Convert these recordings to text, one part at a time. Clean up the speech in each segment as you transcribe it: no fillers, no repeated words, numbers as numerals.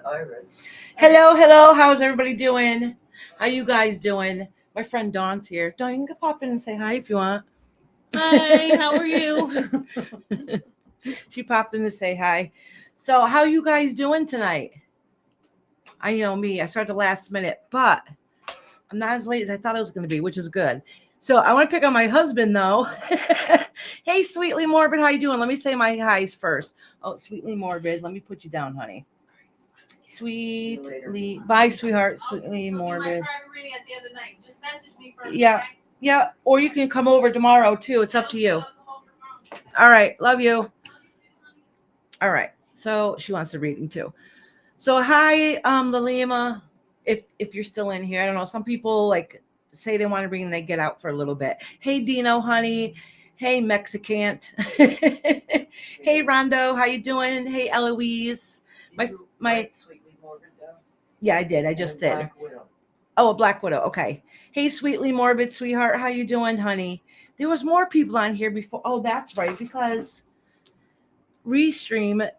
Iris. Hello. How's everybody doing? How you guys doing? My friend Dawn's here. Dawn, you can pop in and say hi if you want. Hi, how are you? She popped in to say hi. So, how you guys doing tonight? I know me. I started last minute, but I'm not as late as I thought I was going to be, which is good. So, I want to pick on my husband though. Hey, Sweetly Morbid, how you doing? Let me say my highs first. Oh, Sweetly Morbid, let me put you down, honey. Sweetly, bye, sweetheart. Sweetly Morbid. At the end of the night. Just message me first. Yeah. Okay? Yeah, or you can come over tomorrow too. It's up to you. All right, love you. All right, so she wants a reading too. So hi, Lalima, if you're still in here, I don't know. Some people like say they want to read and they get out for a little bit. Hey, Dino, honey. Hey, Mexicant. Hey, Rondo, how you doing? Hey, Eloise. My Sweetly Morbid down. Yeah, I did. I just did. Black Widow. Oh, a Black Widow. Okay. Hey, Sweetly Morbid, sweetheart. How you doing, honey? There was more people on here before. Oh, that's right. Because Restream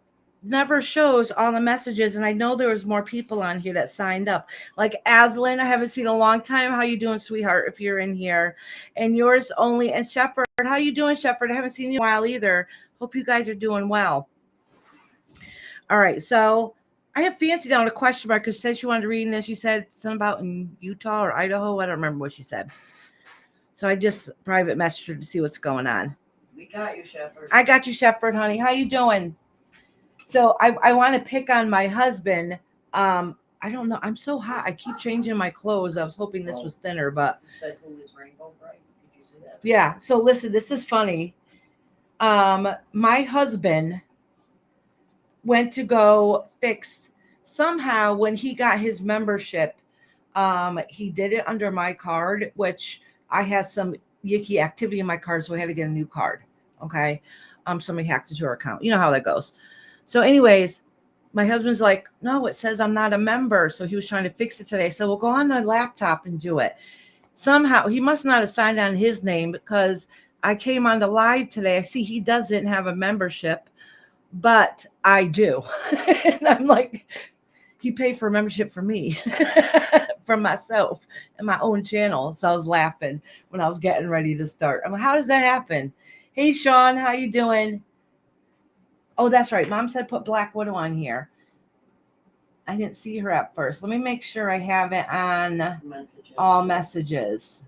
never shows all the messages. And I know there was more people on here that signed up. Like Aslan, I haven't seen in a long time. How you doing, sweetheart, if you're in here? And yours only. And Shepherd, how you doing, Shepherd? I haven't seen you in a while either. Hope you guys are doing well. All right. So I have Fancy down a question mark because said she wanted to read, and then she said something about in Utah or Idaho. I don't remember what she said. So I just private messaged her to see what's going on. We got you, Shepherd. I got you, Shepherd, honey. How you doing? So I want to pick on my husband. I don't know. I'm so hot. I keep changing my clothes. I was hoping this was thinner, but You said who is Rainbow Bright? Did you say that? yeah. So listen, this is funny. My husband went to go fix somehow when he got his membership. He did it under my card, which I had some yicky activity in my card, so I had to get a new card. Okay. Somebody hacked into our account. You know how that goes. So, anyways, my husband's like, no, it says I'm not a member. So he was trying to fix it today. So we'll go on the laptop and do it. Somehow he must not have signed on his name because I came on the live today. I see he doesn't have a membership, but I do. And I'm like, he paid for a membership for me, from myself and my own channel. So I was laughing when I was getting ready to start. I'm like, how does that happen? Hey, Sean, how you doing? Oh, that's right. Mom said put Black Widow on here. I didn't see her at first. Let me make sure I have it on Messages. all messages.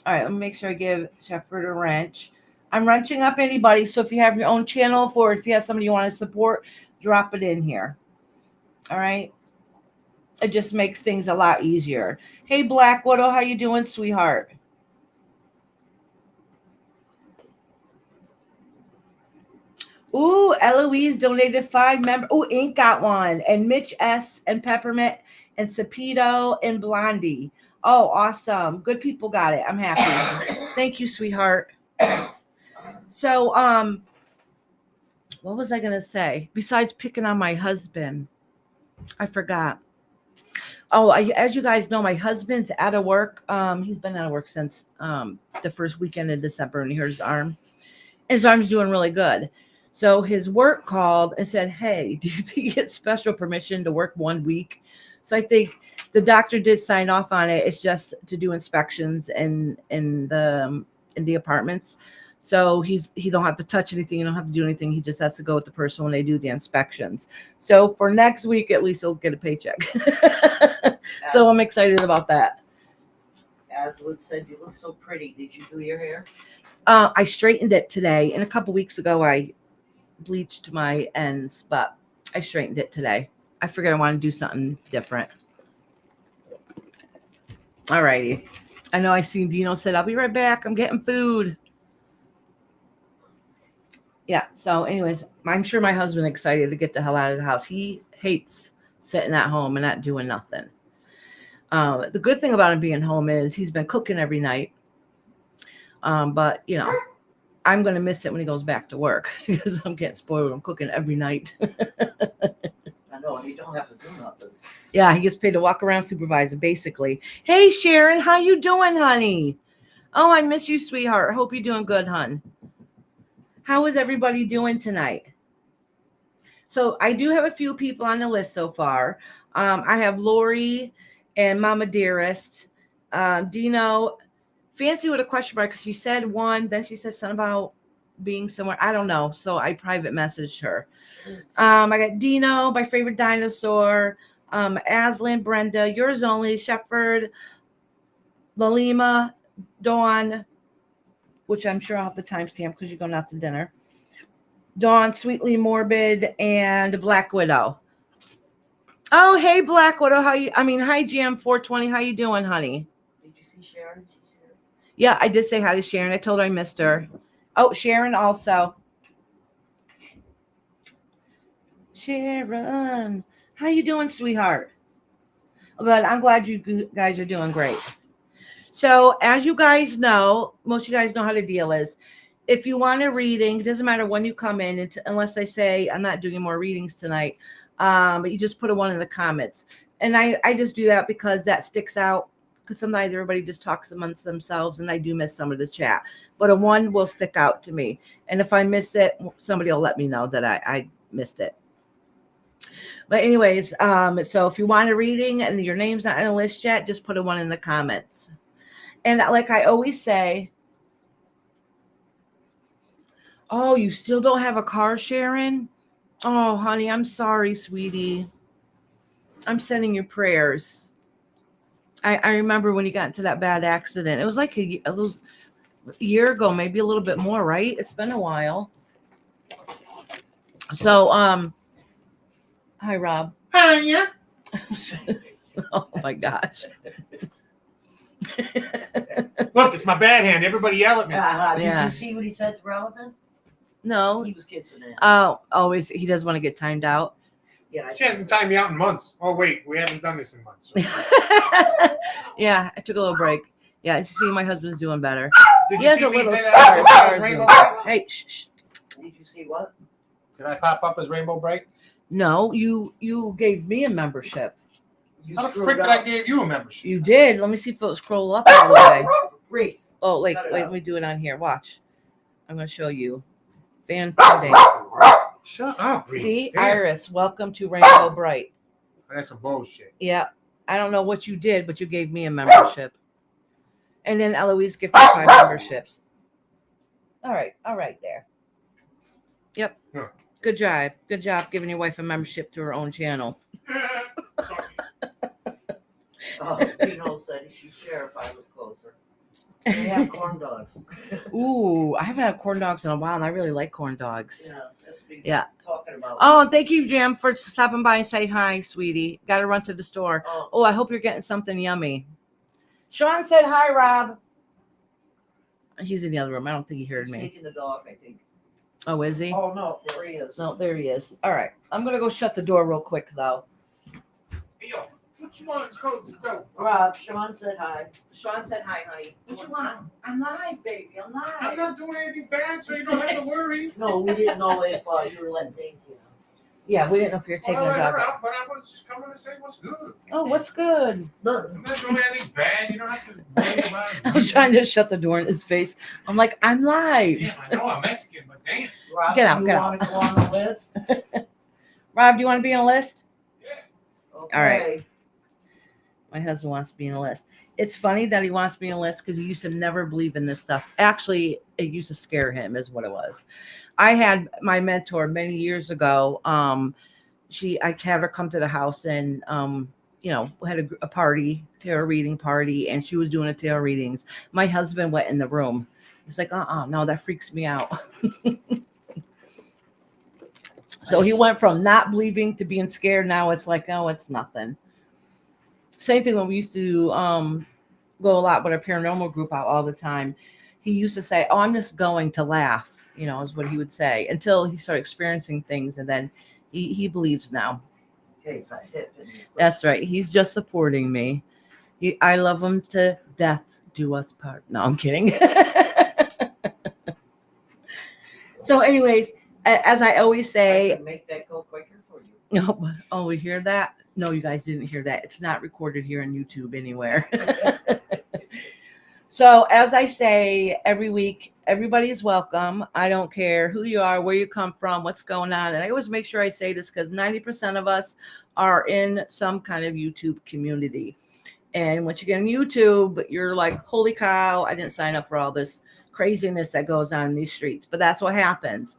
All right, let me make sure I give Shepherd a wrench. I'm wrenching up anybody. So if you have your own channel for, if you have somebody you want to support, drop it in here. All right. It just makes things a lot easier. Hey, Black Widow, how you doing, sweetheart? Ooh, Eloise donated 5 members. Ooh, Ink got one. And Mitch S. and Peppermint and Sapito and Blondie. Oh, awesome. Good people got it. I'm happy. Thank you, sweetheart. So, what was I going to say? Besides picking on my husband, I forgot. Oh, as you guys know, my husband's out of work. He's been out of work since the first weekend in December, and he hurt his arm. His arm's doing really good. So his work called and said, hey, do you think you get special permission to work 1 week? So I think the doctor did sign off on it. It's just to do inspections in the apartments. So he don't have to touch anything. You don't have to do anything. He just has to go with the person when they do the inspections. So for next week, at least he'll get a paycheck. So I'm excited about that. As Liz said, you look so pretty. Did you do your hair? I straightened it today. And a couple weeks ago, I bleached my ends, but I straightened it today. I figured I want to do something different. All righty. I know I seen Dino said, I'll be right back. I'm getting food. Yeah. So anyways, I'm sure my husband's excited to get the hell out of the house. He hates sitting at home and not doing nothing. The good thing about him being home is he's been cooking every night. But you know, I'm going to miss it when he goes back to work because I'm getting spoiled. I'm cooking every night. I know, and you don't have to do nothing. Yeah, he gets paid to walk around supervisor, basically. Hey, Sharon, how you doing, honey? Oh, I miss you, sweetheart. Hope you're doing good, hon. How is everybody doing tonight? So I do have a few people on the list so far. I have Lori and Mama Dearest. Dino, Fancy with a question mark, because she said one, then she said something about being somewhere. I don't know. So I private messaged her. I got Dino, my favorite dinosaur. Aslan, Brenda, yours only, Shepherd, Lalima, Dawn, which I'm sure I'll have the timestamp because you're going out to dinner. Dawn, Sweetly Morbid, and Black Widow. Oh, hey, Black Widow. Hi, GM420. How you doing, honey? Did you see Sharon? She's here. Yeah, I did say hi to Sharon. I told her I missed her. Oh, Sharon also. Sharon, how you doing, sweetheart? Good. I'm glad you guys are doing great. So, as you guys know, most of you guys know how the deal is. If you want a reading, it doesn't matter when you come in, unless I say I'm not doing more readings tonight. But you just put a 1 in the comments. And I just do that because that sticks out. Because sometimes everybody just talks amongst themselves, and I do miss some of the chat. But a 1 will stick out to me. And if I miss it, somebody will let me know that I missed it. But anyways, so if you want a reading and your name's not on the list yet, just put a 1 in the comments. And like I always say, oh, you still don't have a car, Sharon? Oh, honey, I'm sorry, sweetie. I'm sending you prayers. I remember when you got into that bad accident. It was like a year ago, maybe a little bit more, right? It's been a while. So, hi, Rob. Hiya. Oh my gosh. Look, it's my bad hand. Everybody yell at me. Did Yeah. you see what he said to Relevant? No. He was kissing it. Always he does want to get timed out. Yeah, She hasn't timed me out in months. Oh, wait. We haven't done this in months. Yeah, I took a little break. Yeah, you see, my husband's doing better. Did He you has see a me little hit scar. as far as Rainbow Bright? Hey, shh. Did you see what? Did I pop up as Rainbow Bright? No, you gave me a membership. You How the screwed frick did up. I give you a membership? You did. Let me see if it'll scroll up all the way. Reese. Oh, wait, Cut it let out. me do it on here. Watch. I'm going to show you. Fan funding. Shut up, Reese. See, Damn. Iris, welcome to Rainbow Bright. That's some bullshit. Yeah, I don't know what you did, but you gave me a membership. And then Eloise gifted 5 memberships. All right there. Yep. Yeah. Good job giving your wife a membership to her own channel. Pino said she'd share if I was closer. They have corn dogs. Ooh, I haven't had corn dogs in a while, and I really like corn dogs. Yeah, that's what he's Yeah. talking about. Oh, and thank you, Jim, for stopping by and say hi, sweetie. Got to run to the store. Oh, Oh, I hope you're getting something yummy. Sean said hi, Rob. He's in the other room. I don't think he heard he's me. taking the dog, I think. Oh, is he? Oh, no, there he is. No, there he is. All right. I'm going to go shut the door real quick, though. Hey, yo, what you want to close the door? Rob, Sean said hi. Sean said hi, honey. What you want? I'm live, baby. I'm live. I'm not doing anything bad, so you don't have to worry. No, we didn't know if you were letting Daisy out. Yeah, we didn't know if you were taking Well, I a let dog her out. out, but I was just coming to say what's good. Oh, what's good? None. I'm not doing anything bad. You don't have to worry about it. I'm trying to shut the door in his face. I'm like, I'm live. Yeah, I know I'm Mexican, but damn. Rob, Get out, you get want to go on the list? Rob, do you want to be on a list? Yeah. Okay. All right. My husband wants to be in a list. It's funny that he wants to be in a list because he used to never believe in this stuff. Actually, it used to scare him, is what it was. I had my mentor many years ago. I had her come to the house and, we had a party, tarot reading party, and she was doing a tarot readings. My husband went in the room. He's like, no, that freaks me out. So he went from not believing to being scared. Now it's like, oh, it's nothing. Same thing when we used to go a lot with our paranormal group out all the time. He used to say, oh, I'm just going to laugh, is what he would say until he started experiencing things. And then he believes now. Hey, hit me. That's right. He's just supporting me. I love him to death. Do us part. No, I'm kidding. So anyways, as I always I say, can make that go quicker for you. no, oh, we hear that? No, you guys didn't hear that. It's not recorded here on YouTube anywhere. So as I say every week, Everybody is welcome. I don't care who you are, where you come from, what's going on. And I always make sure I say this because 90% of us are in some kind of YouTube community. And once you get on YouTube, you're like, holy cow, I didn't sign up for all this craziness that goes on in these streets. But that's what happens.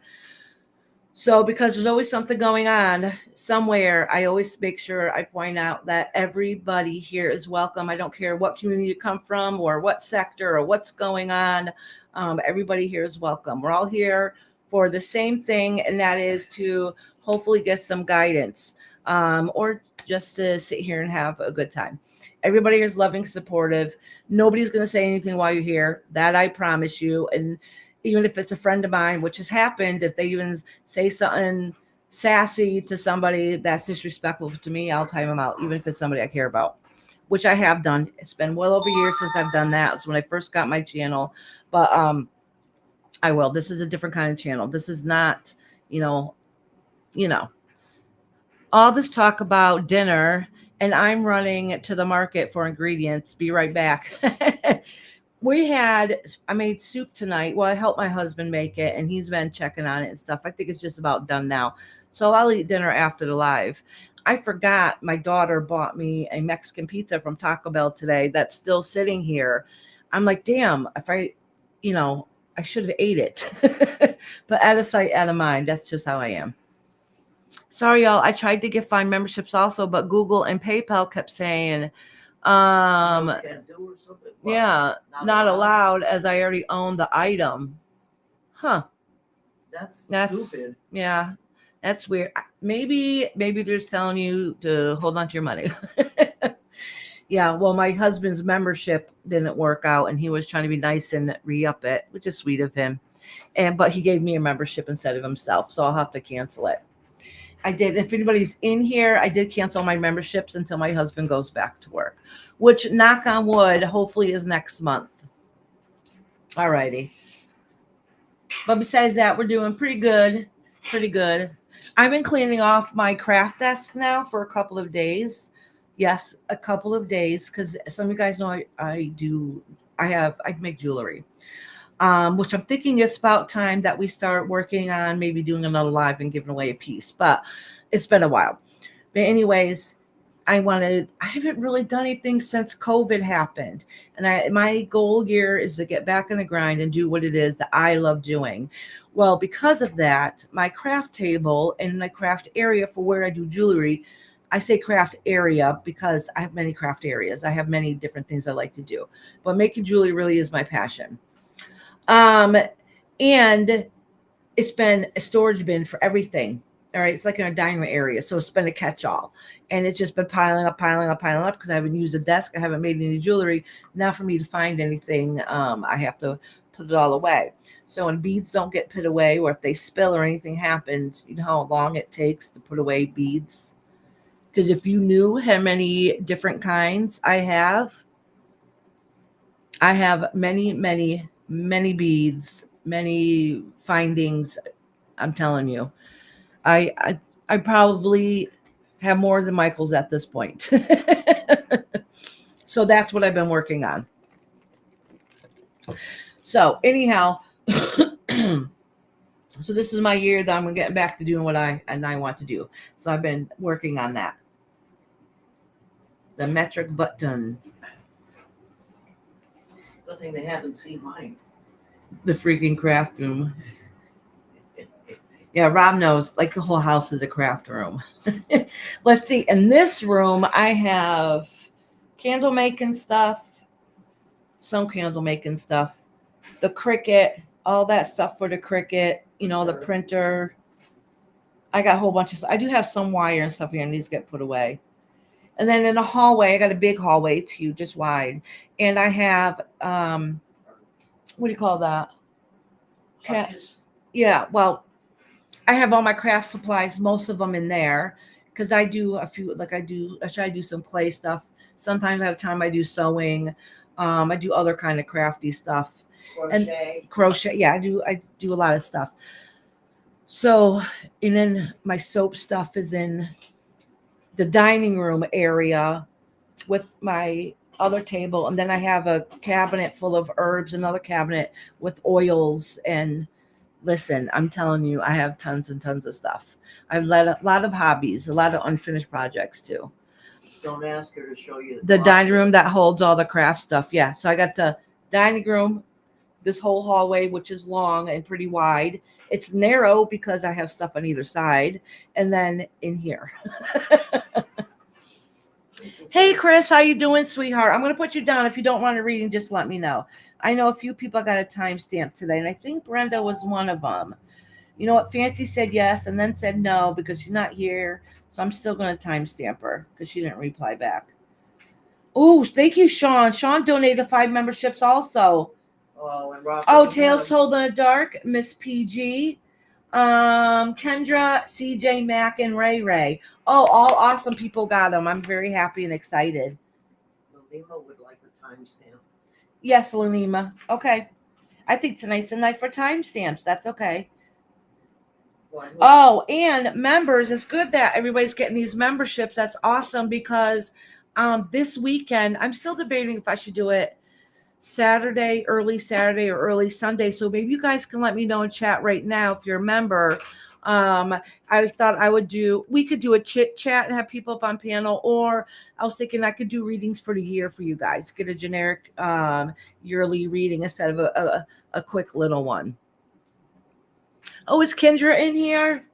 So because there's always something going on somewhere, I always make sure I point out that everybody here is welcome. I don't care what community you come from or what sector or what's going on. Everybody here is welcome. We're all here for the same thing, and that is to hopefully get some guidance or just to sit here and have a good time. Everybody here is loving, supportive. Nobody's going to say anything while you're here. That I promise you. And even if it's a friend of mine, which has happened, if they even say something sassy to somebody that's disrespectful to me, I'll time them out, even if it's somebody I care about, which I have done. It's been well over a year since I've done that. It was when I first got my channel, but I will. This is a different kind of channel. This is not, all this talk about dinner, and I'm running to the market for ingredients. Be right back. I made soup tonight. Well, I helped my husband make it, and he's been checking on it and stuff. I think it's just about done now. So I'll eat dinner after the live. I forgot my daughter bought me a Mexican pizza from Taco Bell today that's still sitting here. I'm like, damn, if I should have ate it. But out of sight, out of mind. That's just how I am. Sorry, y'all. I tried to find memberships also, but Google and PayPal kept saying, Can't do or something? What? yeah, not allowed as I already own the item. Huh. That's That's stupid. yeah. That's weird. Maybe they're just telling you to hold on to your money. Yeah, well, my husband's membership didn't work out, and he was trying to be nice and re-up it, which is sweet of him. But he gave me a membership instead of himself, so I'll have to cancel it. I did. If anybody's in here, I did cancel my memberships until my husband goes back to work, which, knock on wood, hopefully is next month. All righty. But besides that, we're doing pretty good. Pretty good. I've been cleaning off my craft desk now for a couple of days. Yes, a couple of days, because some of you guys know I make jewelry. Which I'm thinking it's about time that we start working on maybe doing another live and giving away a piece, but it's been a while. But anyways, I haven't really done anything since COVID happened. And my goal here is to get back on the grind and do what it is that I love doing. Well, because of that, my craft table and my craft area for where I do jewelry, I say craft area because I have many craft areas. I have many different things I like to do, but making jewelry really is my passion. And it's been a storage bin for everything. All right. It's like in a dining room area. So it's been a catch-all, and it's just been piling up because I haven't used a desk. I haven't made any jewelry. Now for me to find anything, I have to put it all away. So when beads don't get put away, or if they spill or anything happens, you know how long it takes to put away beads? Because if you knew how many different kinds I have many, many, many beads, many findings. I'm telling you, I probably have more than Michael's at this point. So that's what I've been working on. So anyhow, so this is my year that I'm getting back to doing what I want to do. So I've been working on that. The metric button. Good thing they haven't seen mine. The freaking craft room. Yeah, Rob knows, like, the whole house is a craft room. Let's see. In this room, I have candle making stuff, some candle making stuff, the Cricut, all that stuff for the Cricut, the printer. I got a whole bunch of stuff. I do have some wire and stuff here that needs to get put away. And then in the hallway, I got a big hallway. It's huge, just wide. And I have, what do you call that? Yeah, well, I have all my craft supplies, most of them in there, because I do a few, I try to do some play stuff. Sometimes I have time, I do sewing. I do other kind of crafty stuff. Crochet. Yeah, I do a lot of stuff. So, and then my soap stuff is in the dining room area with my other table, and then I have a cabinet full of herbs, another cabinet with oils. And listen, I'm telling you, I have tons and tons of stuff. I've led a lot of hobbies, a lot of unfinished projects too. Don't ask her to show you The dining closet. room that holds all the craft stuff. Yeah. So I got the dining room, this whole hallway, which is long and pretty wide. It's narrow because I have stuff on either side. And then in here. Hey, Chris, how you doing, sweetheart? I'm going to put you down. If you don't want to read, just let me know. I know a few people got a timestamp today, and I think Brenda was one of them. You know what? Fancy said yes and then said no because she's not here. So I'm still going to timestamp her because she didn't reply back. Oh, thank you, Sean. Sean donated 5 memberships also. Oh, and Robert. Oh, Tales Told in the Dark, Miss PG, Kendra, CJ, Mac, and Ray Ray. Oh, all awesome people got them. I'm very happy and excited. Lima would like a timestamp. Yes, Lanima. Okay. I think tonight's the night for timestamps. That's okay. Why? Oh, and members, it's good that everybody's getting these memberships. That's awesome because this weekend, I'm still debating if I should do it Saturday or early Sunday. So maybe you guys can let me know in chat right now if you're a member. I thought we could do a chit chat and have people up on panel, or I was thinking I could do readings for the year for you guys, get a generic yearly reading instead of a quick little one. Oh, is Kendra in here?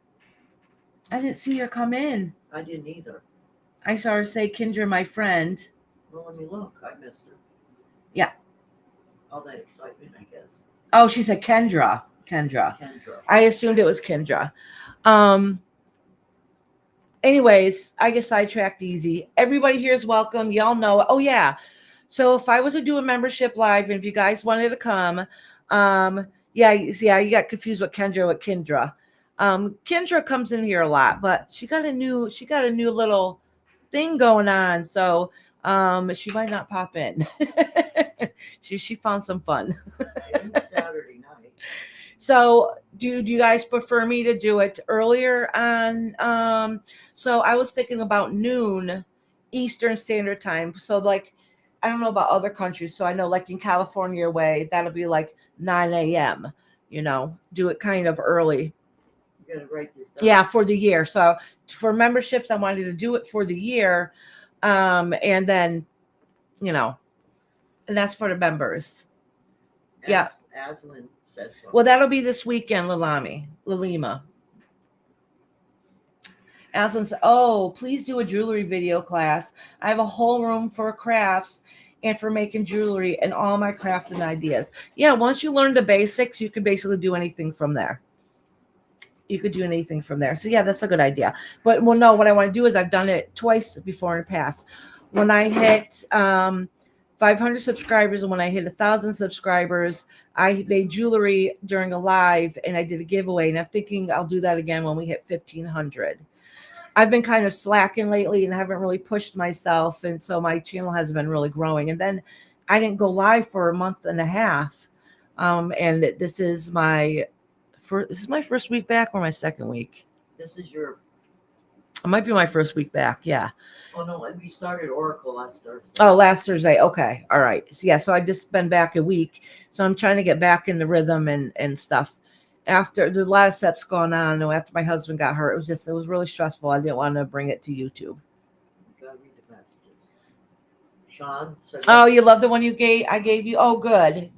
I didn't see her come in. I didn't either. I saw her say, Kendra, my friend. Well, let me look. I missed her. Yeah. All that excitement, I guess. Oh, she said Kendra. Kendra. I assumed it was Kendra. Anyways, I get sidetracked easy. Everybody here is welcome. Y'all know. Oh, yeah. So if I was to do a membership live, and if you guys wanted to come, yeah, you got confused with Kendra with Kendra. Kendra comes in here a lot, but she got a new little thing going on. So she might not pop in. she found some fun. Saturday night. So do you guys prefer me to do it earlier on? So I was thinking about noon Eastern Standard Time. So like, I don't know about other countries. So I know like in California way, that'll be like 9 a.m., do it kind of early. You gotta write this down. Yeah, for the year. So for memberships, I wanted to do it for the year. And then, and that's for the members. Yeah. Aslan said so. Well, that'll be this weekend, Lalima. Aslan said, oh, please do a jewelry video class. I have a whole room for crafts and for making jewelry and all my crafting ideas. Yeah, once you learn the basics, you can basically do anything from there. So yeah, that's a good idea. But well, no, what I want to do is I've done it twice before in the past. When I hit 500 subscribers and when I hit 1,000 subscribers, I made jewelry during a live and I did a giveaway. And I'm thinking I'll do that again when we hit 1,500. I've been kind of slacking lately and haven't really pushed myself. And so my channel hasn't been really growing. And then I didn't go live for a month and a half. And this is my first week back or my second week. It might be my first week back. Yeah. Oh no, we started Oracle last Thursday. Oh, last Thursday. Okay. All right. So yeah, so I just been back a week. So I'm trying to get back in the rhythm and stuff. After there's a lot of steps going on. After my husband got hurt, it was really stressful. I didn't want to bring it to YouTube. You gotta read the messages. Sean said, oh, you love the one I gave you? Oh, good.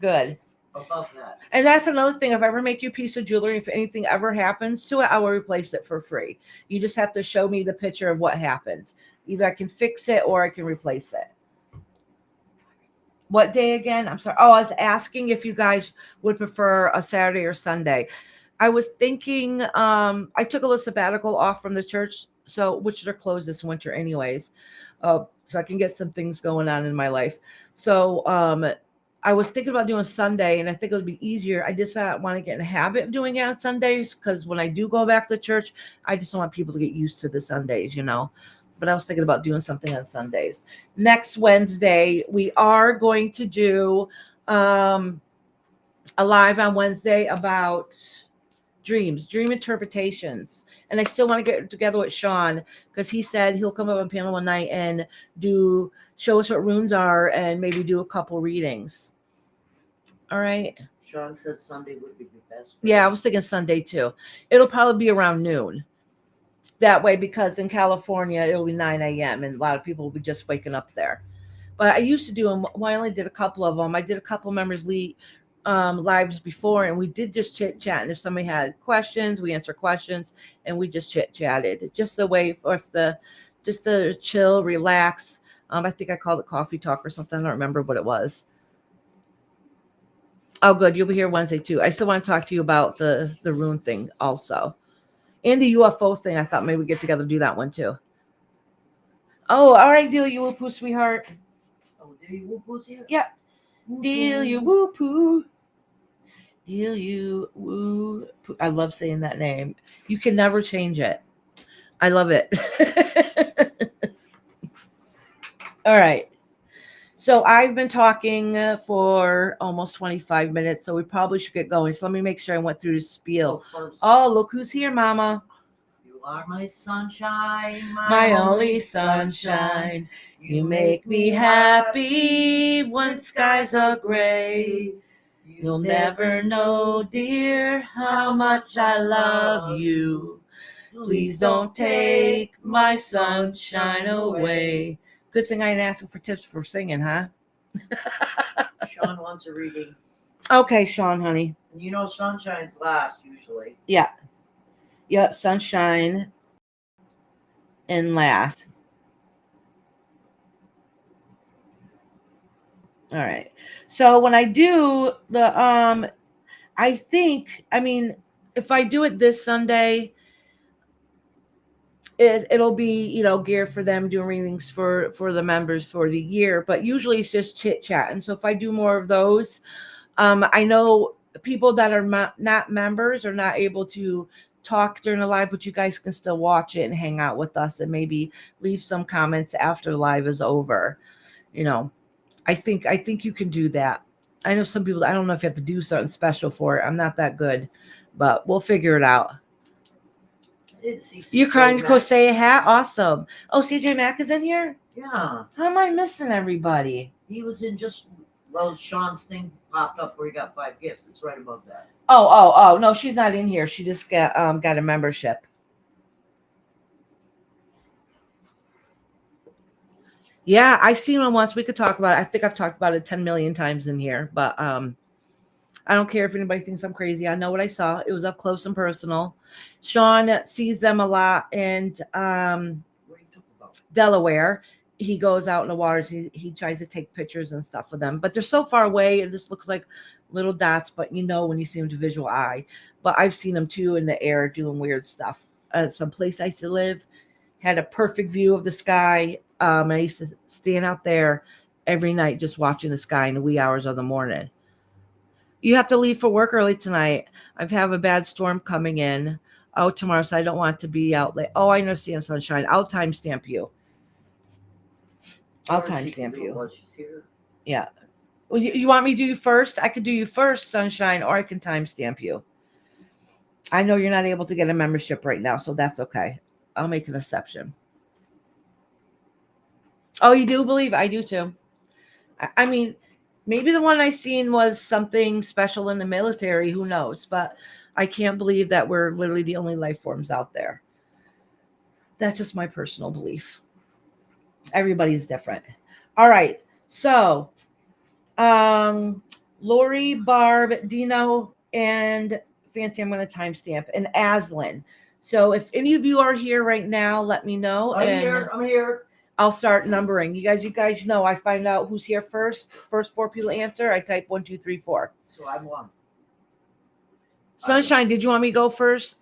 Above that. And that's another thing. If I ever make you a piece of jewelry, if anything ever happens to it, I will replace it for free. You just have to show me the picture of what happened. Either I can fix it or I can replace it. What day again? I'm sorry. Oh, I was asking if you guys would prefer a Saturday or Sunday. I was thinking, I took a little sabbatical off from the church, which they're closed this winter anyways. So I can get some things going on in my life. So I was thinking about doing Sunday, and I think it would be easier. I just want to get in the habit of doing it on Sundays because when I do go back to church, I just want people to get used to the Sundays, But I was thinking about doing something on Sundays. Next Wednesday, we are going to do a live on Wednesday about dream interpretations. And I still want to get together with Sean because he said he'll come up on panel one night and show us what runes are and maybe do a couple readings. All right. Sean said Sunday would be the best. Yeah, I was thinking Sunday too. It'll probably be around noon. That way, because in California, it'll be 9 a.m. and a lot of people will be just waking up there. But I used to do them. Well, I only did a couple of them. I did a couple members lives before, and we did just chit chat. And if somebody had questions, we answer questions, and we just chit chatted. Just a way for us to chill, relax. I think I called it coffee talk or something. I don't remember what it was. Oh, good. You'll be here Wednesday too. I still want to talk to you about the rune thing also. And the UFO thing. I thought maybe we'd get together and do that one too. Oh, all right, Deal You Woo Poo, sweetheart. Oh, Deal You Woo Poo's here? Yeah. Deal You Woo Poo. Deal You Woo Poo. I love saying that name. You can never change it. I love it. All right. So I've been talking for almost 25 minutes, so we probably should get going. So let me make sure I went through the spiel. First, Oh, look who's here, Mama. you are my sunshine, My only sunshine. You make me happy when skies are gray. You'll never know, dear, how much I love you. Please don't take my sunshine away. Good thing I ain't asking for tips for singing, huh? Sean wants a reading. Okay, Sean, honey. And you know sunshine's last usually. Yeah, sunshine and last. All right. So when I do the if I do it this Sunday, it'll be, gear for them doing readings for the members for the year, but usually it's just chit chat. And so if I do more of those, I know people that are not members are not able to talk during the live, but you guys can still watch it and hang out with us and maybe leave some comments after the live is over. I think you can do that. I know some people, I don't know if you have to do something special for it. I'm not that good, but we'll figure it out. You're trying to crochet a hat? Awesome. Oh, CJ Mack is in here? Yeah. How am I missing everybody? He was in Sean's thing popped up where he got 5 gifts. It's right above that. Oh, no, she's not in here. She just got a membership. Yeah, I seen one once. We could talk about it. I think I've talked about it 10 million times in here, but I don't care if anybody thinks I'm crazy. I know what I saw. It was up close and personal. Sean sees them a lot in Delaware. He goes out in the waters. He tries to take pictures and stuff with them, but they're so far away. It just looks like little dots, but when you see them to visual eye. But I've seen them too in the air doing weird stuff. Some place I used to live had a perfect view of the sky. I used to stand out there every night just watching the sky in the wee hours of the morning. You have to leave for work early tonight. I have a bad storm coming in. Oh, tomorrow, so I don't want to be out late. Oh, I understand, sunshine. I'll timestamp you. I'll timestamp you. While she's here. Yeah. Well, you want me to do you first? I could do you first, sunshine, or I can timestamp you. I know you're not able to get a membership right now, so that's okay. I'll make an exception. Oh, you do believe? I do too. I mean, maybe the one I seen was something special in the military. Who knows? But I can't believe that we're literally the only life forms out there. That's just my personal belief. Everybody's different. All right. So, Lori, Barb, Dino, and Fancy, I'm going to timestamp, and Aslan. So if any of you are here right now, let me know. I'm here. I'll start numbering. You guys know I find out who's here first. First 4 people answer. I type 1, 2, 3, 4. So I'm 1. Sunshine, did you want me to go first?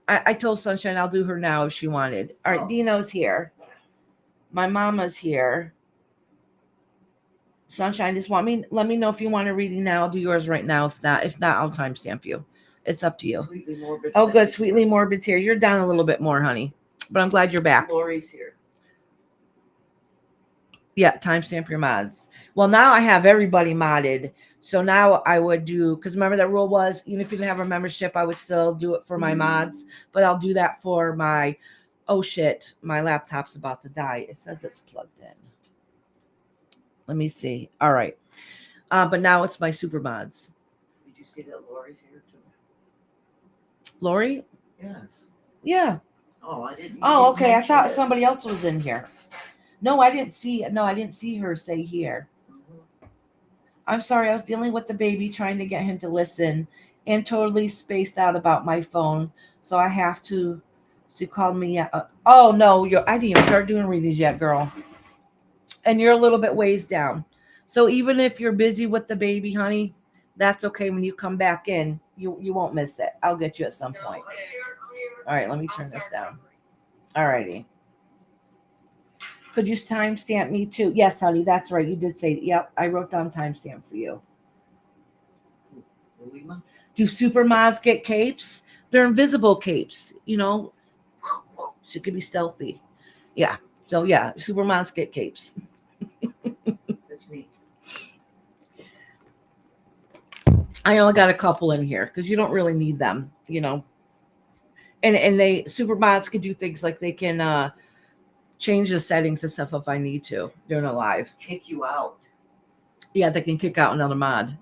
I told Sunshine I'll do her now if she wanted. All right, Dino's here. My mama's here. Sunshine, let me know if you want a reading now. I'll do yours right now. If not, I'll timestamp you. It's up to you. Sweetly Morbid. Oh, good. Sweetly Morbid's here. You're down a little bit more, honey. But I'm glad you're back. Lori's here. Yeah, timestamp your mods. Well, now I have everybody modded. So now I would do, because remember that rule was, even if you didn't have a membership, I would still do it for my mods, but I'll do that for my, oh shit, my laptop's about to die. It says it's plugged in. Let me see. All right. But now it's my super mods. Did you see that Lori's here too? Lori? Yes. Yeah. Oh, I didn't. Oh, you okay. I mentioned thought it. somebody else was in here. No, I didn't see her say here. Mhm. I'm sorry, I was dealing with the baby trying to get him to listen and totally spaced out about my phone. So I have to. She called me. Oh no, I didn't even start doing readings yet, girl. And you're a little bit ways down. So even if you're busy with the baby, honey, that's okay. When you come back in, you won't miss it. I'll get you at some point. All right, let me turn this down. All righty. Could you timestamp me too? Yes, honey, that's right. You did say, yep, I wrote down timestamp for you. Lima? Do super mods get capes? They're invisible capes, you know. She could be stealthy. Yeah. So yeah, super mods get capes. That's me. I only got a couple in here because you don't really need them, you know. And they super mods can do things like they can change the settings and stuff if I need to during a live. Kick you out. Yeah, they can kick out another mod.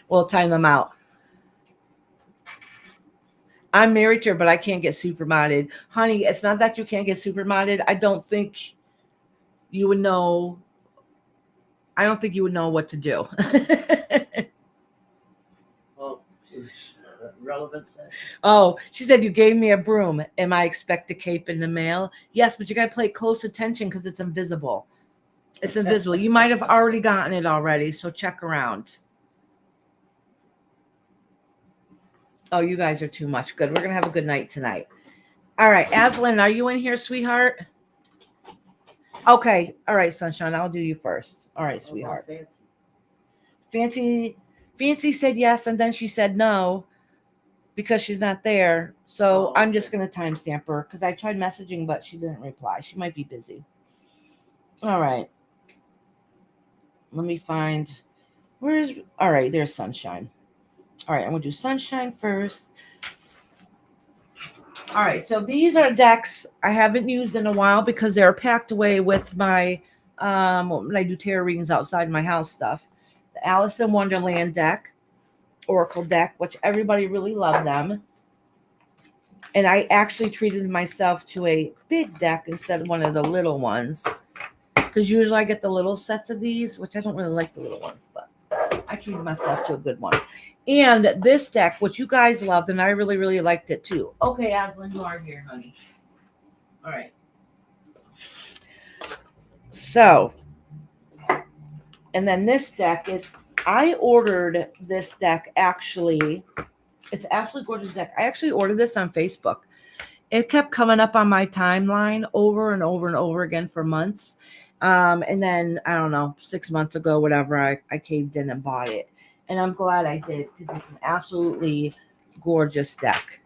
We'll time them out. I'm married to her, but I can't get super modded. Honey, it's not that you can't get super modded. I don't think you would know. I don't think you would know what to do. Well, it's relevant sex. Oh, she said you gave me a broom. Am I expect a cape in the mail? Yes, but you got to pay close attention because it's invisible. It's invisible. You might have already gotten it already, so check around. Oh, you guys are too much. Good. We're going to have a good night tonight. All right. Aslan, are you in here, sweetheart? Okay. All right, sunshine. I'll do you first. All right, sweetheart. Oh, Fancy said yes, and then she said no because she's not there. So Oh, I'm just okay. going to timestamp her because I tried messaging, but she didn't reply. She might be busy. All right. Let me find. All right, there's sunshine. All right, I'm going to do sunshine first. All right, so these are decks I haven't used in a while because they're packed away with my when I do tarot readings outside my house stuff. The Alice in Wonderland deck, Oracle deck, which everybody really loved them. And I actually treated myself to a big deck instead of one of the little ones. Because usually I get the little sets of these, which I don't really like the little ones, but I treated myself to a good one. And this deck, which you guys loved, and I really, really liked it too. Okay, Aslan, you are here, honey. All right. So, and then this deck is, I ordered this deck actually. It's absolutely gorgeous deck. I actually ordered this on Facebook. It kept coming up on my timeline over and over and over again for months. And then, I don't know, 6 months ago, whatever, I caved in and bought it. And I'm glad I did because it's an absolutely gorgeous deck.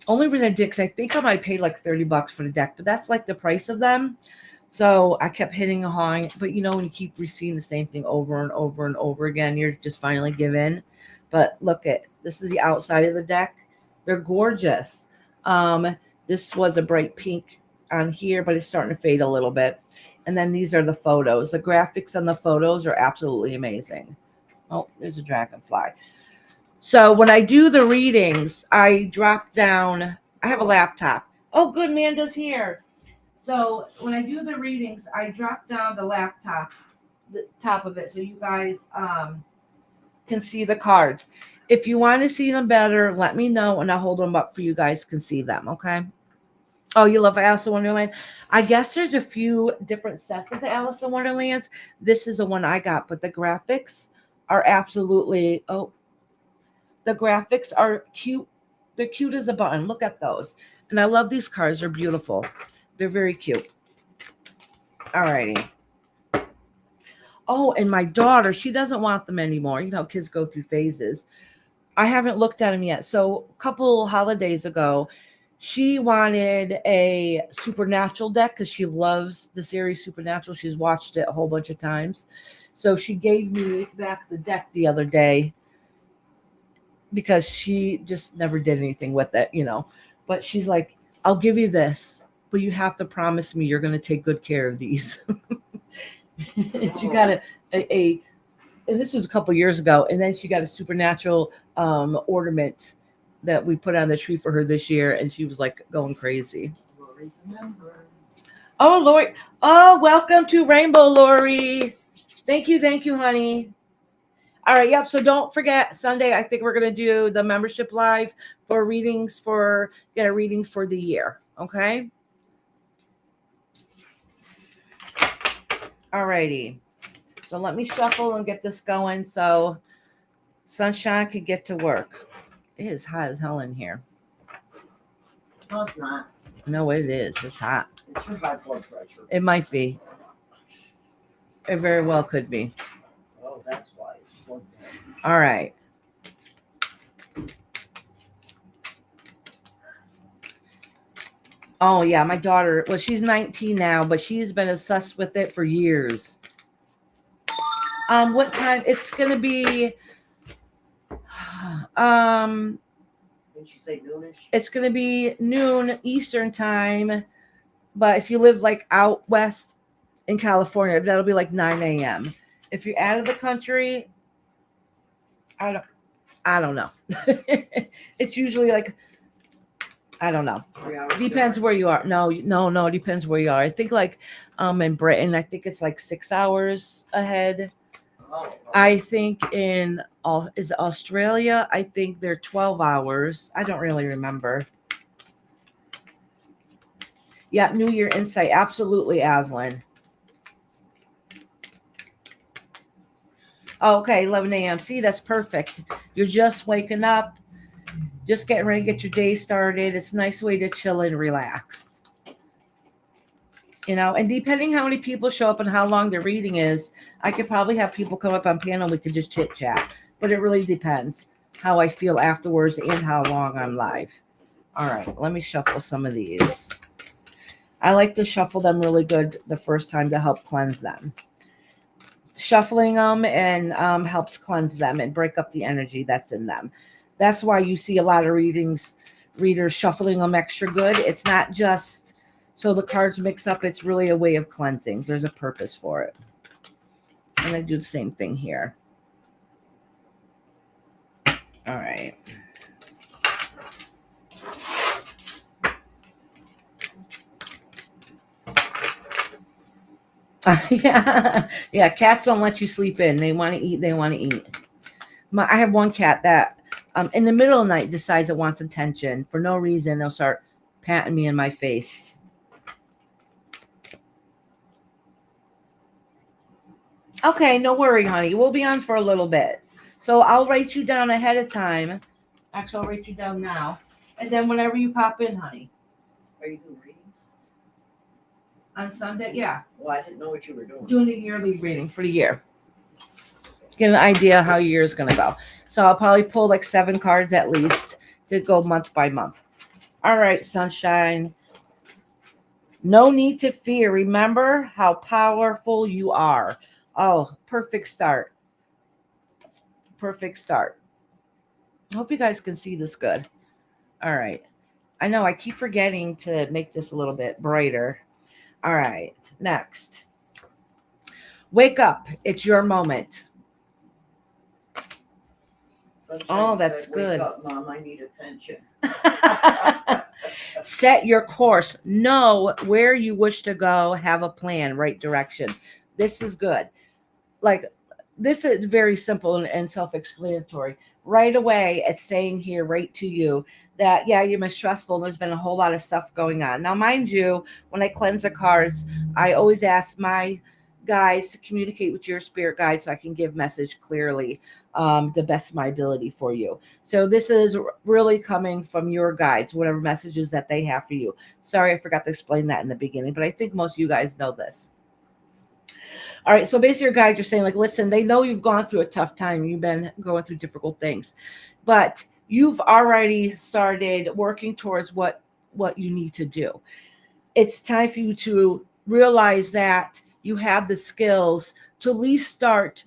Only reason I did, because I think I might pay like $30 for the deck, but that's like the price of them. So I kept hitting a hawing. But you know, when you keep receiving the same thing over and over and over again, you're just finally give in. But look at, this is the outside of the deck. They're gorgeous. This was a bright pink on here, but it's starting to fade a little bit. And then these are the photos. The graphics on the photos are absolutely amazing. Oh, there's a dragonfly. So when I do the readings, I drop down. I have a laptop. Oh, good, Manda's here. So when I do the readings, I drop down the laptop, the top of it, so you guys can see the cards. If you want to see them better, let me know, and I'll hold them up for you guys can see them, okay? Oh, you love Alice in Wonderland? I guess there's a few different sets of the Alice in Wonderlands. This is the one I got, but the graphics are absolutely, the graphics are cute. They're cute as a button. Look at those. And I love these cards. They're beautiful. They're very cute. All righty. Oh, and my daughter, she doesn't want them anymore. You know, kids go through phases. I haven't looked at them yet. So a couple holidays ago, She wanted a supernatural deck because she loves the series Supernatural. She's watched it a whole bunch of times. So she gave me back the deck the other day because she just never did anything with it, you know. But she's like, I'll give you this, but you have to promise me you're going to take good care of these. And she got a and this was a couple years ago, and then she got a supernatural ornament that we put on the tree for her this year, and she was like going crazy. Lori's a member. Oh, Lori. Oh, welcome to Rainbow, Lori. Thank you, honey. All right, yep. So don't forget Sunday. I think we're gonna do the membership live for readings for get a reading for the year. Okay. All righty. So let me shuffle and get this going so Sunshine can get to work. It is hot as hell in here. No, it's not. No, it is. It's hot. It's your high blood pressure. It might be. It very well could be. Oh, that's why it's plugged in. All right. Oh, yeah. My daughter, well, she's 19 now, but she's been obsessed with it for years. What time? It's going to be, Didn't you say noonish? it's going to be noon Eastern time. But if you live like out west in California, that'll be like 9 a.m. If you're out of the country, I don't know. It's usually like, I don't know. 3 hours Depends difference? where you are. No, it depends where you are. I think like in Britain, I think it's like 6 hours ahead. Oh, I think in is it Australia, I think they're 12 hours. I don't really remember. Yeah, New Year insight. Absolutely, Aslan. Okay, 11 a.m. See, that's perfect. You're just waking up, just getting ready to get your day started. It's a nice way to chill and relax. You know, and depending how many people show up and how long the reading is, I could probably have people come up on panel. We could just chit chat, but it really depends how I feel afterwards and how long I'm live. All right, let me shuffle some of these. I like to shuffle them really good the first time to help cleanse them. Shuffling them and helps cleanse them and break up the energy that's in them. That's why you see a lot of readers shuffling them extra good. It's not just so the cards mix up. It's really a way of cleansing. There's a purpose for it. And I do the same thing here. All right. Yeah. Cats don't let you sleep in. They want to eat. I have one cat that in the middle of the night decides it wants attention for no reason. They'll start patting me in my face. Okay, no worry, honey. We'll be on for a little bit. So I'll write you down ahead of time. Actually, I'll write you down now. And then whenever you pop in, honey. Are you doing readings? On Sunday? Yeah. Well, I didn't know what you were doing. Doing a yearly reading for the year. Get an idea how your year's going to go. So I'll probably pull like 7 cards at least to go month by month. All right, Sunshine. No need to fear. Remember how powerful you are. Oh, perfect start. Perfect start. I hope you guys can see this good. All right. I know I keep forgetting to make this a little bit brighter. All right. Next. Wake up. It's your moment. Sunshine Oh, that's said, good. Wake up, Mom. I need attention. Set your course. Know where you wish to go. Have a plan. Right direction. This is good. Like, this is very simple and self-explanatory. Right away, it's saying here right to you that, yeah, you're mistrustful. There's been a whole lot of stuff going on. Now, mind you, when I cleanse the cards, I always ask my guides to communicate with your spirit guide so I can give message clearly, the best of my ability for you. So this is really coming from your guides, whatever messages that they have for you. Sorry, I forgot to explain that in the beginning, but I think most of you guys know this. All right, so basically your guides are saying, like, listen, they know you've gone through a tough time. You've been going through difficult things, but you've already started working towards what what you need to do. It's time for you to realize that you have the skills to at least start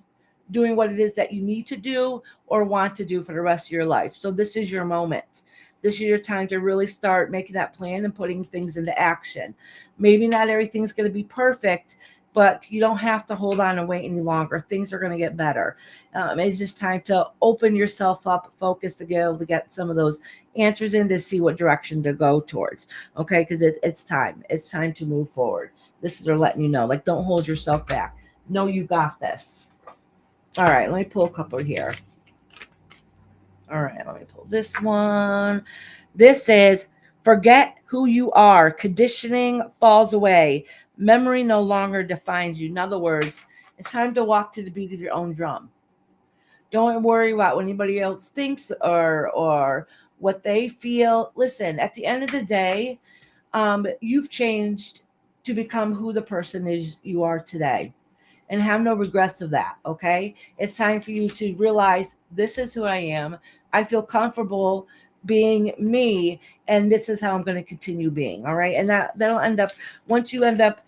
doing what it is that you need to do or want to do for the rest of your life. So this is your moment. This is your time to really start making that plan and putting things into action. Maybe not everything's going to be perfect, but you don't have to hold on and wait any longer. Things are going to get better. It's just time to open yourself up, focus to get able to get some of those answers in to see what direction to go towards. Okay, because it's time. It's time to move forward. This is they're letting you know, like, don't hold yourself back. No, you got this. All right, let me pull a couple here. All right, let me pull this one. This is forget who you are. Conditioning falls away. Memory no longer defines you. In other words, it's time to walk to the beat of your own drum. Don't worry about what anybody else thinks or what they feel. Listen, at the end of the day, you've changed to become who the person is you are today. And have no regrets of that, okay? It's time for you to realize this is who I am. I feel comfortable being me, and this is how I'm going to continue being, all right? And that'll end up, once you end up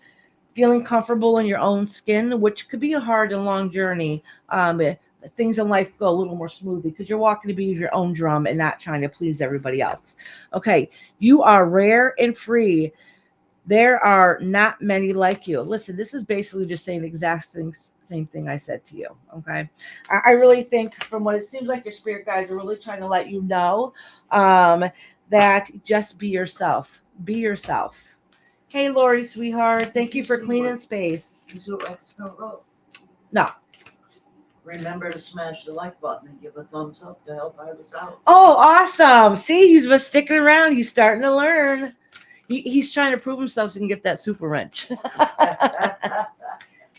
feeling comfortable in your own skin, which could be a hard and long journey, things in life go a little more smoothly because you're walking to be your own drum and not trying to please everybody else. Okay, you are rare and free. There are not many like you. Listen, this is basically just saying the exact same thing I said to you. Okay. I really think from what it seems like your spirit guides are really trying to let you know that just be yourself. Be yourself. Hey, Lori, sweetheart. Thank you for cleaning space. You see what Mexico wrote? No. Remember to smash the like button and give a thumbs up to help Iris out. Oh, awesome. See, he's been sticking around. He's starting to learn. He's trying to prove himself so he can get that super wrench.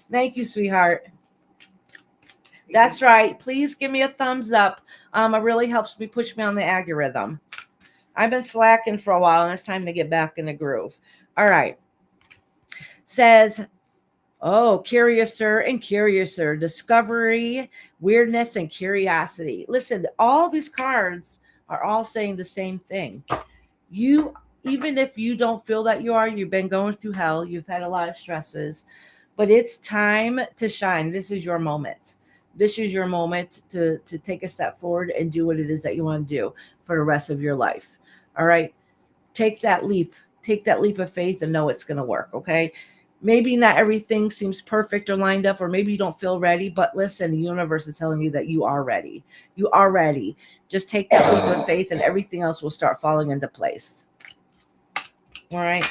Thank you, sweetheart. That's right. Please give me a thumbs up. It really helps me push me on the algorithm. I've been slacking for a while, and it's time to get back in the groove. All right. Says, oh, curiouser and curiouser. Discovery, weirdness, and curiosity. Listen, all these cards are all saying the same thing. Even if you don't feel that you've been going through hell, you've had a lot of stresses, but it's time to shine. This is your moment. This is your moment to take a step forward and do what it is that you want to do for the rest of your life. All right. Take that leap. Take that leap of faith and know it's going to work. Okay. Maybe not everything seems perfect or lined up, or maybe you don't feel ready, but listen, the universe is telling you that you are ready. You are ready. Just take that leap of faith and everything else will start falling into place. All right.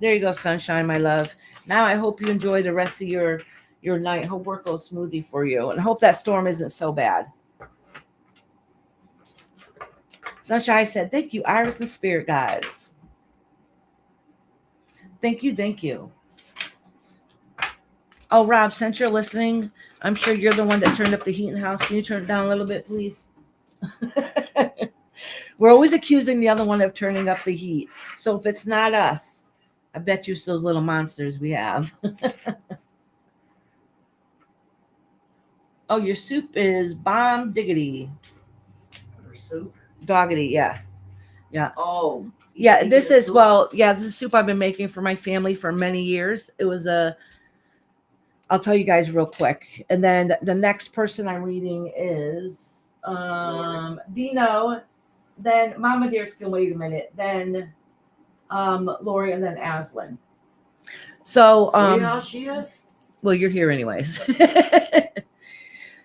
There you go, sunshine, my love. Now I hope you enjoy the rest of your night. Hope work goes smoothly for you. And hope that storm isn't so bad. Sunshine said, thank you, Iris and Spirit Guides. Thank you, thank you. Oh, Rob, since you're listening, I'm sure you're the one that turned up the heat in the house. Can you turn it down a little bit, please? We're always accusing the other one of turning up the heat. So if it's not us, I bet you it's those little monsters we have. Oh, your soup is bomb diggity. Or soup. Doggity, yeah. Yeah. Oh. Yeah, you this get a is, soup? well, yeah, this is soup I've been making for my family for many years. It was I'll tell you guys real quick. And then the next person I'm reading is Dino. Then Mama Dear's can wait a minute. Then Lori, and then Aslan. So See how she is? well, you're here anyways.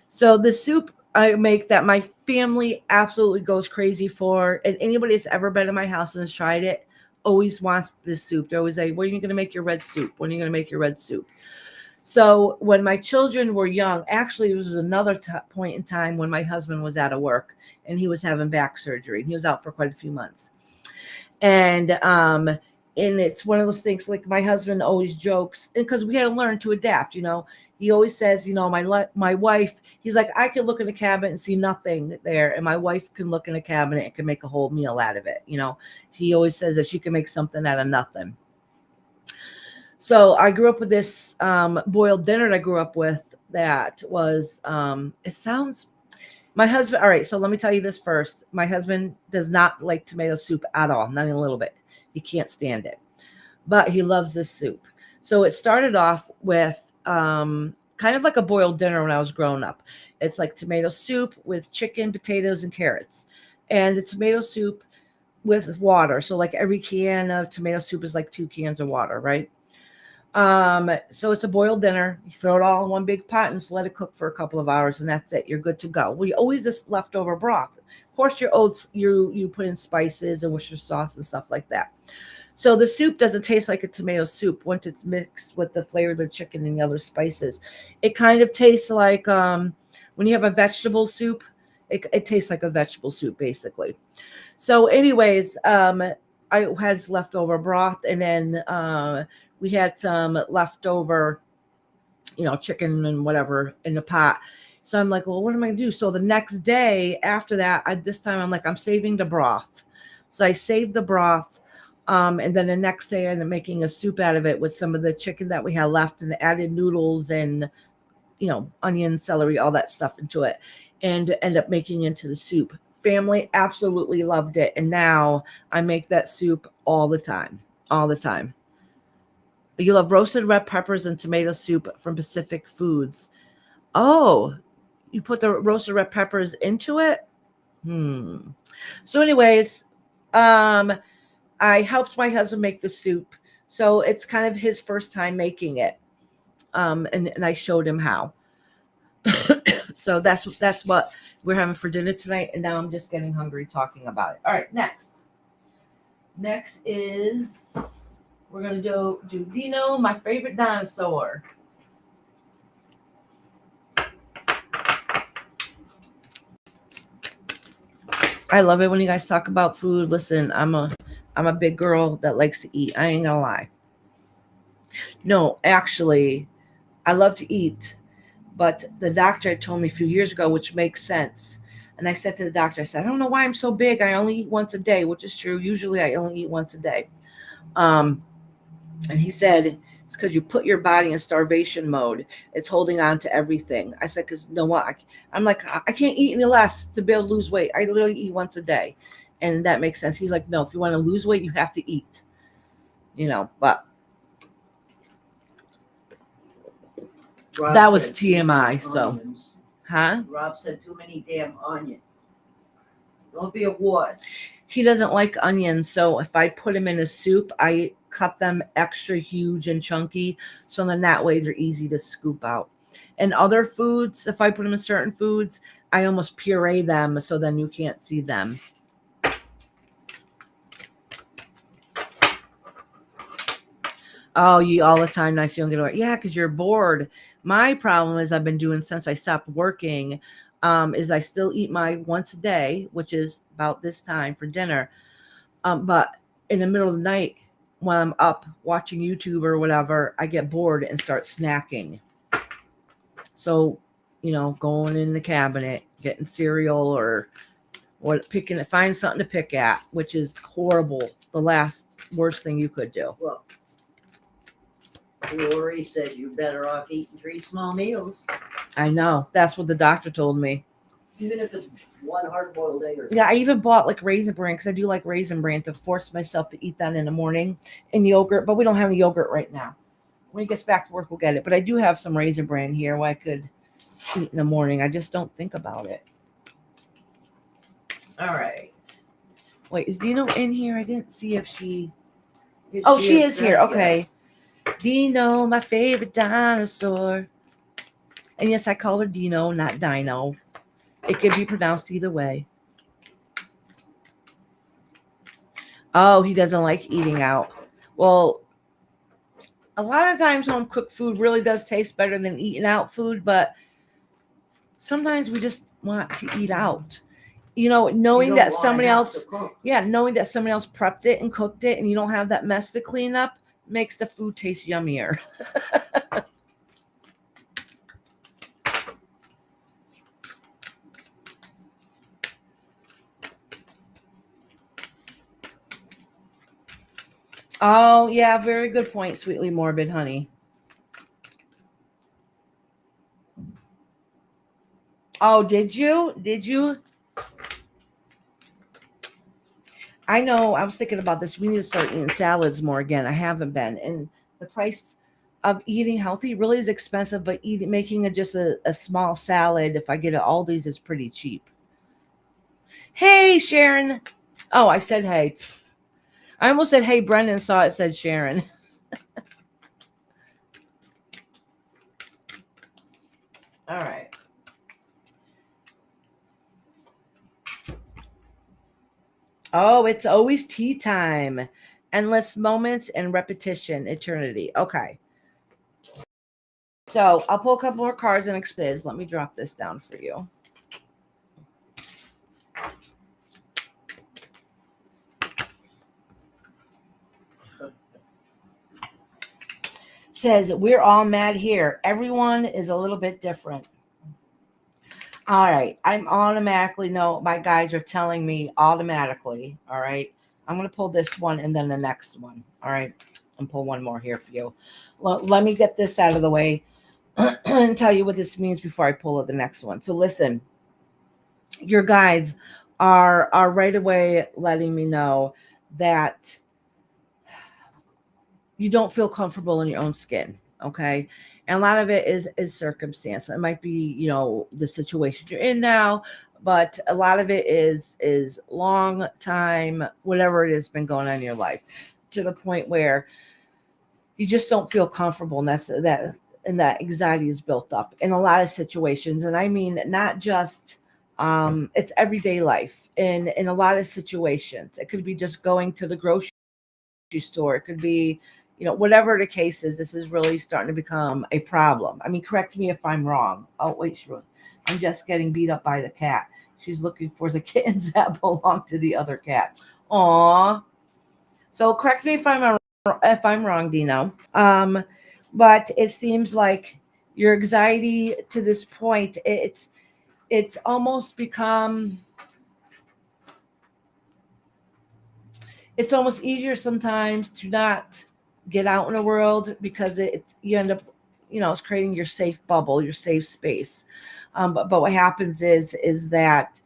So the soup I make that my family absolutely goes crazy for, and anybody that's ever been to my house and has tried it always wants this soup. They're always like, when are you going to make your red soup? When are you going to make your red soup? So when my children were young, actually, it was another point in time when my husband was out of work and he was having back surgery. He was out for quite a few months. And it's one of those things, like my husband always jokes, because we had to learn to adapt, He always says, my wife, he's like, I can look in the cabinet and see nothing there. And my wife can look in the cabinet and can make a whole meal out of it. He always says that she can make something out of nothing. So I grew up with this boiled dinner that I grew up with that was, My husband, all right, so let me tell you this first. My husband does not like tomato soup at all, not even a little bit. He can't stand it, but he loves this soup. So it started off with kind of like a boiled dinner when I was growing up. It's like tomato soup with chicken, potatoes, and carrots. And the tomato soup with water. So like every can of tomato soup is like 2 cans of water, right? So it's a boiled dinner. You throw it all in one big pot and just let it cook for a couple of hours, and that's it. You're good to go. We always just leftover broth. Of course, your oats, you put in spices and Worcester sauce and stuff like that. So the soup doesn't taste like a tomato soup once it's mixed with the flavor of the chicken and the other spices. It kind of tastes like when you have a vegetable soup, it tastes like a vegetable soup basically. So anyways, I had leftover broth, and then we had some leftover, chicken and whatever in the pot. So I'm like, well, what am I gonna do? So the next day after that, this time I'm like, I'm saving the broth. So I saved the broth. And then the next day I ended up making a soup out of it with some of the chicken that we had left and added noodles and, onion, celery, all that stuff into it, and end up making into the soup. Family absolutely loved it. And now I make that soup all the time, all the time. You love roasted red peppers and tomato soup from Pacific Foods. Oh, you put the roasted red peppers into it? So anyways, I helped my husband make the soup. So it's kind of his first time making it. And I showed him how. So that's what we're having for dinner tonight. And now I'm just getting hungry talking about it. All right, next. Next is we're gonna do Dino, my favorite dinosaur. I love it when you guys talk about food. Listen, I'm a big girl that likes to eat. I ain't gonna lie. No, actually, I love to eat, but the doctor had told me a few years ago, which makes sense. And I said to the doctor, I said, I don't know why I'm so big. I only eat once a day, which is true. Usually I only eat once a day. And he said, it's because you put your body in starvation mode. It's holding on to everything. I said, because you know what? I'm like, I can't eat any less to be able to lose weight. I literally eat once a day. And that makes sense. He's like, no, if you want to lose weight, you have to eat. But Rob that was said too many TMI. So, onions. huh? Rob said too many damn onions. Don't be a wuss. He doesn't like onions. So if I put them in a soup, I cut them extra huge and chunky. So then that way they're easy to scoop out. And other foods, if I put them in certain foods, I almost puree them so then you can't see them. Oh, you eat all the time. Nice, you don't get away. Yeah, because you're bored. My problem is I've been doing since I stopped working, is I still eat my once a day, which is about this time for dinner. But in the middle of the night, when I'm up watching YouTube or whatever, I get bored and start snacking. So, going in the cabinet, getting cereal or find something to pick at, which is horrible. The worst thing you could do. Well, Lori says you're better off eating 3 small meals, I know. That's what the doctor told me. even if it's one hard-boiled egg or Yeah, I even bought like Raisin Bran because I do like Raisin Bran to force myself to eat that in the morning, and yogurt. But we don't have any yogurt right now. When he gets back to work, we'll get it. But I do have some Raisin Bran here where I could eat in the morning. I just don't think about it. All right. Wait, is Dino in here? I didn't see if she... Oh, she is here. Okay. Yes. Dino, my favorite dinosaur. And yes, I call her Dino, not Dino. It could be pronounced either way. Oh, he doesn't like eating out. Well, a lot of times home cooked food really does taste better than eating out food, but sometimes we just want to eat out. Knowing You that don't somebody wanna have else, to cook. knowing that somebody else prepped it and cooked it and you don't have that mess to clean up makes the food taste yummier. Oh, yeah, very good point, Sweetly Morbid, honey. Oh, did you? Did you? I know. I was thinking about this. We need to start eating salads more again. I haven't been, and the price of eating healthy really is expensive. But making just a small salad, if I get it Aldi's, is pretty cheap. Hey, Sharon. Oh, I said hey. I almost said hey. Brendan saw it. Said Sharon. All right. Oh, it's always tea time. Endless moments and repetition, eternity. Okay. So I'll pull a couple more cards and explain. Let me drop this down for you. Says, we're all mad here. Everyone is a little bit different. All right. I'm automatically, no, my guides are telling me automatically. All right. I'm going to pull this one and then the next one. All right. And pull one more here for you. Let me get this out of the way and tell you what this means before I pull the next one. So listen, your guides are right away letting me know that you don't feel comfortable in your own skin. Okay. And a lot of it is circumstance. It might be, the situation you're in now, but a lot of it is long time, whatever it has been going on in your life, to the point where you just don't feel comfortable. And that anxiety is built up in a lot of situations. And I mean, not just it's everyday life in a lot of situations. It could be just going to the grocery store. It could be, whatever the case is. This is really starting to become a problem. I mean, correct me if I'm wrong. Oh, wait, I'm just getting beat up by the cat. She's looking for the kittens that belong to the other cat. Aw. So correct me if I'm wrong, Dino. But it seems like your anxiety to this point, it's almost become, it's almost easier sometimes to not get out in the world because you end up, it's creating your safe bubble, your safe space. But what happens is that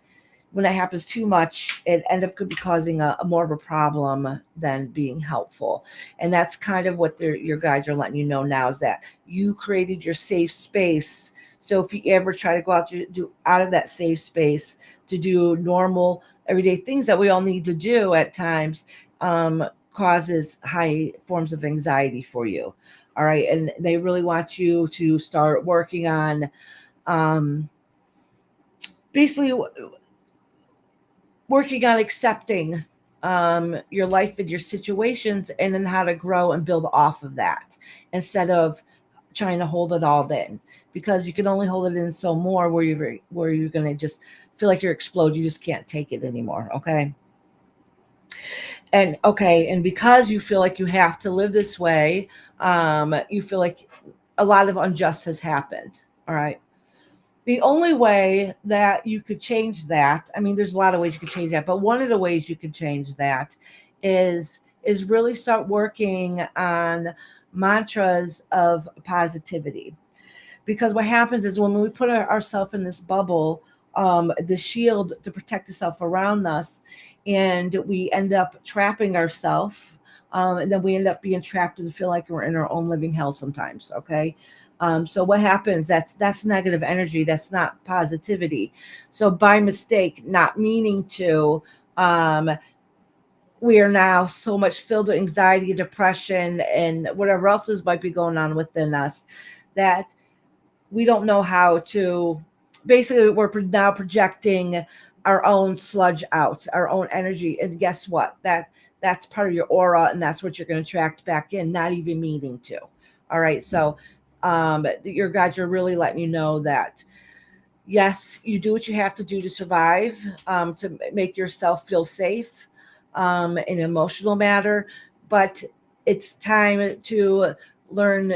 when that happens too much, it end up could be causing a more of a problem than being helpful. And that's kind of what your guides are letting you know now, is that you created your safe space. So if you ever try to go out of that safe space to do normal everyday things that we all need to do at times, causes high forms of anxiety for you. All right. And they really want you to start working on basically working on accepting your life and your situations, and then how to grow and build off of that instead of trying to hold it all in, because you can only hold it in so more where you're going to just feel like you're explode. You just can't take it anymore. Okay. And because you feel like you have to live this way, you feel like a lot of unjust has happened. All right. The only way that you could change that, I mean, there's a lot of ways you could change that, but one of the ways you could change that is really start working on mantras of positivity. Because what happens is when we put ourselves in this bubble, the shield to protect itself around us, and we end up trapping ourselves, and then we end up being trapped and feel like we're in our own living hell sometimes. Okay. So what happens? That's negative energy. That's not positivity. So by mistake, not meaning to, we are now so much filled with anxiety, depression, and whatever else might be going on within us, that we don't know how to. Basically, we're now projecting our own sludge out, our own energy, and guess what? That's part of your aura, and that's what you're going to attract back in, not even meaning to. All right, so your guides are really letting you know that yes, you do what you have to do to survive, to make yourself feel safe in an emotional matter, but it's time to learn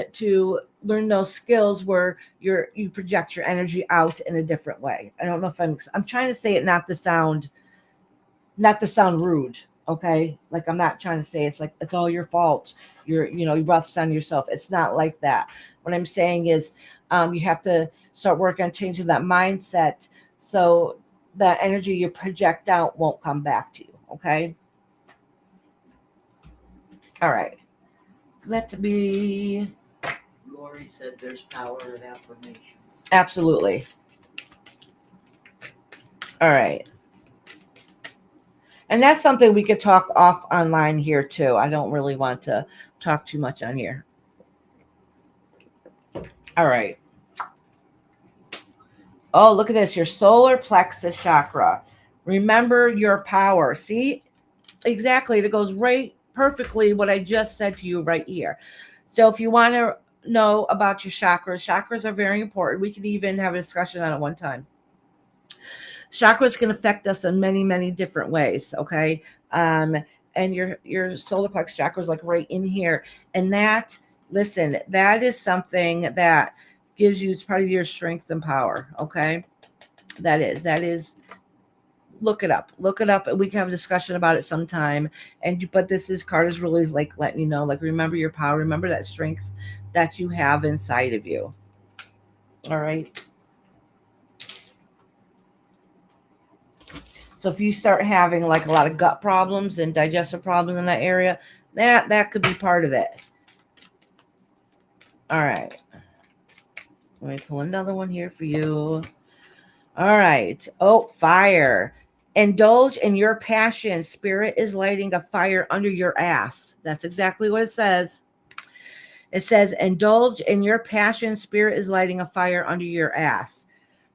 those skills where you project your energy out in a different way. I don't know if I'm trying to say it not to sound rude. Okay, like I'm not trying to say it's like it's all your fault. You roughs on yourself. It's not like that. What I'm saying is, you have to start working on changing that mindset so that energy you project out won't come back to you. Okay. All right. Let me. Lori said there's power in affirmations. Absolutely. All right. And that's something we could talk off online here too. I don't really want to talk too much on here. All right. Oh, look at this. Your solar plexus chakra. Remember your power. See? Exactly. It goes right perfectly what I just said to you right here. So if you want to know about your chakras are very important. We can even have a discussion on it one time. Chakras can affect us in many, many different ways. Okay. And your solar plexus chakra is like right in here. And that, listen, that is something that gives you, it's part of your strength and power. Okay. That is, look it up, and we can have a discussion about it sometime. But this card is really like letting you know, like, remember your power, remember that strength that you have inside of you. All right. So if you start having like a lot of gut problems and digestive problems in that area, that could be part of it. All right. Let me pull another one here for you. All right. Oh, fire. Indulge in your passion. Spirit is lighting a fire under your ass. That's exactly what it says. It says, indulge in your passion. Spirit is lighting a fire under your ass.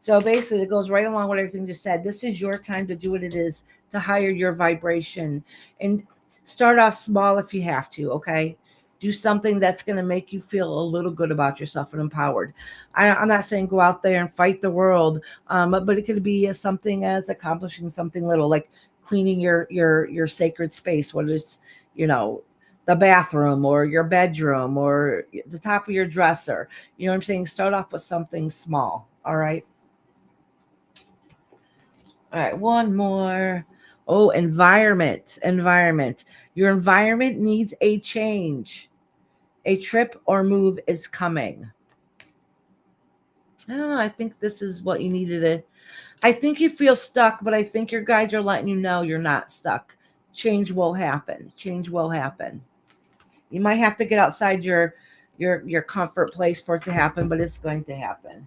So basically, it goes right along with everything you said. This is your time to do what it is to higher your vibration. And start off small if you have to, okay? Do something that's going to make you feel a little good about yourself and empowered. I'm not saying go out there and fight the world, but it could be something as accomplishing something little, like cleaning your sacred space, whether it's, the bathroom or your bedroom or the top of your dresser. You know what I'm saying? Start off with something small. All right. All right. One more. Oh, environment. Your environment needs a change. A trip or move is coming. I don't know. I think this is what you needed. I think you feel stuck, but I think your guides are letting you know you're not stuck. Change will happen. You might have to get outside your comfort place for it to happen, but it's going to happen.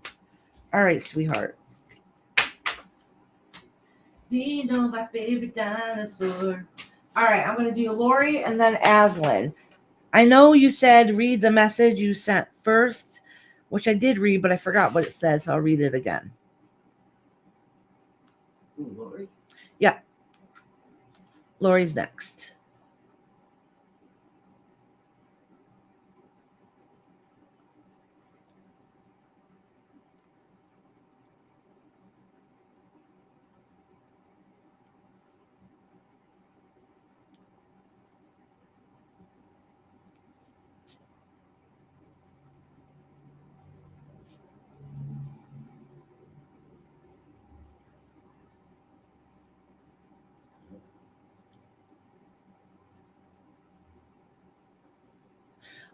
All right, sweetheart. Dino, my favorite dinosaur. All right, I'm going to do Lori and then Aslan. I know you said read the message you sent first, which I did read, but I forgot what it says. So I'll read it again. Ooh, Lori. Yeah. Lori's next.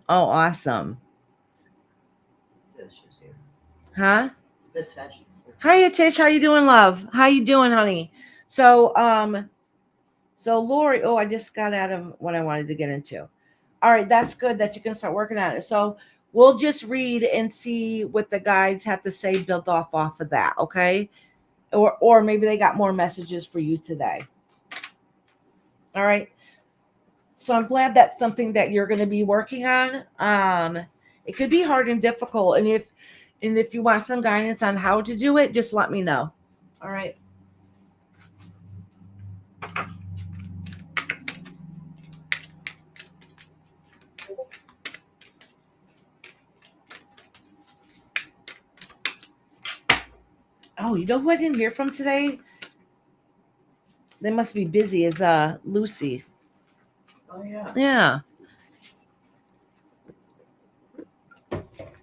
Oh, awesome. Tish is here. Huh? The Tish is here. Hiya, Tish. How you doing, love? How you doing, honey? So Lori, I just got out of what I wanted to get into. All right, that's good that you can start working on it. So we'll just read and see what the guides have to say, build off of that, okay? Or maybe they got more messages for you today. All right. So I'm glad that's something that you're going to be working on. It could be hard and difficult, and if you want some guidance on how to do it, just let me know. All right. Oh, you know who I didn't hear from today? They must be busy. Is Lucy? Oh yeah. Yeah.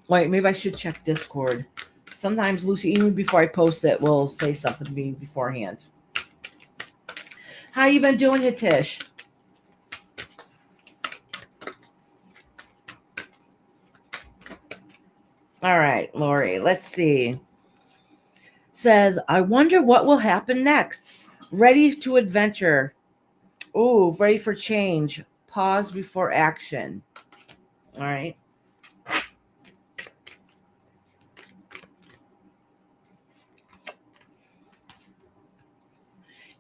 Wait, maybe I should check Discord. Sometimes Lucy, even before I post it, will say something to me beforehand. How you been doing, Tish? All right, Lori, let's see. Says, I wonder what will happen next. Ready to adventure. Ooh, ready for change. Pause before action. All right.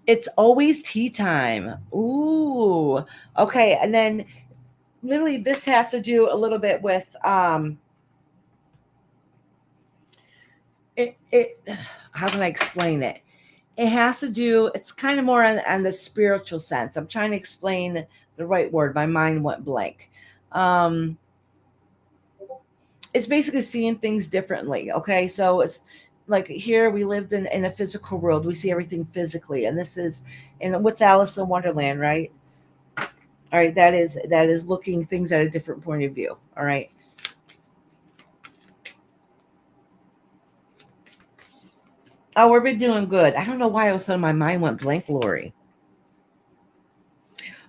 It's always tea time. Ooh. Okay. And then literally this has to do a little bit with it how can I explain it? It has to do, it's kind of more on the spiritual sense. I'm trying to explain the right word. My mind went blank. Um it's basically seeing things differently. Okay. So it's like here we lived in a physical world. We see everything physically. And this is and what's Alice in Wonderland, right? All right, that is looking things at a different point of view. All right. Oh, we've been doing good. I don't know why all of a sudden my mind went blank, Lori.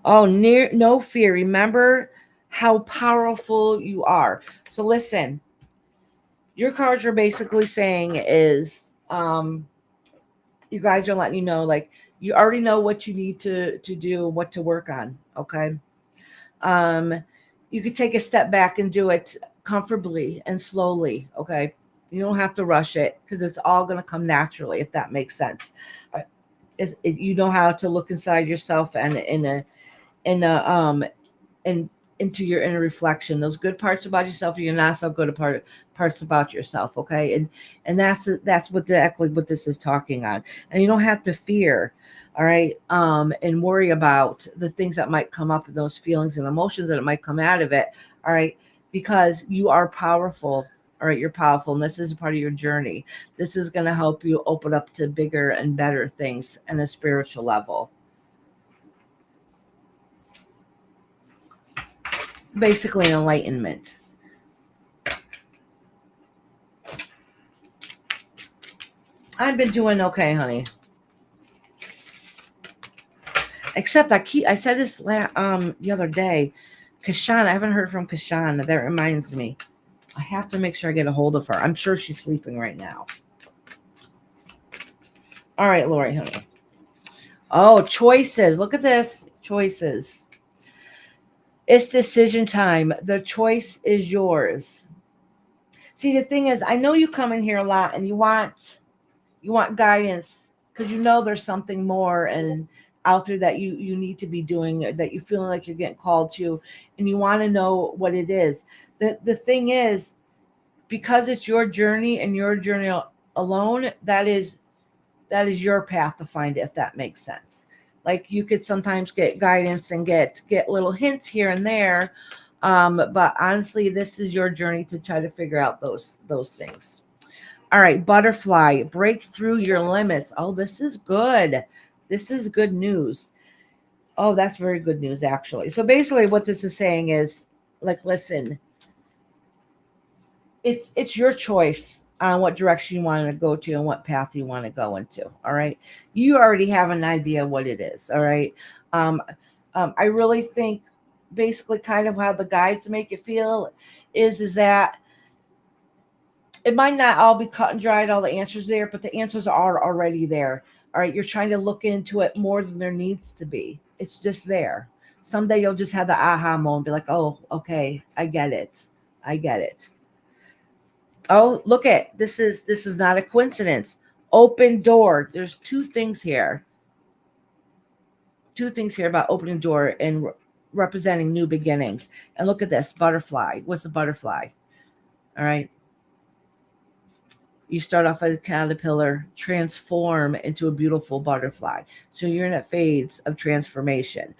Oh, no fear. Remember how powerful you are. So listen, your cards are basically saying is you guys are letting you know, like you already know what you need to do, what to work on. Okay. Um, you could take a step back and do it comfortably and slowly. Okay. You don't have to rush it because it's all going to come naturally, if that makes sense. You know how to look inside yourself and and into your inner reflection. Those good parts about yourself and your not so good parts about yourself. Okay. And that's what exactly what this is talking on. And you don't have to fear, all right, and worry about the things that might come up, those feelings and emotions that might come out of it. All right, because you are powerful. All right, you're powerful, and this is a part of your journey. This is going to help you open up to bigger and better things on a spiritual level. Basically, an enlightenment. I've been doing okay, honey. Except I said this the other day. Kashan, I haven't heard from Kashan. That reminds me. I have to make sure I get a hold of her. I'm sure she's sleeping right now. All right, Lori, honey. Oh, choices. Look at this. Choices. It's decision time. The choice is yours. See, the thing is, I know you come in here a lot and you want guidance because you know there's something more and out there that you need to be doing, that you feel like you're getting called to, and you want to know what it is. The thing is, because it's your journey and your journey alone, that is your path to find it, if that makes sense. Like you could sometimes get guidance and get little hints here and there, but honestly, this is your journey to try to figure out those things. All right, butterfly, break through your limits. Oh, this is good. This is good news. Oh, that's very good news, actually. So basically, what this is saying is, like, listen, it's your choice on what direction you want to go to and what path you want to go into. All right, you already have an idea what it is. All right, I really think basically kind of how the guides make it feel is that it might not all be cut and dried, all the answers there, but the answers are already there. All right, you're trying to look into it more than there needs to be. It's just there. Someday you'll just have the aha moment, be like, oh, okay, I get it. I get it. Oh, look at this is not a coincidence. Open door. There's two things here. Two things here about opening door and representing new beginnings. And look at this butterfly. What's a butterfly? All right. You start off as a caterpillar, transform into a beautiful butterfly. So you're in a phase of transformation.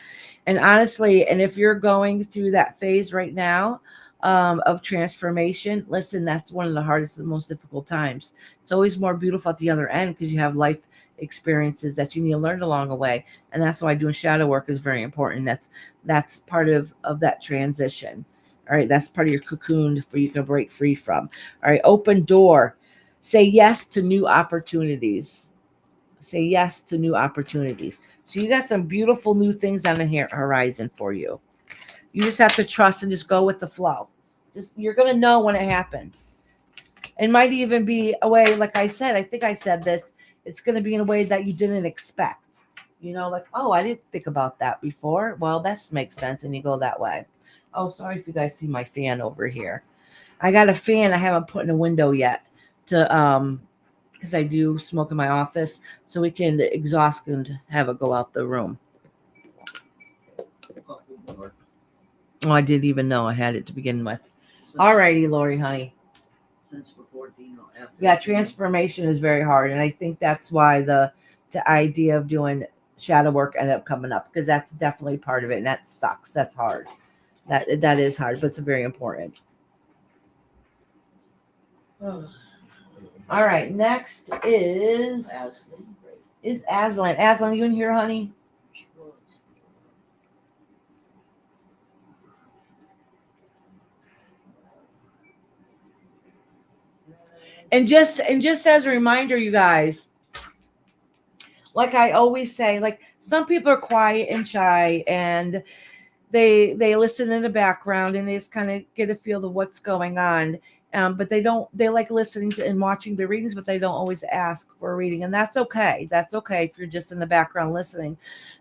And honestly, and if you're going through that phase right now of transformation, listen, that's one of the hardest and most difficult times. It's always more beautiful at the other end because you have life experiences that you need to learn along the way. And that's why doing shadow work is very important. That's part of that transition. All right, that's part of your cocoon for you to break free from. All right, open door. Say yes to new opportunities. Say yes to new opportunities. So you got some beautiful new things on the horizon for you. You just have to trust and just go with the flow. Just you're gonna know when it happens. It might even be a way, like I said, I think I said this, it's going to be in a way that you didn't expect. You know, like, oh, I didn't think about that before. Well, that makes sense. And you go that way. Oh, sorry if you guys see my fan over here. I got a fan I haven't put in a window yet to because I do smoke in my office, so we can exhaust and have it go out the room. Couple more. Oh, I didn't even know I had it to begin with. Since- Alrighty, Lori, honey. Since before Dino, after. Yeah, Dino. transformation is very hard, and I think that's why the idea of doing shadow work ended up coming up, because that's definitely part of it, and that sucks. That's hard. That is hard, but it's very important. Oh, All right, next is Aslan, great. Aslan. Aslan, you in here, honey? She was. And just as a reminder, you guys, like I always say, like some people are quiet and shy, and they listen in the background and they just kind of get a feel of what's going on. But they like listening to and watching the readings, but they don't always ask for a reading. And that's okay. That's okay if you're just in the background listening.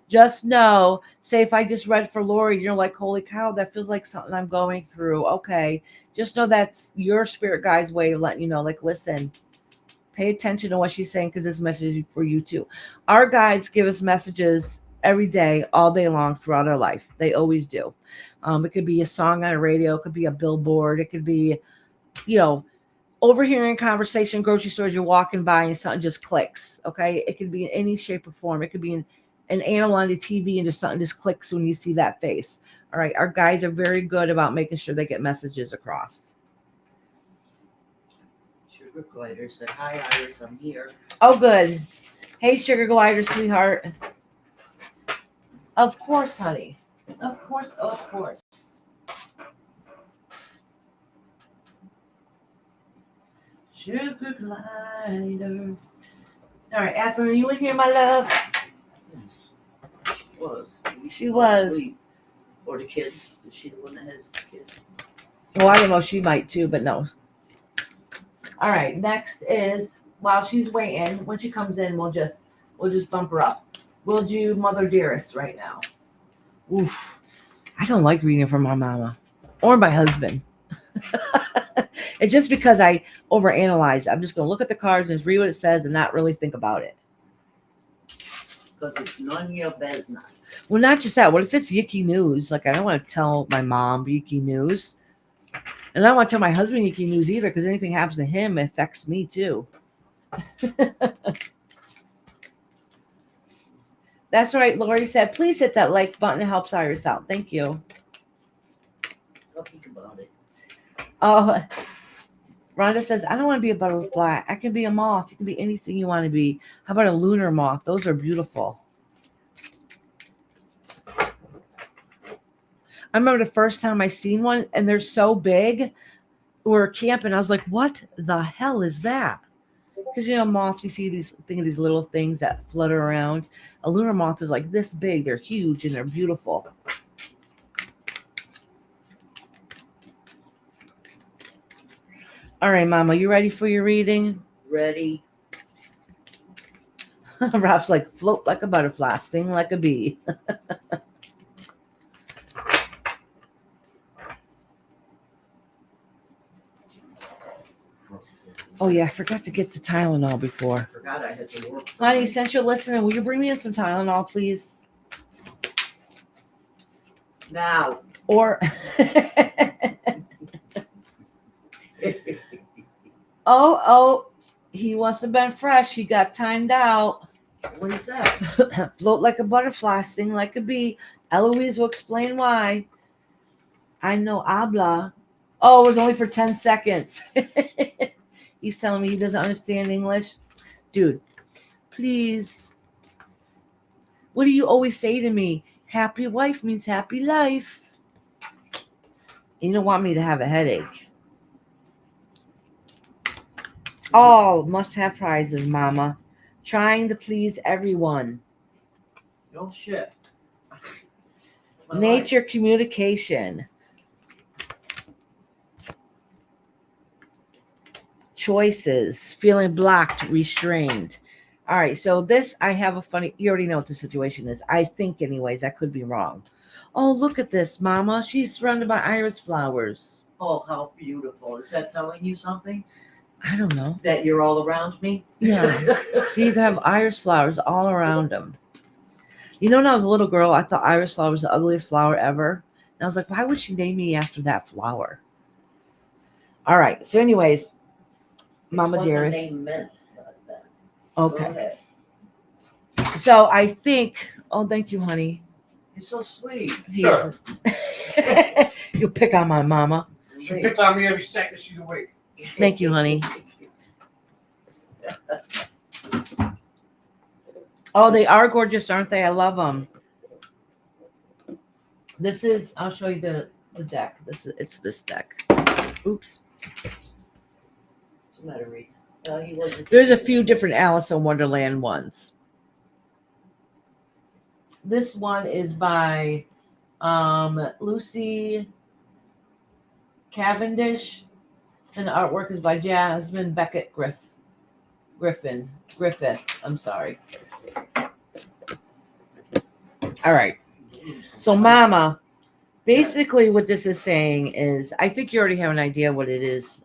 Just know, say if I just read for Lori, you're like, holy cow, that feels like something I'm going through. Okay. Just know that's your spirit guide's way of letting you know, like, listen, pay attention to what she's saying, because this message is for you too. Our guides give us messages every day, all day long, throughout our life. They always do. It could be a song on a radio. It could be a billboard. It could be, overhearing conversation, grocery stores, you're walking by and something just clicks. Okay. It could be in any shape or form. It could be an animal on the TV and just something just clicks when you see that face. All right. Our guides are very good about making sure they get messages across. Sugar Glider said, hi, Iris, I'm here. Oh, good. Hey, Sugar Glider, sweetheart. Of course, honey. Of course, of course. Sugar Glider. All right, Aslan, are you in here, my love? She was. She was. Asleep. Or the kids. Is she the one that has the kids? Well, I don't know. She might too, but no. All right. Next is, while she's waiting, when she comes in, we'll just bump her up. We'll do Mother Dearest right now. Oof. I don't like reading from my mama or my husband. It's just because I overanalyze. I'm just going to look at the cards and just read what it says and not really think about it. Because it's none of your business. Well, not just that. What if it's yucky news? Like, I don't want to tell my mom yucky news. And I don't want to tell my husband yucky news either, because anything happens to him affects me too. That's right. Lori said, please hit that like button. It helps Iris out. Thank you. I'll think about it. Oh, Rhonda says, I don't want to be a butterfly. I can be a moth. You can be anything you want to be. How about a lunar moth? Those are beautiful. I remember the first time I seen one, and they're so big. We were camping. I was like, what the hell is that? Because, moths, you see these little things that flutter around. A lunar moth is like this big. They're huge and they're beautiful. All right, Mama, you ready for your reading? Ready? Rob's like, float like a butterfly, sting like a bee. Oh, yeah, I forgot to get the Tylenol before. I forgot I had to work. Honey, since you're listening, will you bring me in some Tylenol, please? Now. Or, oh, he wants to bend fresh. He got timed out. What is that? Float like a butterfly, sting like a bee. Eloise will explain why. I know habla. Oh, it was only for 10 seconds. He's telling me he doesn't understand English. Dude, please. What do you always say to me? Happy wife means happy life. You don't want me to have a headache. All must-have prizes, Mama. Trying to please everyone. No shit. My Nature communication. choices, feeling blocked, restrained. All right, so this, I have a funny, you already know what the situation is. I think, anyways, I could be wrong. Oh, look at this, Mama. She's surrounded by iris flowers. Oh, how beautiful. Is that telling you something? I don't know. That you're all around me? Yeah. See, they have iris flowers all around them. You know, when I was a little girl, I thought iris flower was the ugliest flower ever. And I was like, why would she name me after that flower? All right. So, anyways, Mama What Dearest. the name meant. Go Okay. ahead. So I think, oh, thank you, honey. You're so sweet. Sure. You pick on my mama. She picks on me every second she's awake. Thank you, honey. Oh, they are gorgeous, aren't they? I love them. This is, I'll show you the deck. It's this deck. Oops. What's the matter, Reese? He wasn't. There's a few different Alice in Wonderland ones. This one is by Lucy Cavendish, and the artwork is by Jasmine Beckett Griffith. I'm sorry. All right. So, Mama, basically what this is saying is, I think you already have an idea what it is.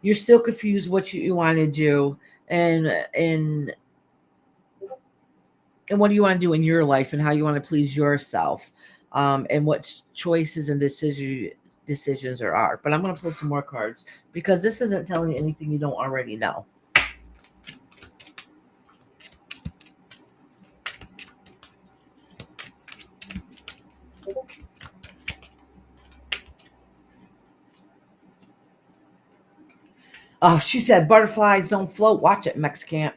You're still confused what you want to do, and what do you want to do in your life, and how you want to please yourself, and what choices and decisions there are. But I'm going to pull some more cards because this isn't telling you anything you don't already know. Oh, she said butterflies don't float. Watch it, Mexicamp.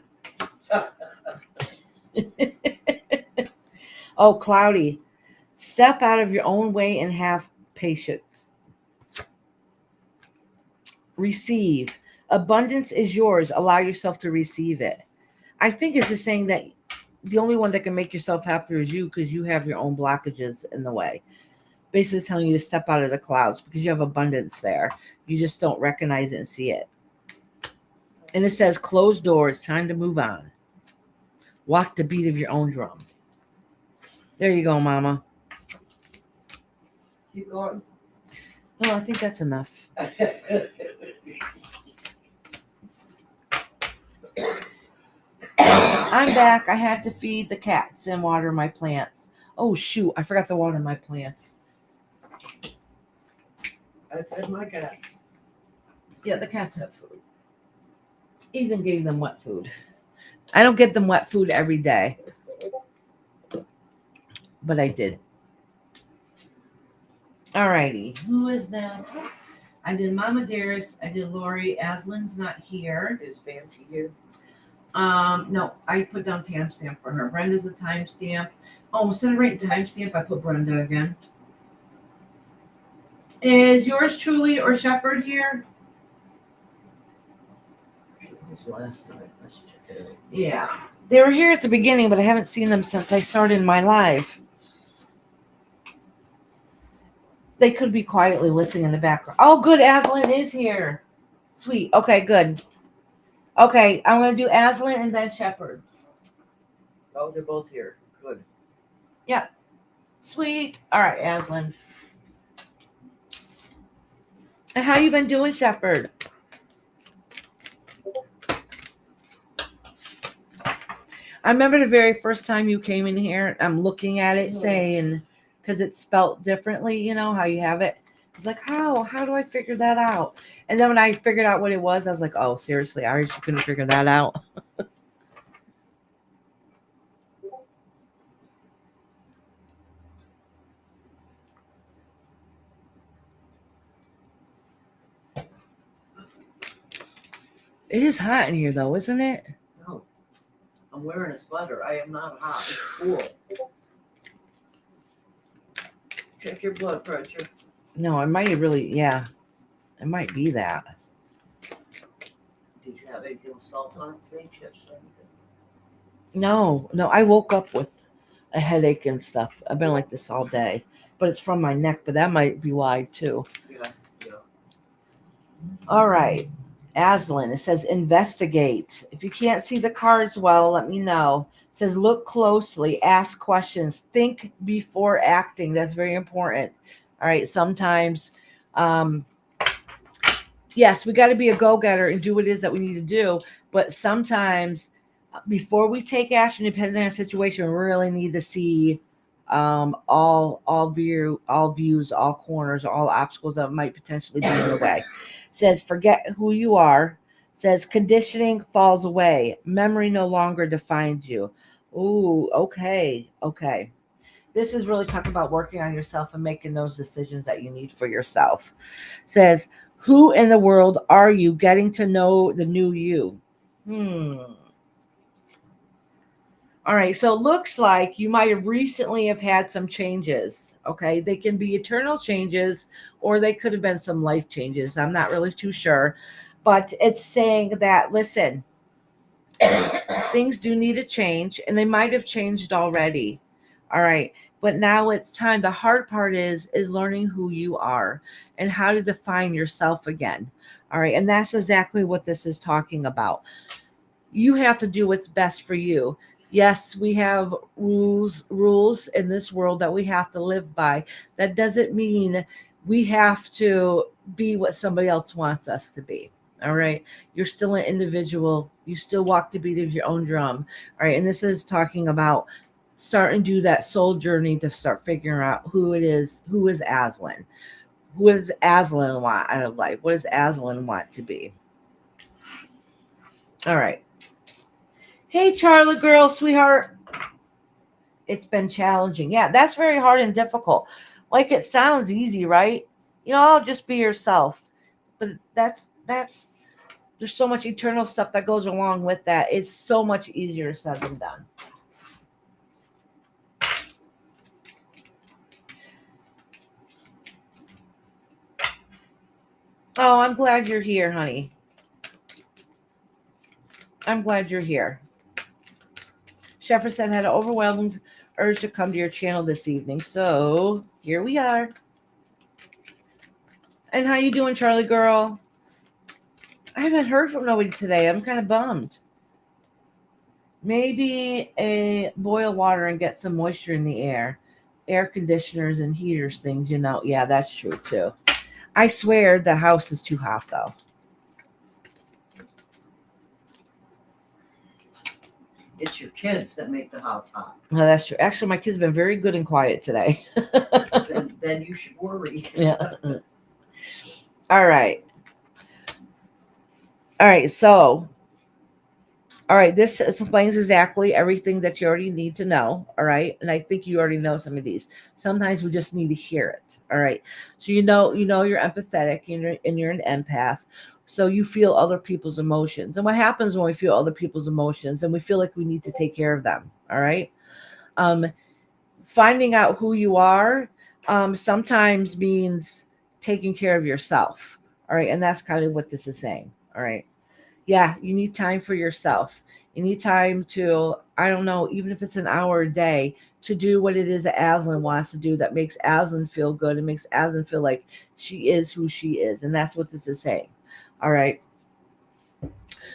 Oh, Cloudy. Step out of your own way and have patience. Receive. Abundance is yours. Allow yourself to receive it. I think it's just saying that the only one that can make yourself happier is you, because you have your own blockages in the way. Basically telling you to step out of the clouds because you have abundance there. You just don't recognize it and see it. And it says, closed doors, time to move on. Walk the beat of your own drum. There you go, Mama. Keep going. Oh, I think that's enough. I'm back. I had to feed the cats and water my plants. Oh, shoot. I forgot to water my plants. I fed my cats. Yeah, the cats have food. Even gave them wet food. I don't get them wet food every day, but I did. Alrighty, who is next? I did Mama Dearest. I did Lori. Aslan's not here. Is Fancy here? No, I put down timestamp for her. Brenda's a timestamp. Oh, instead of writing timestamp, I put Brenda again. Is yours truly or Shepherd here? This last time. Let's check it out. Yeah. They were here at the beginning, but I haven't seen them since I started my live. They could be quietly listening in the background. Oh, good. Aslan is here. Sweet. Okay, good. Okay, I'm going to do Aslan and then Shepherd. Oh, they're both here. Good. Sweet. All right, Aslan. And how you been doing, Shepherd? I remember the very first time you came in here, I'm looking at it saying, because it's spelt differently, you know, how you have it. It's like, how do I figure that out? And then when I figured out what it was, I was like, oh, seriously, Iris, you couldn't figure that out? It is hot in here, though, isn't it? No. I'm wearing a sweater. I am not hot. It's cool. Check your blood pressure. No, it might really, yeah. It might be that. Did you have anything with salt on it today? Chips or anything? No, I woke up with a headache and stuff. I've been like this all day. But it's from my neck, but that might be why, too. Yeah. All right. Aslan, it says investigate. If you can't see the cards well, let me know. It says look closely, ask questions, think before acting. That's very important. All right. Sometimes, um, yes, we got to be a go-getter and do what it is that we need to do. But sometimes before we take action, depending on the situation, we really need to see all views, all corners, all obstacles that might potentially be in the way. Says forget who you are. Says conditioning falls away. Memory no longer defines you. Ooh, okay, okay. This is really talking about working on yourself and making those decisions that you need for yourself. Says, who in the world are you? Getting to know the new you. All right, so it looks like you might have recently have had some changes. Okay, they can be eternal changes, or they could have been some life changes. I'm not really too sure, but it's saying that listen, things do need to change, and they might have changed already. All right, but now it's time. The hard part is learning who you are and how to define yourself again. All right, and that's exactly what this is talking about. You have to do what's best for you. Yes, we have rules in this world that we have to live by. That doesn't mean we have to be what somebody else wants us to be. All right. You're still an individual. You still walk the beat of your own drum. All right. And this is talking about starting to do that soul journey to start figuring out who is Aslan. Who does Aslan want out of life? What does Aslan want to be? All right. Hey, Charlie girl, sweetheart. It's been challenging. Yeah, that's very hard and difficult. Like it sounds easy, right? I'll just be yourself. But that's there's so much eternal stuff that goes along with that. It's so much easier said than done. Oh, I'm glad you're here, honey. I'm glad you're here. Jefferson had an overwhelming urge to come to your channel this evening. So here we are. And how you doing, Charlie girl? I haven't heard from nobody today. I'm kind of bummed. Maybe boil water and get some moisture in the air. Air conditioners and heaters, things, Yeah, that's true too. I swear the house is too hot though. It's your kids that make the house hot. No, that's true. Actually, my kids have been very good and quiet today. Then you should worry. Yeah. All right. So all right, this explains exactly everything that you already need to know. All right. And I think you already know some of these. Sometimes we just need to hear it. All right. So you're empathetic and you're an empath. So you feel other people's emotions. And what happens when we feel other people's emotions and we feel like we need to take care of them? All right. Um, Finding out who you are sometimes means taking care of yourself. All right. And that's kind of what this is saying. All right. Yeah, you need time for yourself. You need time to, I don't know, even if it's an hour a day, to do what it is that Aslan wants to do that makes Aslan feel good and makes Aslan feel like she is who she is. And that's what this is saying. All right.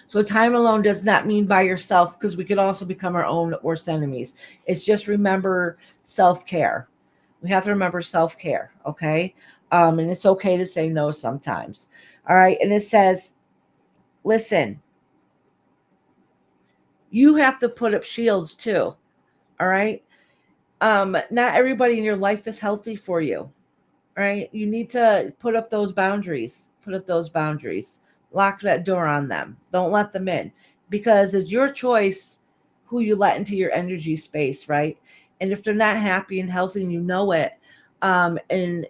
So time alone does not mean by yourself, because we could also become our own worst enemies. It's just remember self-care. We have to remember self-care. Okay. And it's okay to say no sometimes. All right. And it says, listen, you have to put up shields too. All right. Not everybody in your life is healthy for you. All right. You need to put up those boundaries. Lock that door on them. Don't let them in, because it's your choice who you let into your energy space, right? And if they're not happy and healthy and you know it, and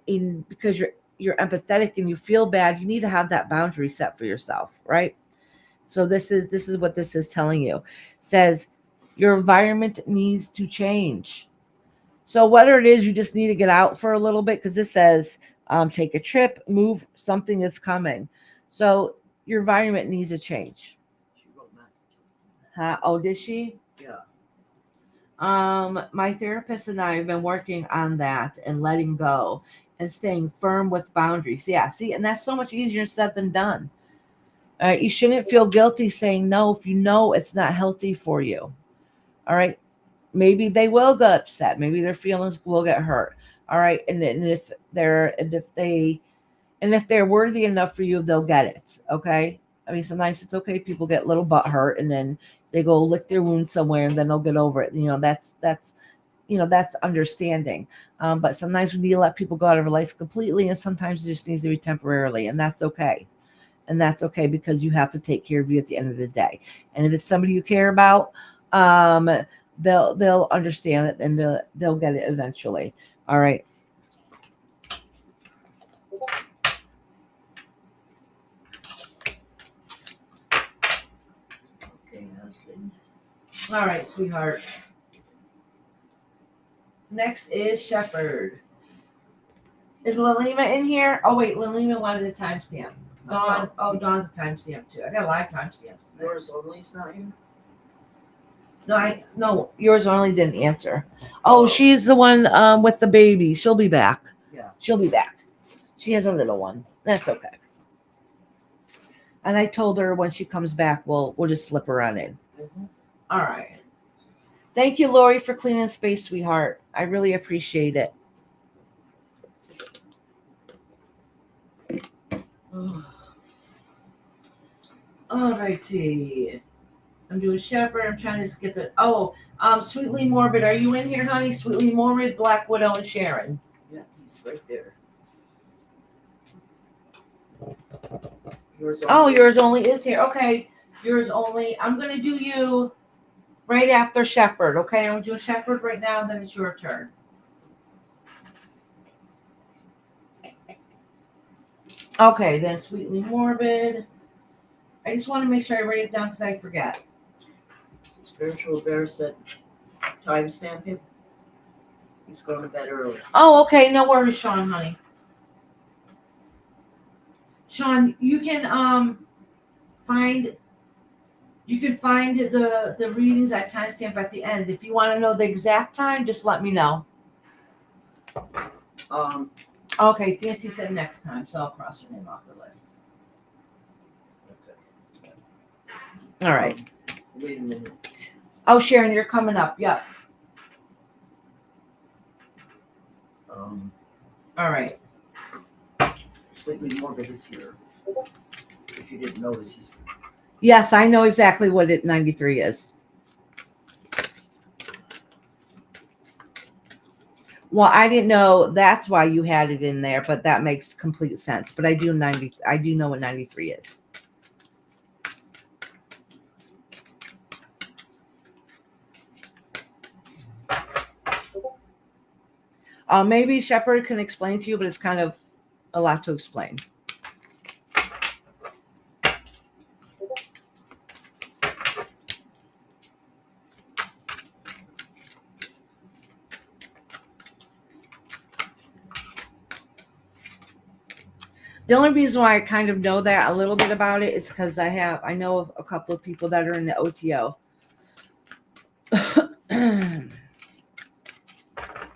because you're empathetic and you feel bad, you need to have that boundary set for yourself, right? So this is what this is telling you. It says your environment needs to change. So whether it is you just need to get out for a little bit, because this says take a trip, move, something is coming. So your environment needs to change. She wrote messages. Oh, did she? Yeah. My therapist and I have been working on that and letting go and staying firm with boundaries. Yeah, see, and that's so much easier said than done. All right, you shouldn't feel guilty saying no if you know it's not healthy for you. All right, maybe they will get upset. Maybe their feelings will get hurt. All right, and if they're worthy enough for you, they'll get it. Okay. I mean, sometimes it's okay. People get a little butt hurt and then they go lick their wound somewhere and then they'll get over it. That's understanding. But sometimes we need to let people go out of our life completely. And sometimes it just needs to be temporarily. And that's okay. And that's okay because you have to take care of you at the end of the day. And if it's somebody you care about, they'll understand it and they'll get it eventually. All right. Okay, husband. All right, sweetheart. Next is Shepherd. Is Lalima in here? Oh, wait, Lalima wanted a timestamp. Dawn. Oh, Dawn's a timestamp too. I got a lot of timestamps. Yours only's not here? No, yours only didn't answer. Oh, she's the one with the baby. She'll be back. Yeah. She'll be back. She has a little one. That's okay. And I told her when she comes back, we'll just slip her on in. Mm-hmm. All right. Thank you, Lori, for cleaning space, sweetheart. I really appreciate it. All righty. I'm doing Shepherd. I'm trying to get the. Sweetly Morbid. Are you in here, honey? Sweetly Morbid, Black Widow, and Sharon. Yeah, he's right there. Yours only. Oh, yours only is here. Okay. Yours only. I'm going to do you right after Shepherd. Okay. I'm doing Shepherd right now, and then it's your turn. Okay. Then Sweetly Morbid. I just want to make sure I write it down because I forget. Spiritual Bear said timestamp him. He's going to bed early. Oh, okay. No worries, Sean, honey. Sean, you can find the readings at timestamp at the end. If you want to know the exact time, just let me know. Okay, Nancy said next time, so I'll cross your name off the list. Okay. All right. Wait a minute. Oh, Sharon, you're coming up. Yep. All right. Slightly Morbid is here. If you didn't notice, he's. Yes, I know exactly what 93 is. Well, I didn't know that's why you had it in there, but that makes complete sense. But I do know what 93 is. Maybe Shepherd can explain to you, but it's kind of a lot to explain. The only reason why I kind of know that a little bit about it is because I know of a couple of people that are in the OTO.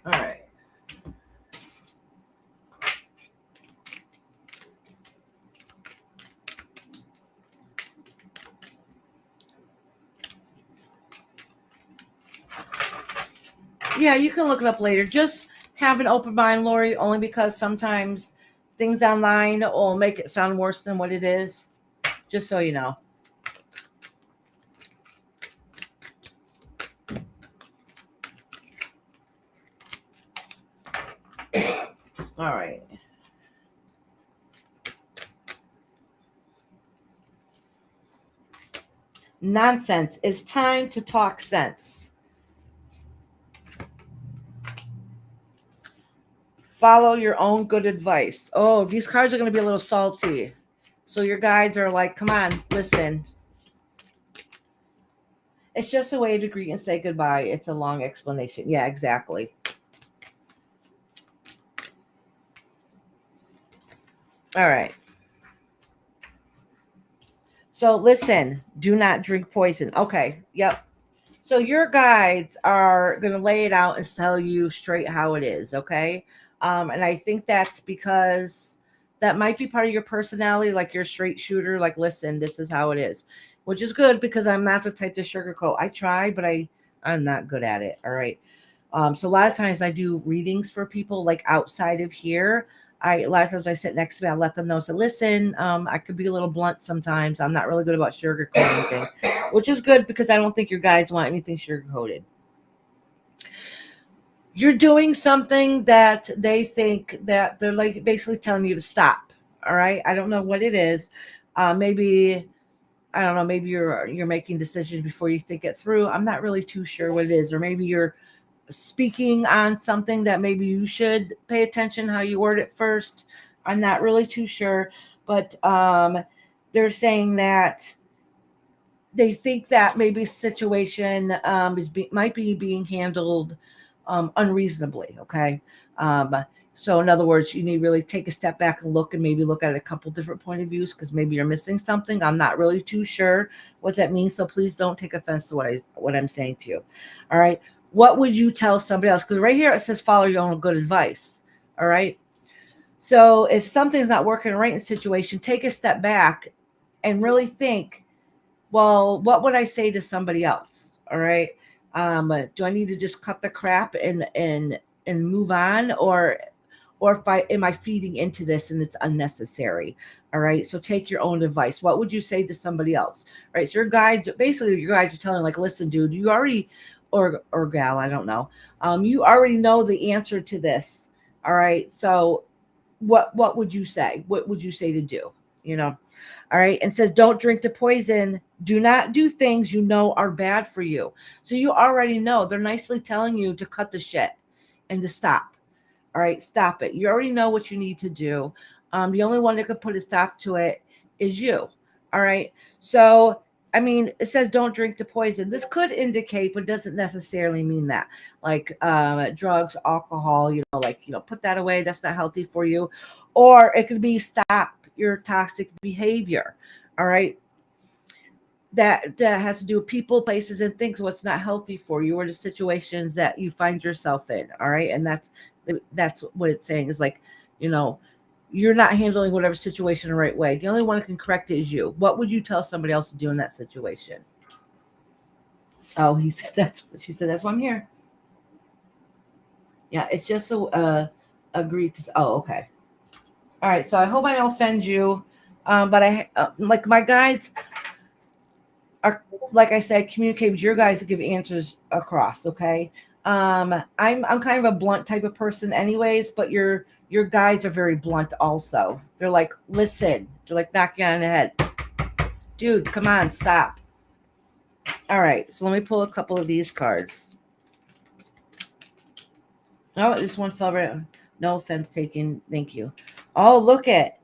All right. Yeah, you can look it up later. Just have an open mind, Lori, only because sometimes things online will make it sound worse than what it is. Just so you know. All right. Nonsense. It's time to talk sense. Follow your own good advice. Oh, these cards are going to be a little salty. So your guides are like, come on, listen. It's just a way to greet and say goodbye. It's a long explanation. Yeah, exactly. All right. So listen, do not drink poison. Okay. Yep. So your guides are going to lay it out and tell you straight how it is, okay? And I think that's because that might be part of your personality, like you're a straight shooter, like, listen, this is how it is, which is good because I'm not the type to sugarcoat. I try, but I'm not good at it, all right? So a lot of times I do readings for people like outside of here. A lot of times I sit next to me, I let them know. So listen, I could be a little blunt sometimes. I'm not really good about sugarcoating things, which is good because I don't think your guys want anything sugarcoated. You're doing something that they think that they're like basically telling you to stop. All right. I don't know what it is. Maybe I don't know. Maybe you're making decisions before you think it through. I'm not really too sure what it is, or maybe you're speaking on something that maybe you should pay attention how you word it first. I'm not really too sure, but they're saying that they think that maybe a situation might be being handled unreasonably. Okay. So in other words, you need to really take a step back and look, and maybe look at a couple different point of views, because maybe you're missing something. I'm not really too sure what that means. So please don't take offense to what I'm saying to you. All right. What would you tell somebody else? Because right here it says follow your own good advice. All right. So if something's not working right in a situation, take a step back and really think, well, what would I say to somebody else? All right. Do I need to just cut the crap and move on, or if am I feeding into this and it's unnecessary? All right. So take your own advice. What would you say to somebody else? All right. So your guides are telling, like, listen, dude, you already, or gal, I don't know. You already know the answer to this. All right. So what would you say? What would you say to do? You know? All right. And says, don't drink the poison. Do not do things you know are bad for you. So you already know. They're nicely telling you to cut the shit and to stop. All right. Stop it. You already know what you need to do. The only one that could put a stop to it is you. All right. So, I mean, it says don't drink the poison. This could indicate, but doesn't necessarily mean that. Like drugs, alcohol, put that away. That's not healthy for you. Or it could be stop your toxic behavior. All right. That has to do with people, places, and things, what's not healthy for you, or the situations that you find yourself in. All right. And that's what it's saying is, like, you're not handling whatever situation the right way. The only one that can correct it is you. What would you tell somebody else to do in that situation? Oh, he said she said, that's why I'm here. Yeah, it's just so agree to. Oh, okay. All right. So I hope I don't offend you. But I like my guides are, like I said, communicate with your guys to give answers across. Okay. I'm kind of a blunt type of person anyways, but your guides are very blunt also. They're like, listen, they're like knocking you on the head. Dude, come on, stop. All right, so let me pull a couple of these cards. Oh, this one fell right. No offense taken. Thank you. Oh, look at.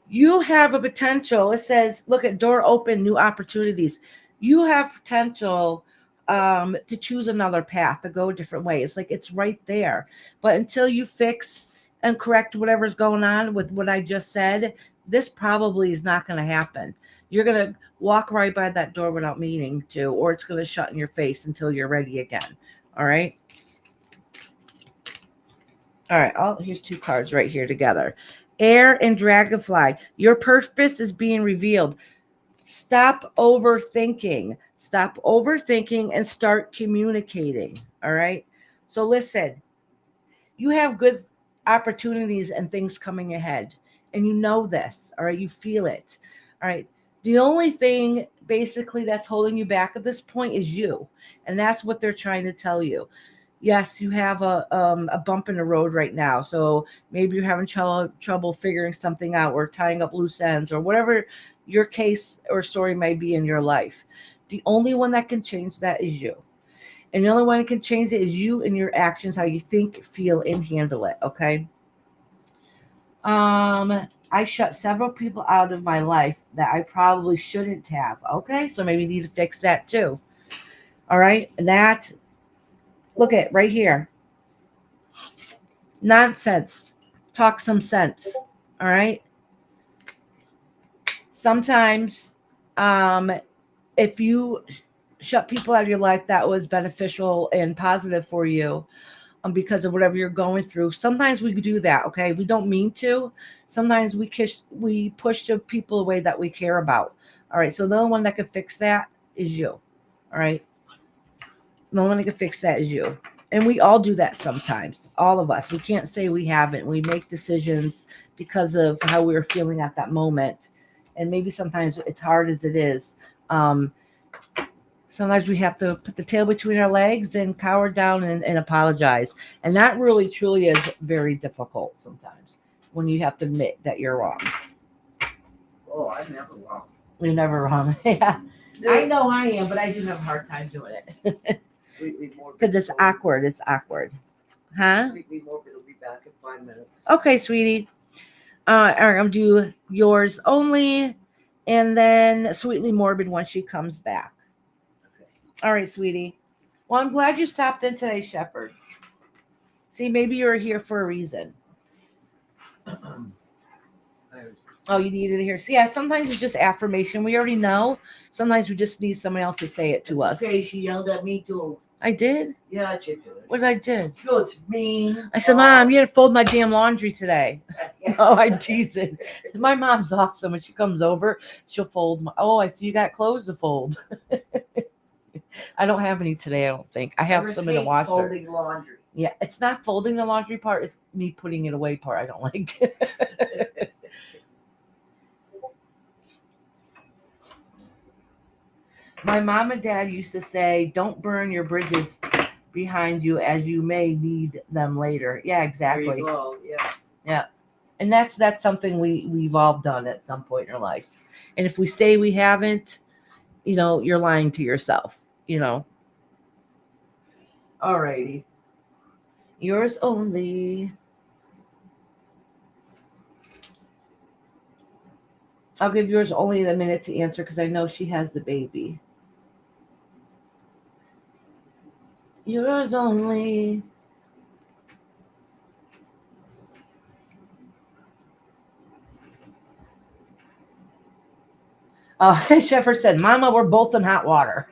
You have a potential. It says, look at door open, new opportunities. You have potential to choose another path, to go a different way. It's like it's right there. But until you fix and correct whatever's going on with what I just said, this probably is not going to happen. You're going to walk right by that door without meaning to, or it's going to shut in your face until you're ready again. All right. All right. Oh, here's two cards right here together. Air and Dragonfly. Your purpose is being revealed. Stop overthinking. Stop overthinking and start communicating. All right. So listen, you have good opportunities and things coming ahead, and you know this. All right. You feel it. All right. The only thing basically that's holding you back at this point is you. And that's what they're trying to tell you. Yes, you have a bump in the road right now. So maybe you're having trouble figuring something out, or tying up loose ends, or whatever your case or story may be in your life. The only one that can change that is you. And the only one that can change it is you and your actions, how you think, feel, and handle it. Okay. I shut several people out of my life that I probably shouldn't have. Okay. So maybe you need to fix that too. All right. And that, look at right here. Nonsense. Talk some sense. All right. Sometimes, if you shut people out of your life that was beneficial and positive for you, because of whatever you're going through. Sometimes we do that, okay? We don't mean to. Sometimes we push the people away that we care about. All right, so the only one that can fix that is you. All right, the only one that can fix that is you. And we all do that sometimes, all of us. We can't say we haven't. We make decisions because of how we were feeling at that moment. And maybe sometimes it's hard as it is. Sometimes we have to put the tail between our legs and cower down and apologize. And that really, truly is very difficult sometimes when you have to admit that you're wrong. Oh, I'm never wrong. You're never wrong. Yeah, I know I am, but I do have a hard time doing it because it's awkward. It's awkward. Huh? Sweetly Morbid will be back in 5 minutes. Okay, sweetie. All right, I'm going to do yours only and then Sweetly Morbid when she comes back. All right, sweetie. Well, I'm glad you stopped in today, Shepherd. See, maybe you're here for a reason. Oh, you needed to hear. See, yeah, sometimes it's just affirmation. We already know. Sometimes we just need someone else to say it to us. Okay, she yelled at me too. I did? Yeah, she did. What did I do? Oh, it's mean. I said, Mom, you had to fold my damn laundry today. Oh, I'm teasing. My mom's awesome. When she comes over, she'll fold my. Oh, I see you got clothes to fold. I don't have any today, I don't think. I have some in the washer. Folding laundry. Yeah, it's not folding the laundry part. It's me putting it away part. I don't like. My mom and dad used to say, don't burn your bridges behind you as you may need them later. Yeah, exactly. There you go. Yeah. And that's something we've all done at some point in our life. And if we say we haven't, you're lying to yourself, All righty. Yours only. I'll give yours only a minute to answer because I know she has the baby. Yours only. Oh, Shepherd said, Mama, we're both in hot water.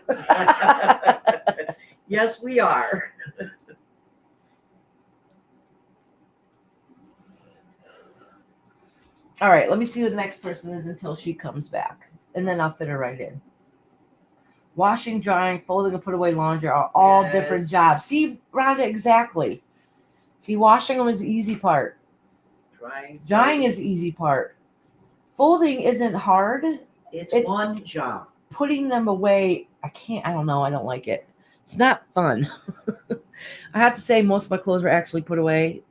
Yes, we are. All right, let me see who the next person is until she comes back. And then I'll fit her right in. Washing, drying, folding, and put away laundry are all different jobs. See, Rhonda, exactly. See, washing them is the easy part. Drying is the easy part. Folding isn't hard. It's one job. Putting them away, I don't know. I don't like it. It's not fun. I have to say most of my clothes are actually put away.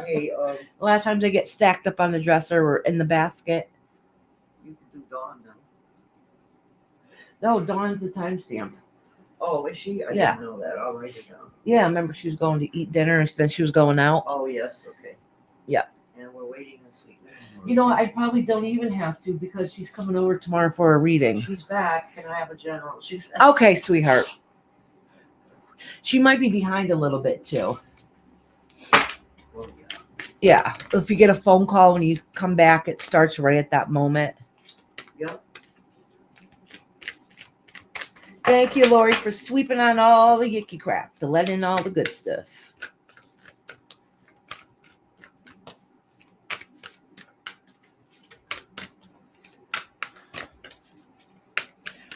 Hey, a lot of times they get stacked up on the dresser or in the basket. You can do Dawn now. No, Dawn's a timestamp. Oh, is she? I Yeah. didn't know that. I'll write it down. Yeah, I remember she was going to eat dinner and then she was going out. Oh, yes. Okay. Yeah. And we're waiting this week. I probably don't even have to because she's coming over tomorrow for a reading. She's back. Can I have a general? She's Okay, sweetheart. She might be behind a little bit too. Oh, Yeah. If you get a phone call when you come back, it starts right at that moment. Yep. Thank you, Lori, for sweeping on all the yicky crap, to let in all the good stuff.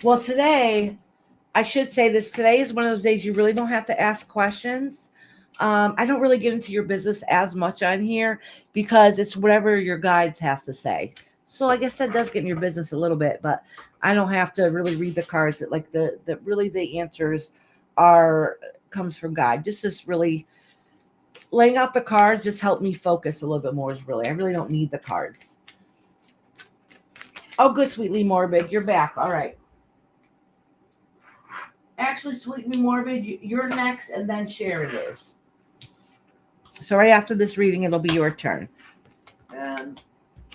Well, today, I should say this. Today is one of those days you really don't have to ask questions. I don't really get into your business as much on here because it's whatever your guides has to say. So I guess that does get in your business a little bit, but I don't have to really read the cards. Like the answers comes from God. Just really laying out the cards just helped me focus a little bit more. I really don't need the cards. Oh, good, Sweetly Morbid. You're back. All right. Actually, Sweetly Morbid, you're next, and then Sharon is. So right after this reading, it'll be your turn. And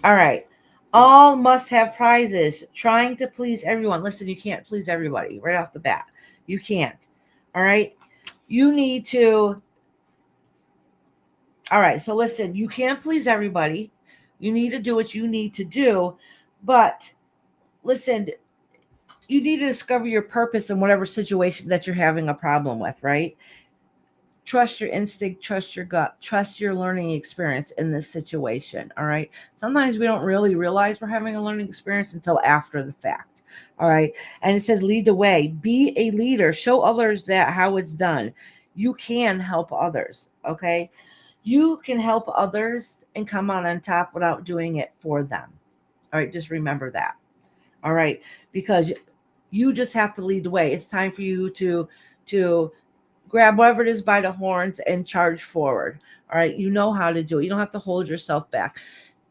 all right. All must have prizes. Trying to please everyone. Listen, you can't please everybody right off the bat. You can't. All right. You need to. All right. So listen, you can't please everybody. You need to do what you need to do. But listen, you need to discover your purpose in whatever situation that you're having a problem with, right? Trust your instinct, trust your gut, trust your learning experience in this situation. All right. Sometimes we don't really realize we're having a learning experience until after the fact. All right. And it says, lead the way, be a leader, show others that how it's done. You can help others. Okay. You can help others and come out on top without doing it for them. All right. Just remember that. All right. Because you just have to lead the way. It's time for you to grab whatever it is by the horns and charge forward. All right. You know how to do it. You don't have to hold yourself back.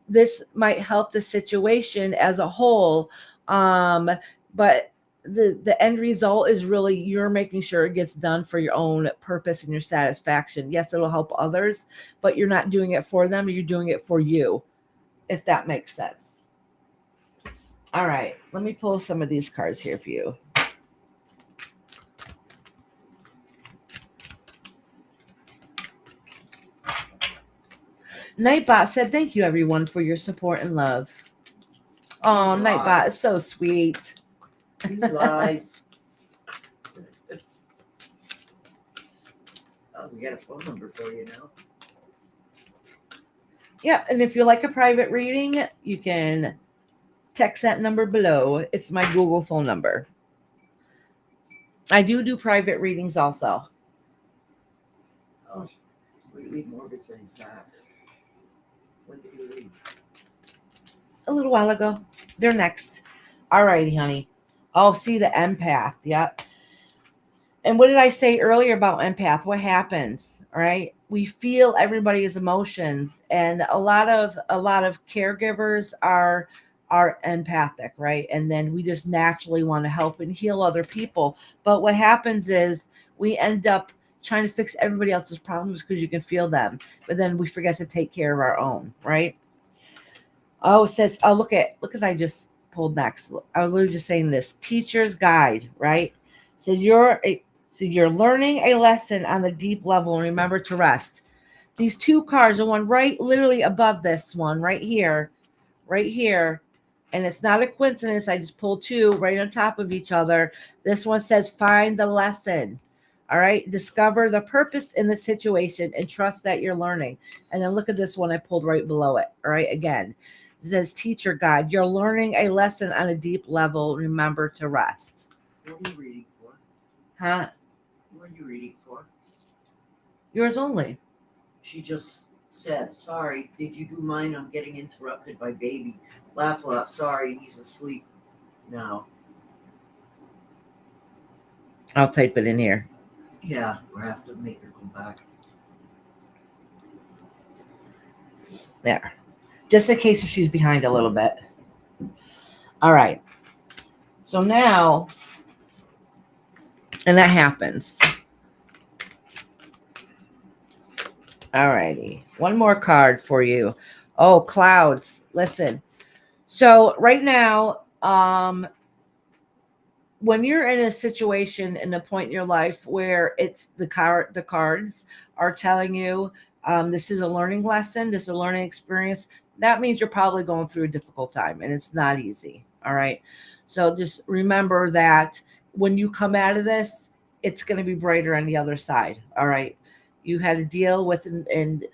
This might help the situation as a whole. But the end result is really you're making sure it gets done for your own purpose and your satisfaction. Yes, it'll help others, but you're not doing it for them. You're doing it for you, if that makes sense. All right. Let me pull some of these cards here for you. Nightbot said, thank you, everyone, for your support and love. Oh, Nightbot is so sweet. He lies. Oh, we got a phone number for you now. Yeah, and if you like a private reading, you can text that number below. It's my Google phone number. I do private readings also. Oh, we leave Morgan said he's back. When did he leave? A little while ago. They're next. All righty, honey. Oh, see the empath. Yep. And what did I say earlier about empath? What happens? All right. We feel everybody's emotions, and a lot of caregivers are empathic, right? And then we just naturally want to help and heal other people. But what happens is we end up trying to fix everybody else's problems because you can feel them, but then we forget to take care of our own, right? Oh, it says, oh, look at I just pulled next. I was literally just saying this. Teacher's guide, right? So you're learning a lesson on the deep level, and remember to rest. These two cards, the one right literally above this one, right here, and it's not a coincidence. I just pulled two right on top of each other. This one says, find the lesson. All right. Discover the purpose in the situation and trust that you're learning. And then look at this one I pulled right below it. All right. Again, it says teacher guide. You're learning a lesson on a deep level. Remember to rest. What are you reading for? Huh? What are you reading for? Yours only. She just said, sorry, did you do mine? I'm getting interrupted by baby. Laugh a lot. Sorry, he's asleep now. I'll type it in here. Yeah, we'll have to make her come back. There. Just in case if she's behind a little bit. All right. So now, and that happens. All righty. One more card for you. Oh, clouds. Listen. So right now, when you're in a situation in a point in your life where it's the cards are telling you this is a learning lesson, this is a learning experience, that means you're probably going through a difficult time and it's not easy. All right. So just remember that when you come out of this, it's going to be brighter on the other side. All right. You had to deal with and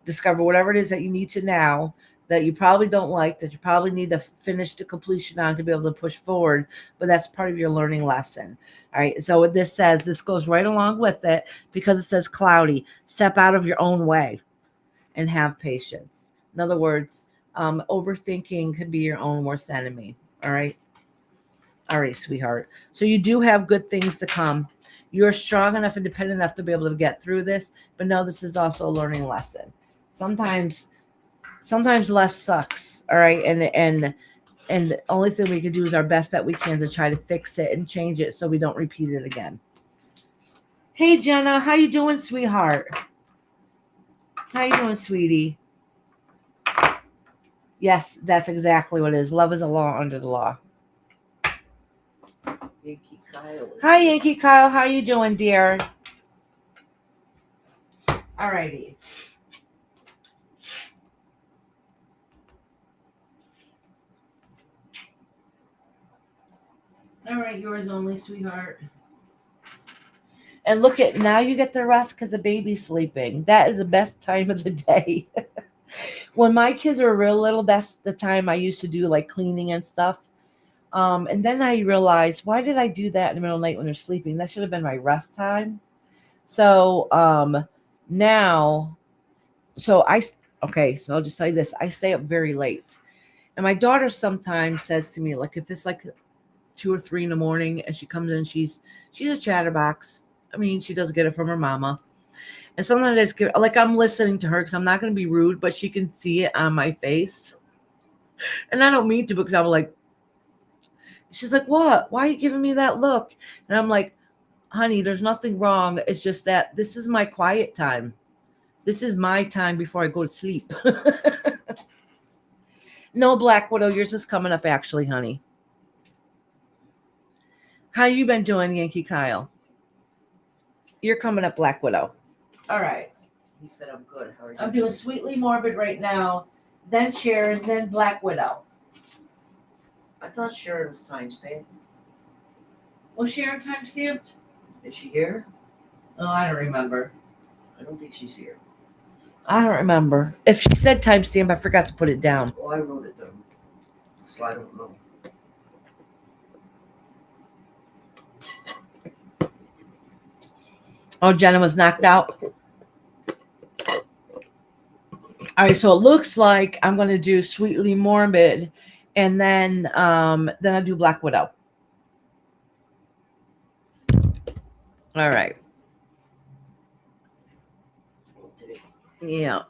discover whatever it is that you need to now that you probably don't like, that you probably need to finish the completion on to be able to push forward, but that's part of your learning lesson. All right. So what this says, this goes right along with it because it says cloudy, step out of your own way and have patience. In other words, overthinking could be your own worst enemy. All right. All right, sweetheart. So you do have good things to come. You're strong enough and dependent enough to be able to get through this, but no, this is also a learning lesson. Sometimes life sucks. All right. And the only thing we can do is our best that we can to try to fix it and change it so we don't repeat it again. Hey, Jenna, how you doing, sweetheart? How you doing, sweetie? Yes, that's exactly what it is. Love is a law under the law. Yankee Kyle. Hi, Yankee Kyle. How you doing, dear? All righty. All right, yours only, sweetheart. And look at now you get the rest because the baby's sleeping. That is the best time of the day. When my kids were real little, that's the time I used to do like cleaning and stuff. And then I realized, why did I do that in the middle of the night when they're sleeping? That should have been my rest time. So now, so I okay. So I'll just tell you this: I stay up very late, and my daughter sometimes says to me, like if it's like 2 or 3 in the morning, and she comes in, she's a chatterbox. I mean, she does get it from her mama. And sometimes I just give, like, I'm listening to her because I'm not going to be rude, but she can see it on my face. And I don't mean to because I'm like, she's like, what? Why are you giving me that look? And I'm like, honey, there's nothing wrong. It's just that this is my quiet time. This is my time before I go to sleep. No, Black Widow, yours is coming up actually, honey. How you been doing, Yankee Kyle? You're coming up, Black Widow. All right. He said I'm good. How are you? I'm doing Sweetly Morbid right now, then Sharon, then Black Widow. I thought Sharon's time stamped. Was Sharon time stamped? Is she here? Oh, I don't remember. I don't think she's here. I don't remember. If she said timestamp, I forgot to put it down. Well, I wrote it down, so I don't know. Oh, Jenna was knocked out. All right, so it looks like I'm going to do Sweetly Morbid, and then I'll do Black Widow. All right. Yeah.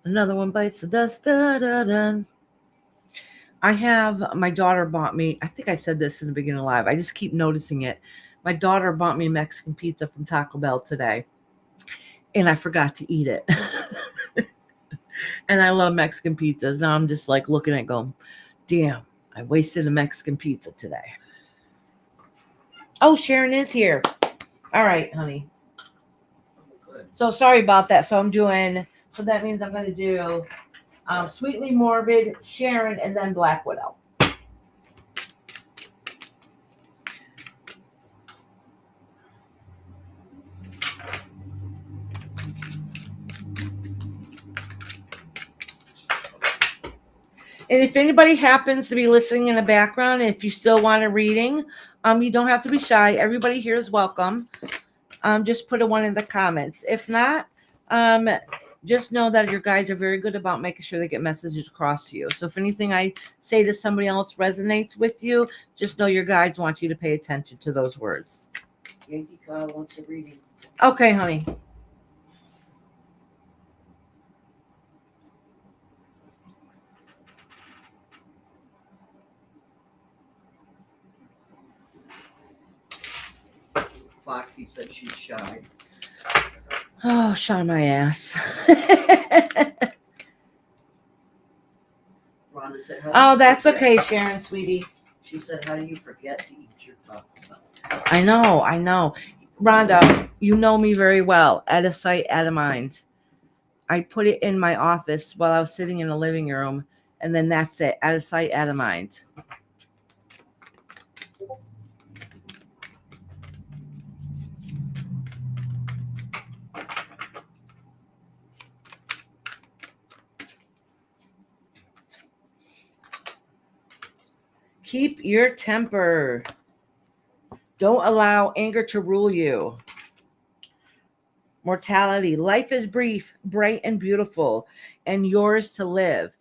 Another one bites the dust. Da, da, da. I have my daughter bought me. I think I said this in the beginning of live. I just keep noticing it. My daughter bought me Mexican pizza from Taco Bell today, and I forgot to eat it. And I love Mexican pizzas. Now I'm just like looking at it going, damn, I wasted a Mexican pizza today. Oh, Sharon is here. All right, honey. Good. So sorry about that. So that means I'm going to do Sweetly Morbid, Sharon, and then Black Widow. And if anybody happens to be listening in the background, if you still want a reading, you don't have to be shy. Everybody here is welcome. Just put a 1 in the comments. If not, just know that your guides are very good about making sure they get messages across to you. So if anything I say to somebody else resonates with you, just know your guides want you to pay attention to those words. Yankee Kyle wants a reading. Okay, honey. Foxy said she's shy. Oh, shy my ass. Rhonda said, how do Oh, you that's forget? okay, Sharon, sweetie. She said, how do you forget to eat your Taco Bell? I know. Rhonda, you know me very well. Out of sight, out of mind. I put it in my office while I was sitting in the living room, and then that's it. Out of sight, out of mind. Keep your temper. Don't allow anger to rule you. Mortality. Life is brief, bright, and beautiful, and yours to live.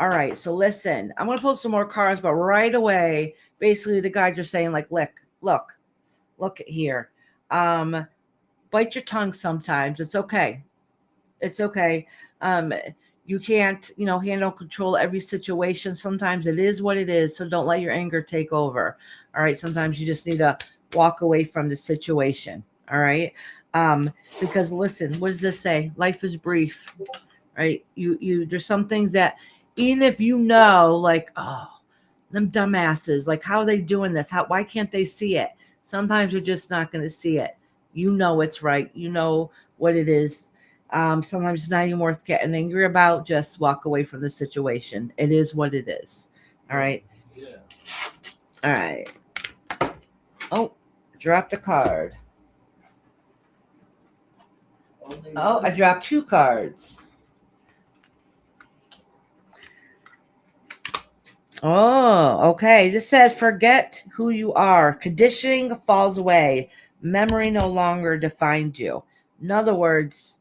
All right, so listen. I'm going to pull some more cards, but right away, basically the guides are saying, like, look here. Bite your tongue sometimes. It's okay. It's okay. You can't, handle control every situation. Sometimes it is what it is. So don't let your anger take over. All right. Sometimes you just need to walk away from the situation. All right. Because listen, what does this say? Life is brief. Right. There's some things that even if like, oh, them dumbasses, like, how are they doing this? Why can't they see it? Sometimes you're just not going to see it. It's right. You know what it is. Sometimes it's not even worth getting angry about. Just walk away from the situation. It is what it is. All right. Yeah. All right. Oh, dropped a card. Only Oh, I one. dropped 2 cards. Oh, okay. This says forget who you are. Conditioning falls away. Memory no longer defines you. In other words,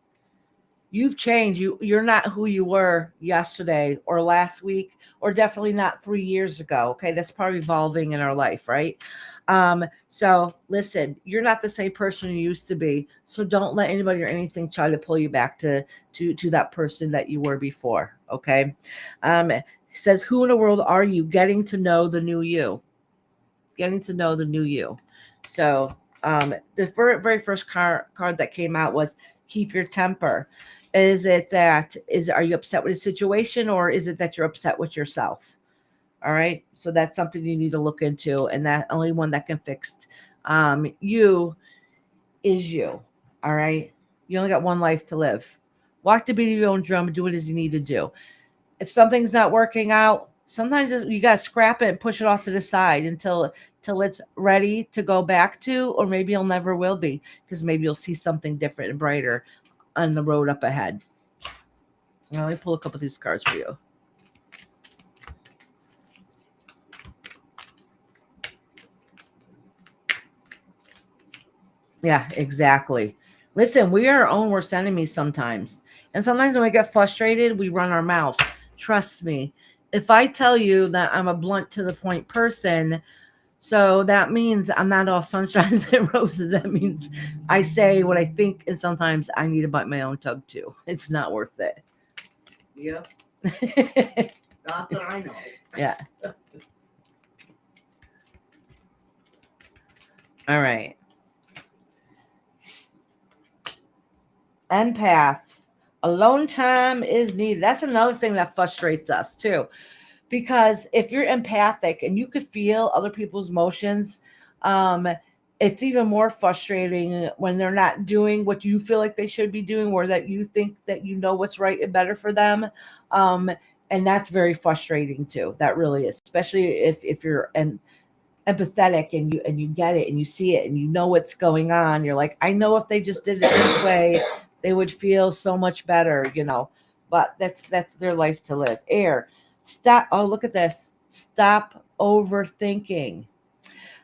you've changed. You're not who you were yesterday or last week or definitely not 3 years ago. Okay, that's part of evolving in our life, right? So listen, you're not the same person you used to be. So don't let anybody or anything try to pull you back to that person that you were before. Okay. It says, who in the world are you? Getting to know the new you. Getting to know the new you. So the very first card that came out was keep your temper. Are you upset with the situation, or is it that you're upset with yourself? All right. So that's something you need to look into. And that only one that can fix you is you. All right. You only got one life to live. Walk the beat of your own drum and do what it is you need to do. If something's not working out, sometimes you got to scrap it and push it off to the side until it's ready to go back to, or maybe it never will be, because maybe you'll see something different and brighter on the road up ahead. Now, let me pull a couple of these cards for you. Yeah, exactly. Listen, we are our own worst enemies sometimes. And sometimes when we get frustrated, we run our mouths. Trust me. If I tell you that I'm a blunt to the point person, so that means I'm not all sunshines and roses. That means I say what I think, and sometimes I need to bite my own tongue too. It's not worth it. Yep. Not that I know. Yeah. All right. Empath. Alone time is needed. That's another thing that frustrates us too. Because if you're empathic and you could feel other people's emotions, it's even more frustrating when they're not doing what you feel like they should be doing, or that you think that you know what's right and better for them. And that's very frustrating too. That really is, especially if you're empathetic and you get it and you see it and you know what's going on. You're like, I know if they just did it this way, they would feel so much better, but that's their life to live. Air. Stop. Oh, look at this. Stop overthinking.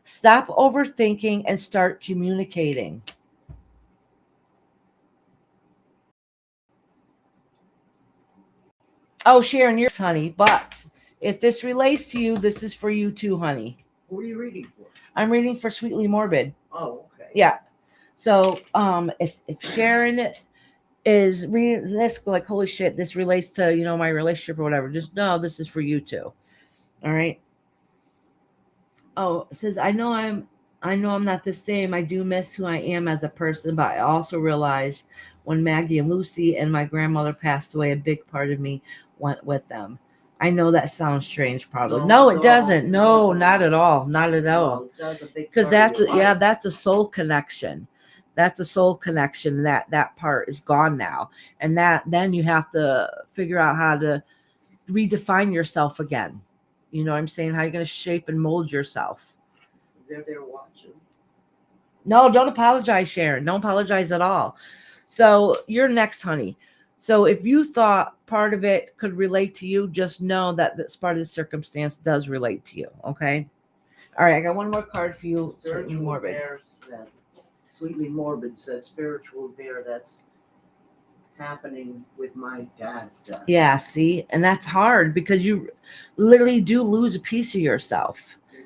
Stop overthinking and start communicating. Oh, Sharon, you're honey, but if this relates to you, this is for you too, honey. Who are you reading for? I'm reading for Sweetly Morbid. Oh, okay. Yeah. So if Sharon is reading this, like, holy shit, this relates to, my relationship or whatever, just know this is for you too. All right. Oh, it says, I know I'm not the same. I do miss who I am as a person, but I also realize when Maggie and Lucy and my grandmother passed away, a big part of me went with them. I know that sounds strange, probably. No, it doesn't. No, not at all. Not at all. Because that's a soul connection. That's a soul connection. That part is gone now, and then you have to figure out how to redefine yourself again. You know what I'm saying? How are you going to shape and mold yourself? They're there watching. No, don't apologize, Sharon. Don't apologize at all. So you're next, honey. So if you thought part of it could relate to you, just know that this part of the circumstance does relate to you. Okay. All right. I got one more card for you. Sweetly Morbid. Sweetly Morbid said spiritual bear. That's happening with my dad's death. Yeah, see, and that's hard because you literally do lose a piece of yourself.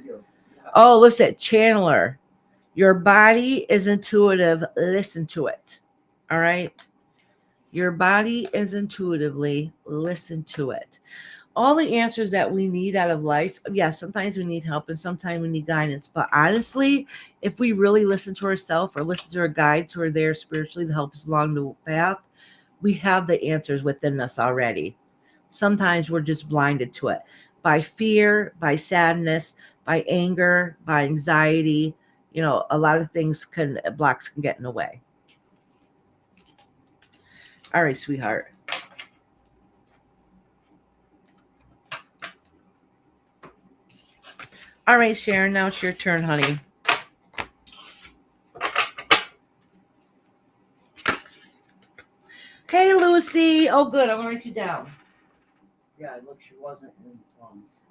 Yeah. Oh, listen, Channeler, your body is intuitive. Listen to it. All right. Your body is intuitively. Listen to it. All the answers that we need out of life, yes, sometimes we need help and sometimes we need guidance. But honestly, if we really listen to ourselves or listen to our guides who are there spiritually to help us along the path, we have the answers within us already. Sometimes we're just blinded to it by fear, by sadness, by anger, by anxiety. A lot of things blocks can get in the way. All right, sweetheart. All right, Sharon, now it's your turn, honey. Hey, Lucy. Oh, good. I'm going to write you down. Yeah, look, she wasn't in.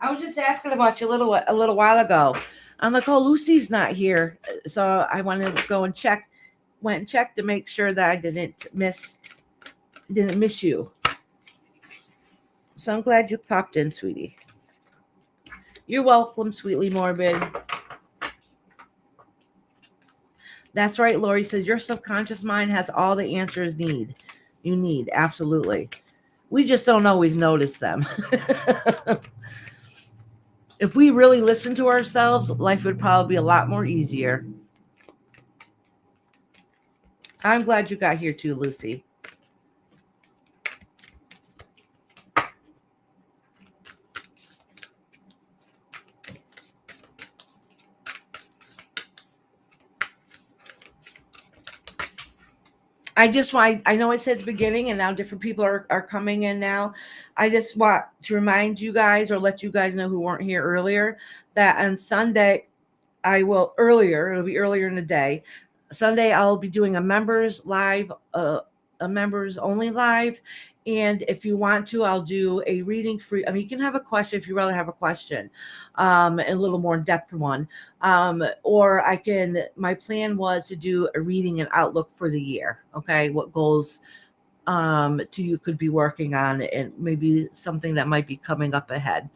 I was just asking about you a little while ago. I'm like, oh, Lucy's not here. So I wanted to go and check. Went and checked to make sure that I didn't miss you. So I'm glad you popped in, sweetie. You're welcome, sweetly morbid. That's right, Lori says your subconscious mind has all the answers you need. Absolutely. We just don't always notice them. If we really listen to ourselves, life would probably be a lot more easier. I'm glad you got here too, Lucy. I know I said at the beginning, and now different people are coming in now. I just want to remind you guys, or let you guys know who weren't here earlier, that on Sunday, it'll be earlier in the day. Sunday, I'll be doing a members live, a members only live. And if you want to, I'll do a reading free. I mean, you can have a question if you rather have a question, a little more in-depth one. Or my plan was to do a reading and outlook for the year. Okay. What goals you could be working on, and maybe something that might be coming up ahead.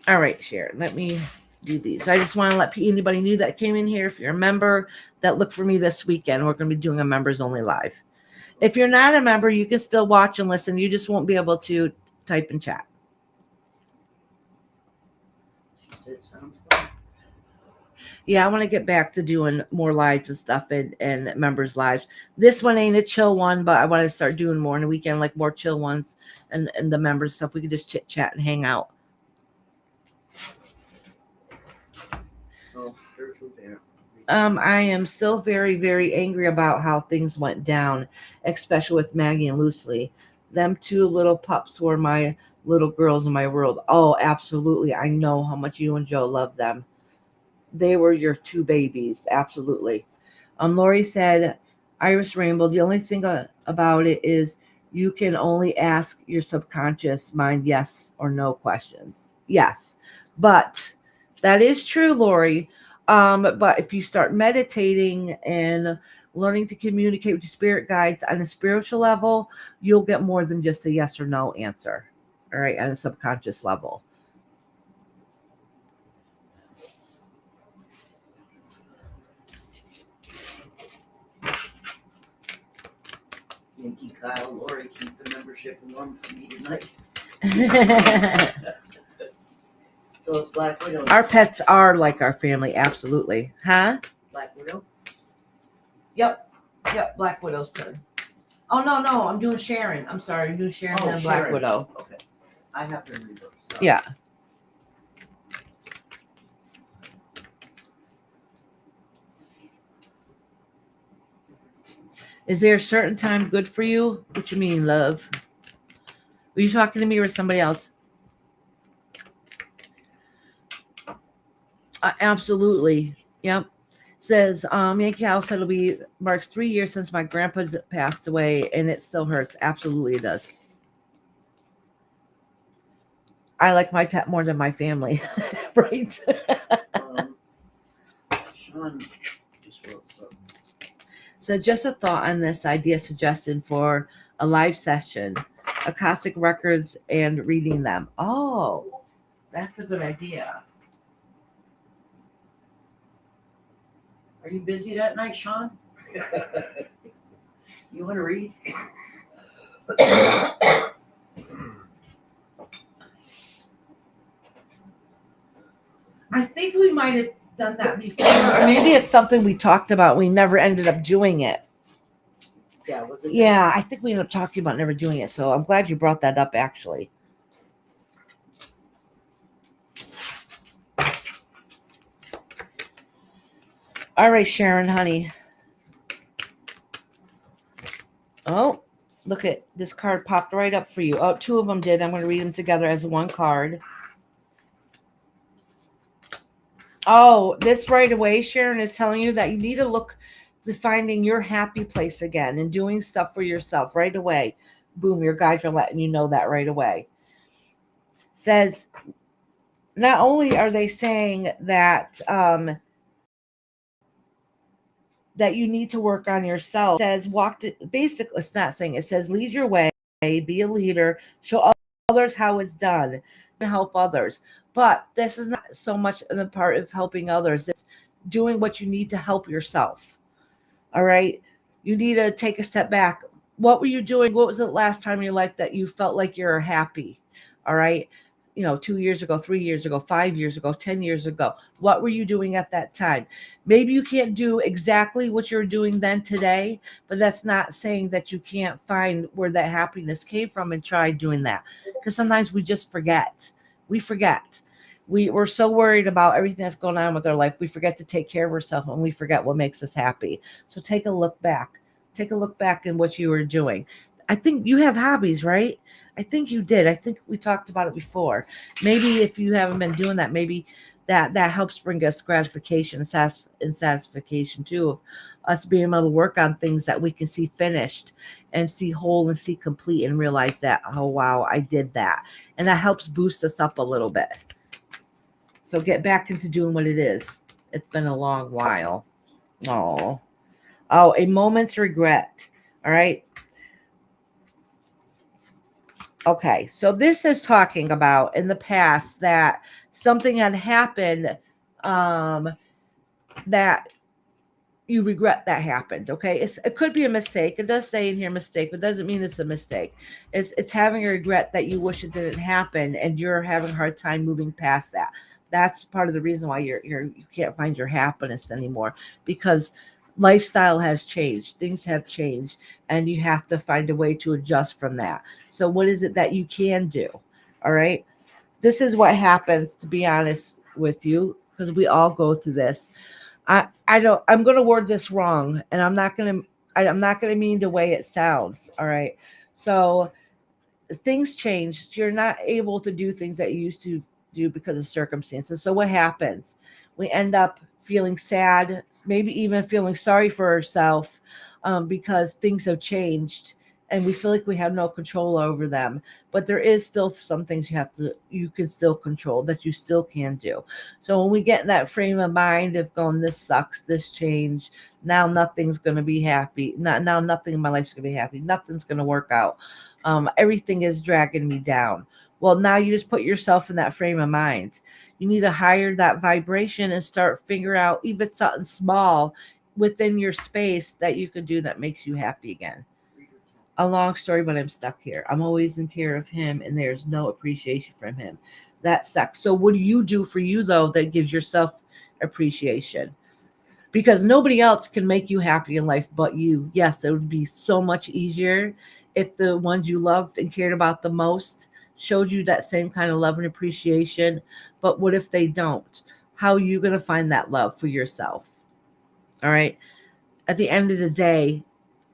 All right, Sharon, let me do these. So I just want to let anybody new that came in here, if you're a member, that look for me this weekend. We're going to be doing a members only live. If you're not a member, you can still watch and listen. You just won't be able to type and chat. She said sounds fun. Yeah, I want to get back to doing more lives and stuff and members lives. This one ain't a chill one, but I want to start doing more on the weekend, like more chill ones and the members stuff. We can just chit chat and hang out. Oh, spiritual bear. I am still very, very angry about how things went down, especially with Maggie and Lucy. Them two little pups were my little girls in my world. Oh, absolutely. I know how much you and Joe love them. They were your two babies. Absolutely. Lori said, Iris Rainbow, the only thing about it is you can only ask your subconscious mind yes or no questions. Yes. But that is true, Lori. But if you start meditating and learning to communicate with your spirit guides on a spiritual level, you'll get more than just a yes or no answer. All right, on a subconscious level. Yankee Kyle, Lori, keep the membership warm for me tonight. So it's Black Widow. Our pets are like our family, absolutely. Huh? Black Widow? Yep, Black Widow's turn. Oh, no, I'm doing Sharon. I'm sorry, I'm doing Sharon and Black Sharon. Widow. Okay. I have to reverse. So. Yeah. Is there a certain time good for you? What you mean, love? Were you talking to me or somebody else? Absolutely. Yep. Says Yankee House said marks 3 years since my grandpa passed away, and it still hurts. Absolutely, it does. I like my pet more than my family, right? Sean just wrote something. So just a thought on this idea suggestion for a live session, Akashic records and reading them. Oh, that's a good idea. Are you busy that night, Sean? You want to read? I think we might have done that before. Or maybe it's something we talked about. We never ended up doing it. Yeah, was it? Yeah, I think we ended up talking about never doing it. So I'm glad you brought that up, actually. All right, Sharon, honey. Oh, look at this card popped right up for you. Oh, two of them did. I'm going to read them together as one card. Oh, this right away, Sharon, is telling you that you need to look to finding your happy place again and doing stuff for yourself right away. Boom, your guides are letting you know that right away. Says, not only are they saying that that you need to work on yourself, it says basically, it's not saying, it says lead your way, be a leader, show others how it's done, and help others. But this is not so much a part of helping others, it's doing what you need to help yourself. All right, you need to take a step back. What were you doing? What was the last time in your life that you felt like you're happy? All right, 2 years ago, 3 years ago, 5 years ago, 10 years ago. What were you doing at that time? Maybe you can't do exactly what you're doing then today, but that's not saying that you can't find where that happiness came from and try doing that. Because sometimes we just forget. We forget. We're so worried about everything that's going on with our life. We forget to take care of ourselves, and we forget what makes us happy. So take a look back. Take a look back in what you were doing. I think you have hobbies, right? I think you did. I think we talked about it before. Maybe if you haven't been doing that, maybe that helps bring us gratification and satisfaction too, of us being able to work on things that we can see finished and see whole and see complete and realize that, oh wow, I did that. And that helps boost us up a little bit. So get back into doing what it is. It's been a long while. Oh, a moment's regret. All right. Okay, so this is talking about in the past that something had happened that you regret that happened. Okay, it could be a mistake. It does say in here mistake, but doesn't mean it's a mistake. It's having a regret that you wish it didn't happen, and you're having a hard time moving past that. That's part of the reason why you can't find your happiness anymore, because lifestyle has changed, things have changed, and you have to find a way to adjust from that. So what is it that you can do? All right, this is what happens, to be honest with you, because we all go through this. I'm going to word this wrong, and I'm not going to mean the way it sounds. All right, so things change. You're not able to do things that you used to do because of circumstances. So what happens? We end up feeling sad, maybe even feeling sorry for ourselves, because things have changed and we feel like we have no control over them. But there is still some things you can still control, that you still can do. So when we get in that frame of mind of going, this sucks, this change, now nothing's going to be happy. Now nothing in my life's going to be happy. Nothing's going to work out. Everything is dragging me down. Well, now you just put yourself in that frame of mind. You need to higher that vibration and start figuring out even something small within your space that you can do that makes you happy again. A long story, but I'm stuck here. I'm always in care of him, and there's no appreciation from him. That sucks. So what do you do for you, though, that gives yourself appreciation? Because nobody else can make you happy in life but you. Yes, it would be so much easier if the ones you loved and cared about the most showed you that same kind of love and appreciation. But what if they don't? How are you going to find that love for yourself? All right. At the end of the day,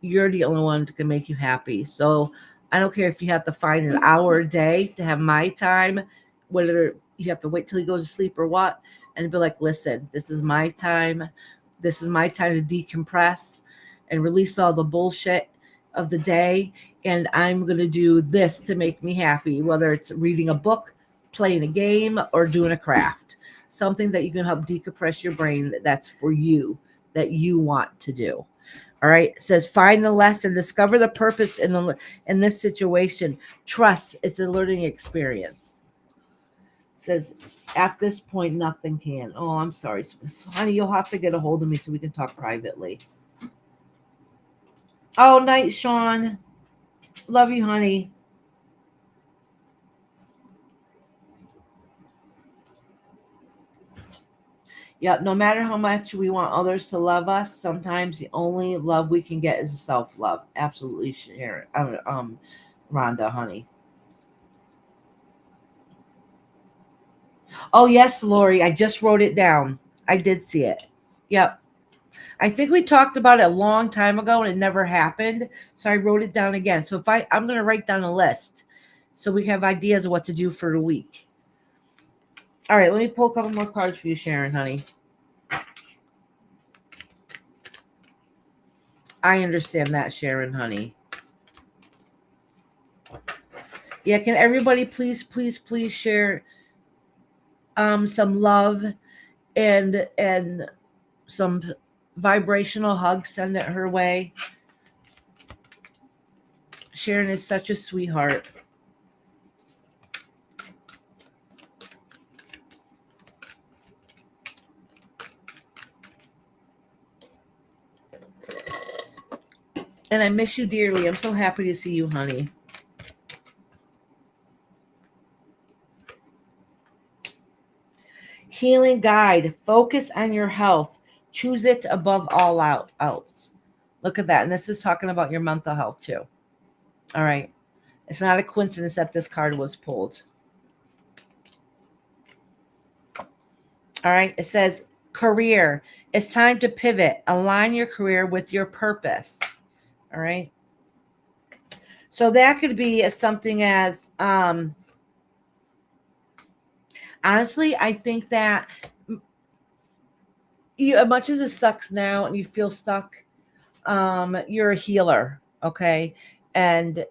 you're the only one that can make you happy. So I don't care if you have to find an hour a day to have my time, whether you have to wait till he goes to sleep or what, and be like, listen, this is my time. This is my time to decompress and release all the bullshit of the day. And I'm going to do this to make me happy, whether it's reading a book, playing a game, or doing a craft. Something that you can help decompress your brain that's for you, that you want to do. All right. It says, find the lesson, discover the purpose in this situation. Trust it's a learning experience. It says, at this point, nothing can. Oh, I'm sorry. Honey, you'll have to get a hold of me so we can talk privately. Oh, night, Sean. Love you, honey. Yeah, no matter how much we want others to love us, sometimes the only love we can get is self-love. Absolutely, Sharon. Rhonda, honey. Oh, yes, Lori. I just wrote it down. I did see it. Yep. I think we talked about it a long time ago and it never happened. So I wrote it down again. So I'm going to write down a list so we have ideas of what to do for the week. All right, let me pull a couple more cards for you, Sharon, honey. I understand that, Sharon, honey. Yeah, can everybody please share some love and some vibrational hugs, send it her way. Sharon is such a sweetheart. And I miss you dearly. I'm so happy to see you, honey. Healing guide. Focus on your health. Choose it above all else. Look at that. And this is talking about your mental health too. All right. It's not a coincidence that this card was pulled. All right. It says career. It's time to pivot. Align your career with your purpose. All right. So that could be something as, honestly, I think that you, as much as it sucks now and you feel stuck, you're a healer. Okay. And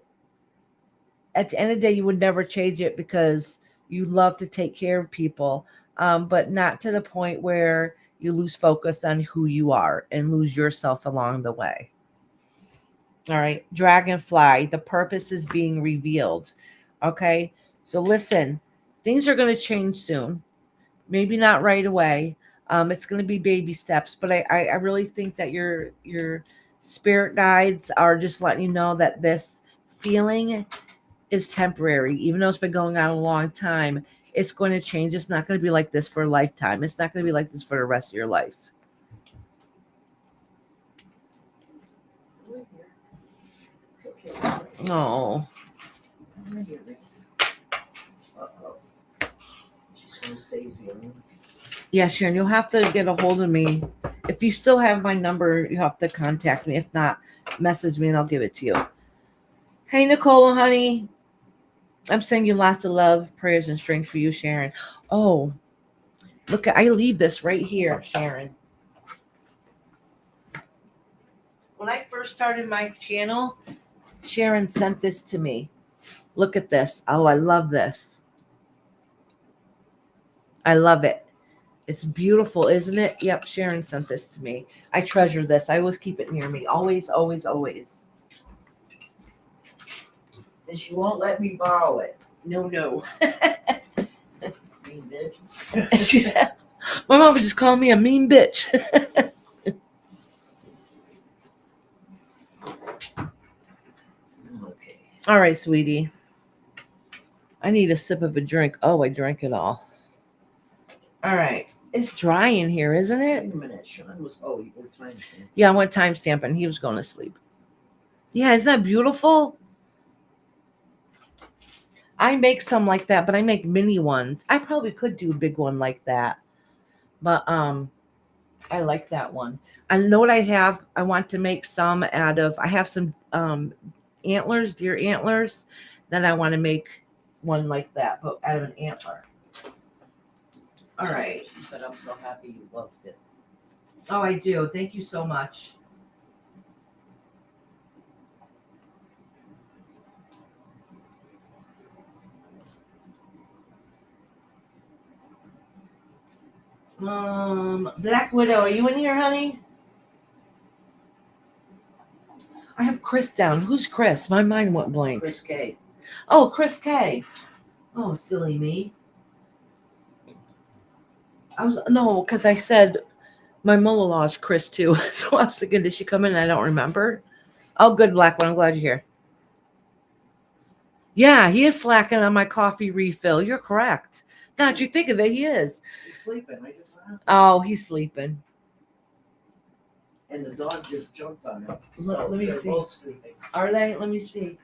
at the end of the day, you would never change it because you love to take care of people, but not to the point where you lose focus on who you are and lose yourself along the way. All right. Dragonfly, the purpose is being revealed. Okay. So listen, things are going to change soon. Maybe not right away. It's going to be baby steps, but I really think that your spirit guides are just letting you know that this feeling is temporary. Even though it's been going on a long time, it's going to change. It's not going to be like this for a lifetime. It's not going to be like this for the rest of your life. It's okay. Oh. I'm ready to this. Uh-oh. She's going to stay here. Yeah, Sharon, you'll have to get a hold of me. If you still have my number, you have to contact me. If not, message me and I'll give it to you. Hey, Nicole, honey. I'm sending you lots of love, prayers, and strength for you, Sharon. Oh, look, I leave this right here, Sharon. When I first started my channel, Sharon sent this to me. Look at this. Oh, I love this. I love it. It's beautiful, isn't it? Yep, Sharon sent this to me. I treasure this. I always keep it near me. Always, always, always. And she won't let me borrow it. No. Mean bitch. And she said, my mom would just call me a mean bitch. Okay. All right, sweetie. I need a sip of a drink. Oh, I drank it all. All right. It's dry in here, isn't it? Wait a minute. Sean was. Oh, you were time. Yeah, I went timestamp and he was going to sleep. Yeah, isn't that beautiful? I make some like that, but I make mini ones. I probably could do a big one like that. But I like that one. I know what I have. I want to make some out of, I have some antlers, deer antlers. Then I want to make one like that, but out of an antler. All right. She said, I'm so happy you loved it. Oh, I do. Thank you so much. Black Widow, are you in here, honey? I have Chris down. Who's Chris? My mind went blank. Chris K. Oh, Chris K. Oh, silly me. Because I said my mother-in-law is Chris too. So I was thinking, did she come in? I don't remember. Oh, good, Black One. I'm glad you're here. Yeah, he is slacking on my coffee refill. You're correct. Now that you think of it, he is. He's sleeping. I just went out. Oh, he's sleeping. And the dog just jumped on him. Let me they're see. both sleeping. Are they? Let me see.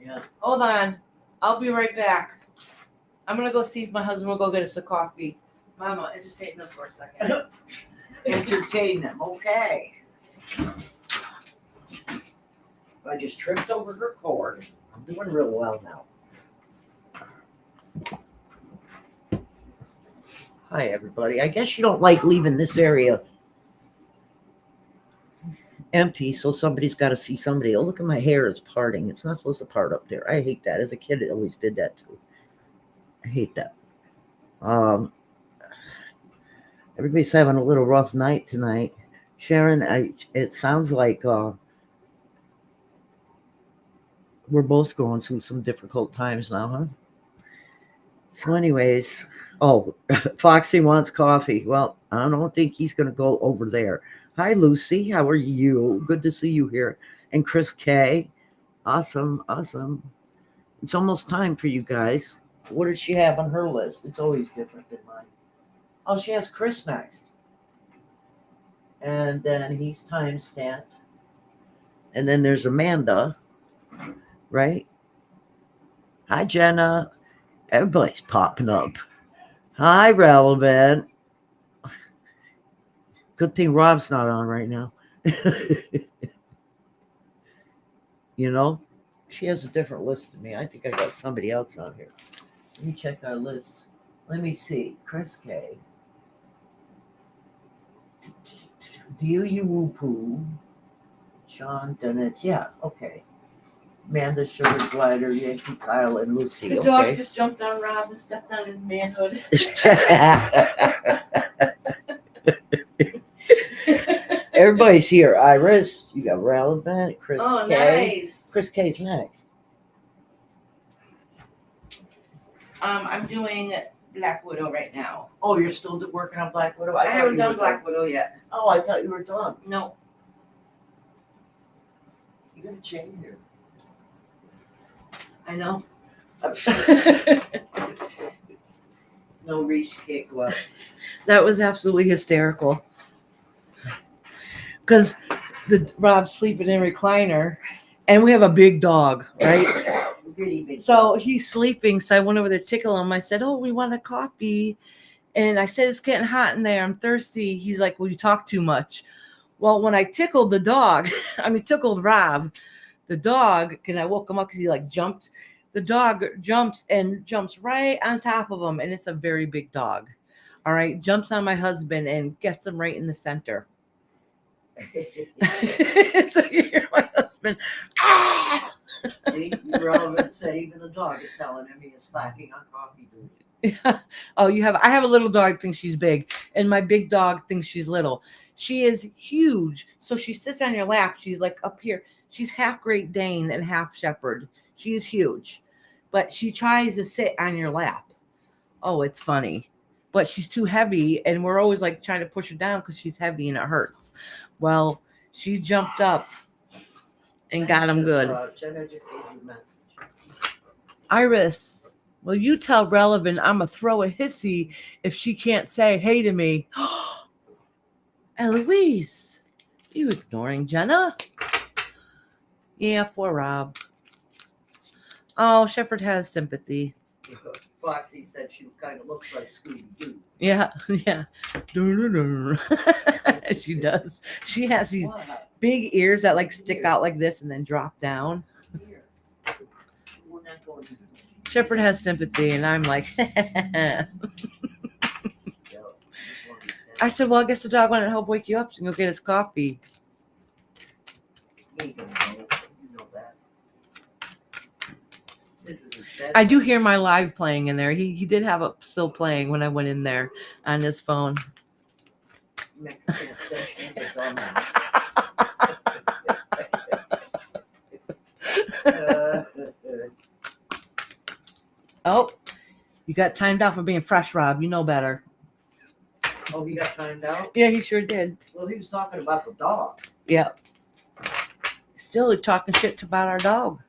Yeah. Hold on. I'll be right back. I'm going to go see if my husband will go get us a coffee. Mama, entertain them for a second. Entertain them. Okay. I just tripped over her cord. I'm doing real well now. Hi, everybody. I guess you don't like leaving this area empty, so somebody's got to see somebody. Oh, look at my hair is parting. It's not supposed to part up there. I hate that. As a kid, it always did that too. I hate that. Everybody's having a little rough night tonight. Sharon, it sounds like we're both going through some difficult times now, huh? So anyways, Foxy wants coffee. Well, I don't think he's going to go over there. Hi, Lucy. How are you? Good to see you here. And Chris K. Awesome. It's almost time for you guys. What does she have on her list? It's always different than mine. Oh, she has Chris next. And then he's time stamped. And then there's Amanda, right? Hi, Jenna. Everybody's popping up. Hi, Relevant. Good thing Rob's not on right now. You know, she has a different list than me. I think I got somebody else on here. Let me check our list. Let me see. Chris K. Deal you woo poo. Sean Dunnett. Yeah, okay. Amanda Sugar Glider, Yankee Kyle, and Lucy. The Okay. dog just jumped on Rob and stepped on his manhood. Everybody's here. Iris, you got Relevant, Chris Oh, K. nice. Chris K's next. I'm doing Black Widow right now. Oh, you're still working on Black Widow? I thought haven't you done were Black Widow yet. Oh, I thought you were done. No. You got a chain here. I know. No, Reese, you can't go out. That was absolutely hysterical. Because Rob's sleeping in a recliner, and we have a big dog, right? Really big. So he's sleeping. So I went over to tickle him. I said, "Oh, we want a coffee," and I said, "It's getting hot in there. I'm thirsty." He's like, "Well, you talk too much." Well, when I tickled the dog, tickled Rob, the dog, and I woke him up because he like jumped. The dog jumps right on top of him, and it's a very big dog. All right, jumps on my husband and gets him right in the center. So you hear my husband. Ah! See, Relevant said even the dog is telling him he is slacking on coffee duty. Yeah. Oh, I have a little dog thinks she's big, and my big dog thinks she's little. She is huge. So she sits on your lap. She's like up here. She's half Great Dane and half Shepherd. She is huge. But she tries to sit on your lap. Oh, it's funny. But she's too heavy, and we're always like trying to push her down because she's heavy and it hurts. Well, she jumped up and got him good. Jenna just gave you a message. Iris, will you tell Relevant I'm going to throw a hissy if she can't say hey to me? Eloise, you ignoring Jenna? Yeah, poor Rob. Oh, Shepherd has sympathy. Foxy said she kind of looks like Scooby-Doo. Yeah. She does. She has these What? big ears that like stick out like this and then drop down. Here. We're not going to Shepherd has sympathy, and I'm like, I said, well, I guess the dog wanted to help wake you up and go get his coffee. You ain't gonna know. You know that. This is his bed. I do hear my live playing in there. He did have it still playing when I went in there on his phone. Mexican obsession is a dumbass. Oh, you got timed out for being fresh, Rob. You know better. Oh, he got timed out? Yeah, he sure did. Well, he was talking about the dog. Yeah. Still talking shit about our dog.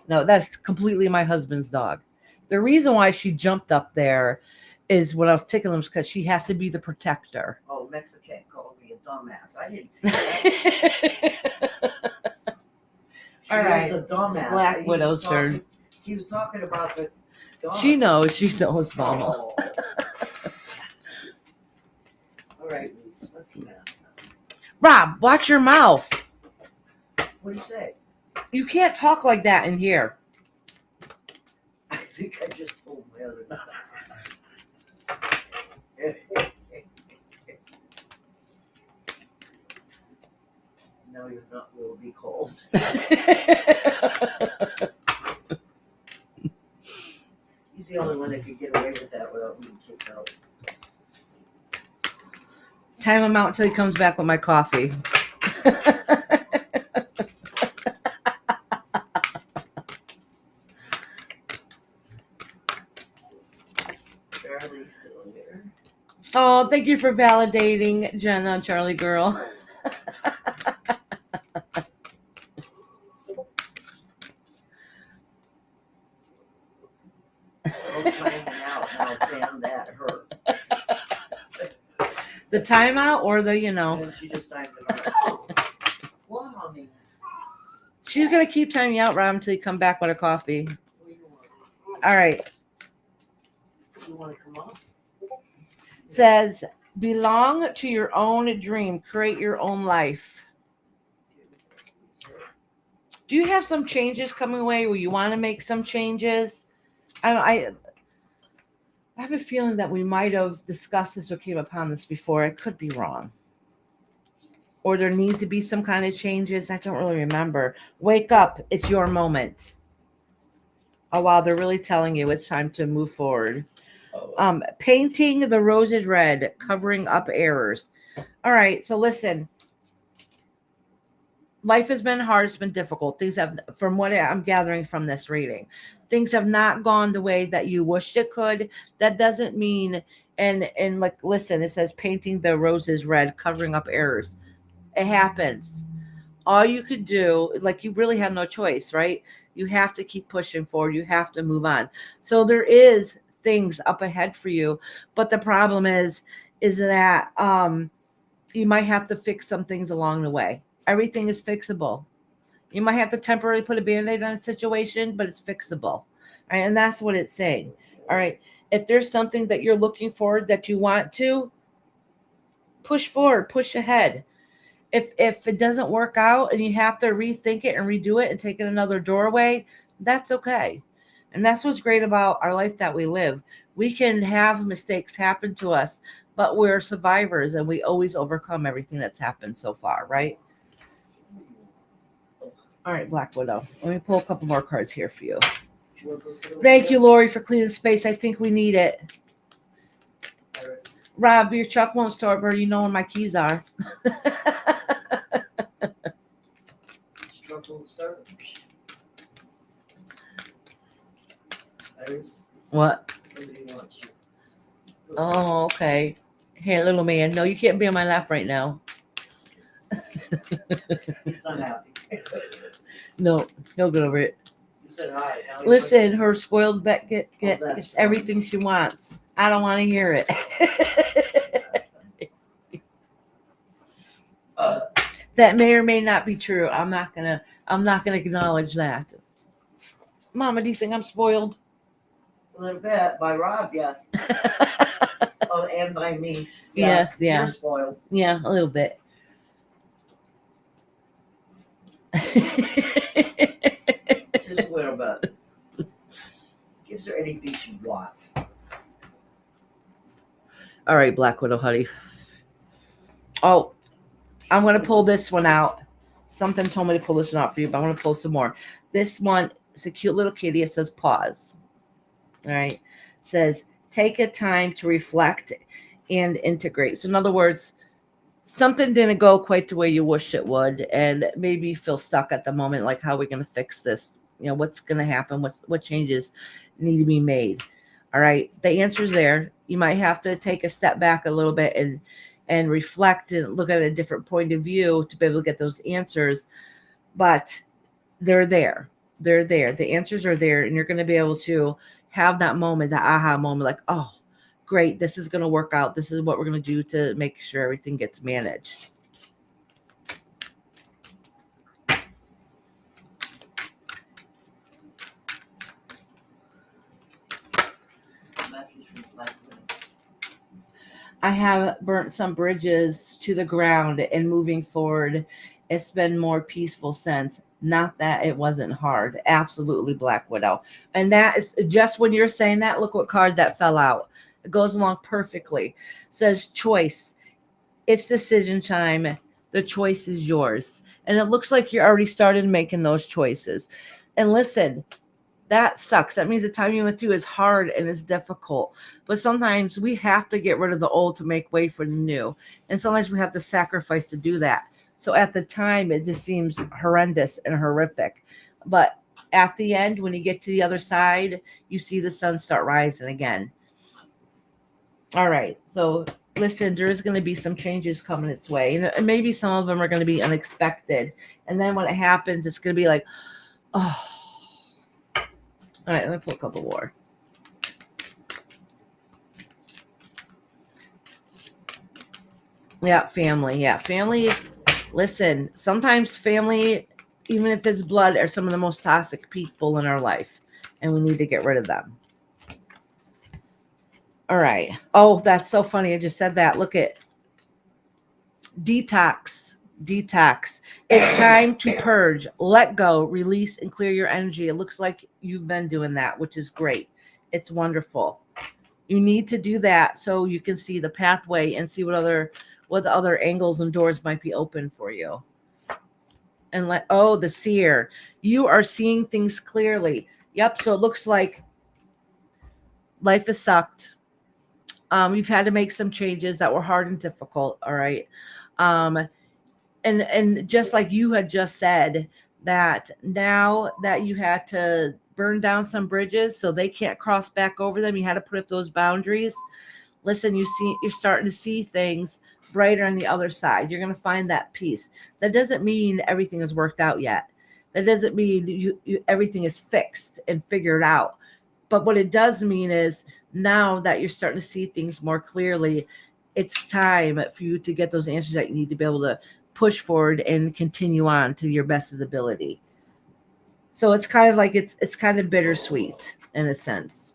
No, that's completely my husband's dog. The reason why she jumped up there is when I was tickling him because she has to be the protector. Oh, Mexican called me a dumbass. I didn't see that. She All right. is a dumbass. Black He was Widow's talking- turn. He was talking about the dog. She knows, Mama. Oh. All right, Lisa. Let's see now. Rob, watch your mouth. What do you say? You can't talk like that in here. I think I just pulled my other. No, you're not. Will be cold. He's the only one that could get away with that without being kicked out. Time him out until he comes back with my coffee. Charlie's still here. Oh, thank you for validating, Jenna, Charlie girl. Oh, timing out now. Damn, that hurt. The timeout or the, And she just timed it out. What, honey? she's going to keep timing you out, Rob, until you come back with a coffee. What do you want? All right. You want to come up? Says, belong to your own dream. Create your own life. Do you have some changes coming away where you want to make some changes? I have a feeling that we might have discussed this or came upon this before. I could be wrong. Or there needs to be some kind of changes. I don't really remember. Wake up. It's your moment. Oh, wow. They're really telling you it's time to move forward. Painting the roses red, covering up errors. All right. So listen. Life has been hard. It's been difficult. Things have, from what I'm gathering from this reading, things have not gone the way that you wished it could. That doesn't mean, and like, listen, it says painting the roses red, covering up errors. It happens. All you could do, like, you really have no choice, right? You have to keep pushing forward. You have to move on. So there is things up ahead for you. But the problem is that you might have to fix some things along the way. Everything is fixable. You might have to temporarily put a Band-Aid on a situation, but it's fixable. All right. And that's what it's saying. All right. If there's something that you're looking for that you want to, push forward, push ahead. If it doesn't work out and you have to rethink it and redo it and take it another doorway, that's okay. And that's what's great about our life that we live. We can have mistakes happen to us, but we're survivors and we always overcome everything that's happened so far, right? All right, Black Widow. Let me pull a couple more cards here for you. Thank you, Lori, for cleaning space. I think we need it. Rob, your truck won't start, but you know where my keys are. Truck won't start. Iris, What? somebody wants you. Oh, okay. Hey, little man. No, you can't be on my lap right now. He's not happy. No, he'll get over it. You said hi. Now he's Listen, her spoiled bet that's gets fine. everything she wants. I don't want to hear it. That may or may not be true. I'm not gonna acknowledge that. Mama, do you think I'm spoiled? A little bit by Rob, yes. Oh, and by me. Yes, yeah. You're spoiled. Yeah, a little bit. Just a little bit. Gives her anything she wants. All right, Black Widow, honey. Oh, I'm going to pull this one out. Something told me to pull this one out for you, but I'm going to pull some more. This one is a cute little kitty. It says pause. All right. It says take a time to reflect and integrate. So in other words, something didn't go quite the way you wished it would, and maybe you feel stuck at the moment, like how are we going to fix this? You know, what's going to happen? What changes need to be made? All right. The answer's there. You might have to take a step back a little bit and reflect and look at a different point of view to be able to get those answers. But they're there. They're there. The answers are there, and you're going to be able to have that moment, that aha moment, like, oh, great, this is going to work out. This is what we're going to do to make sure everything gets managed. Message from Black Widow. I have burnt some bridges to the ground, and moving forward, it's been more peaceful since. Not that it wasn't hard. Absolutely, Black Widow. And that is just when you're saying that, look what card that fell out. It goes along perfectly. Says choice. It's decision time. The choice is yours. And it looks like you're already started making those choices. And listen, that sucks. That means the time you went through is hard and it's difficult. But sometimes we have to get rid of the old to make way for the new. And sometimes we have to sacrifice to do that. So at the time, it just seems horrendous and horrific. But at the end, when you get to the other side, you see the sun start rising again. All right. So listen, there is going to be some changes coming its way. And maybe some of them are going to be unexpected. And then when it happens, it's going to be like, oh. All right, let me pull a couple more. Yeah, family. Yeah, family. Listen, sometimes family, even if it's blood, are some of the most toxic people in our life. And we need to get rid of them. All right. Oh, that's so funny. I just said that. Look at detox. Detox. It's time to purge, let go, release, and clear your energy. It looks like you've been doing that, which is great. It's wonderful. You need to do that so you can see the pathway and see what the other angles and doors might be open for you. And the seer. You are seeing things clearly. Yep. So it looks like life has sucked. You've had to make some changes that were hard and difficult. All right. And just like you had just said, that now that you had to burn down some bridges so they can't cross back over them, you had to put up those boundaries. Listen, you're starting to see things brighter on the other side. You're going to find that peace. That doesn't mean everything is worked out yet. That doesn't mean you everything is fixed and figured out. But what it does mean is now that you're starting to see things more clearly, it's time for you to get those answers that you need to be able to push forward and continue on to your best of the ability. So it's kind of like it's kind of bittersweet in a sense.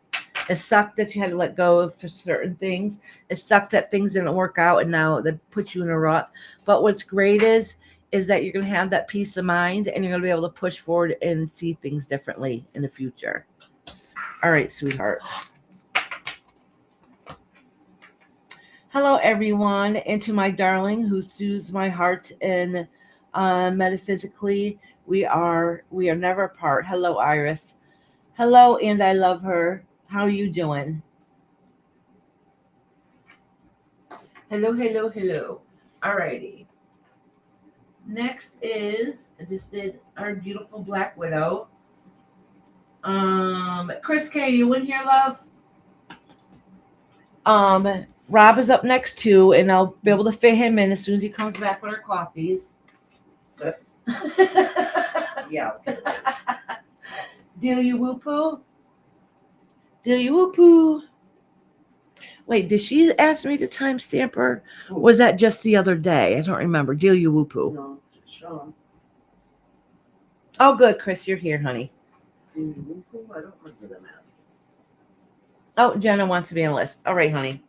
It sucked that you had to let go of for certain things. It sucked that things didn't work out and now that put you in a rut. But what's great is that you're going to have that peace of mind and you're going to be able to push forward and see things differently in the future. All right, sweetheart. Hello, everyone, and to my darling who soothes my heart and metaphysically, we are never apart. Hello, Iris. Hello, and I love her. How are you doing? Hello, hello, hello. All righty. Next is I just did our beautiful Black Widow. Chris K, you in here, love? Rob is up next too, and I'll be able to fit him in as soon as he comes back with our coffees. Yeah. Do you whoop poo? Do you whoop poo? Wait, did she ask me to timestamp her? Or was that just the other day? I don't remember. Do you whoop poo? No, Sean. Oh, good, Chris, you're here, honey. Do you whoop who? I don't remember them asking. Oh, Jenna wants to be on the list. All right, honey.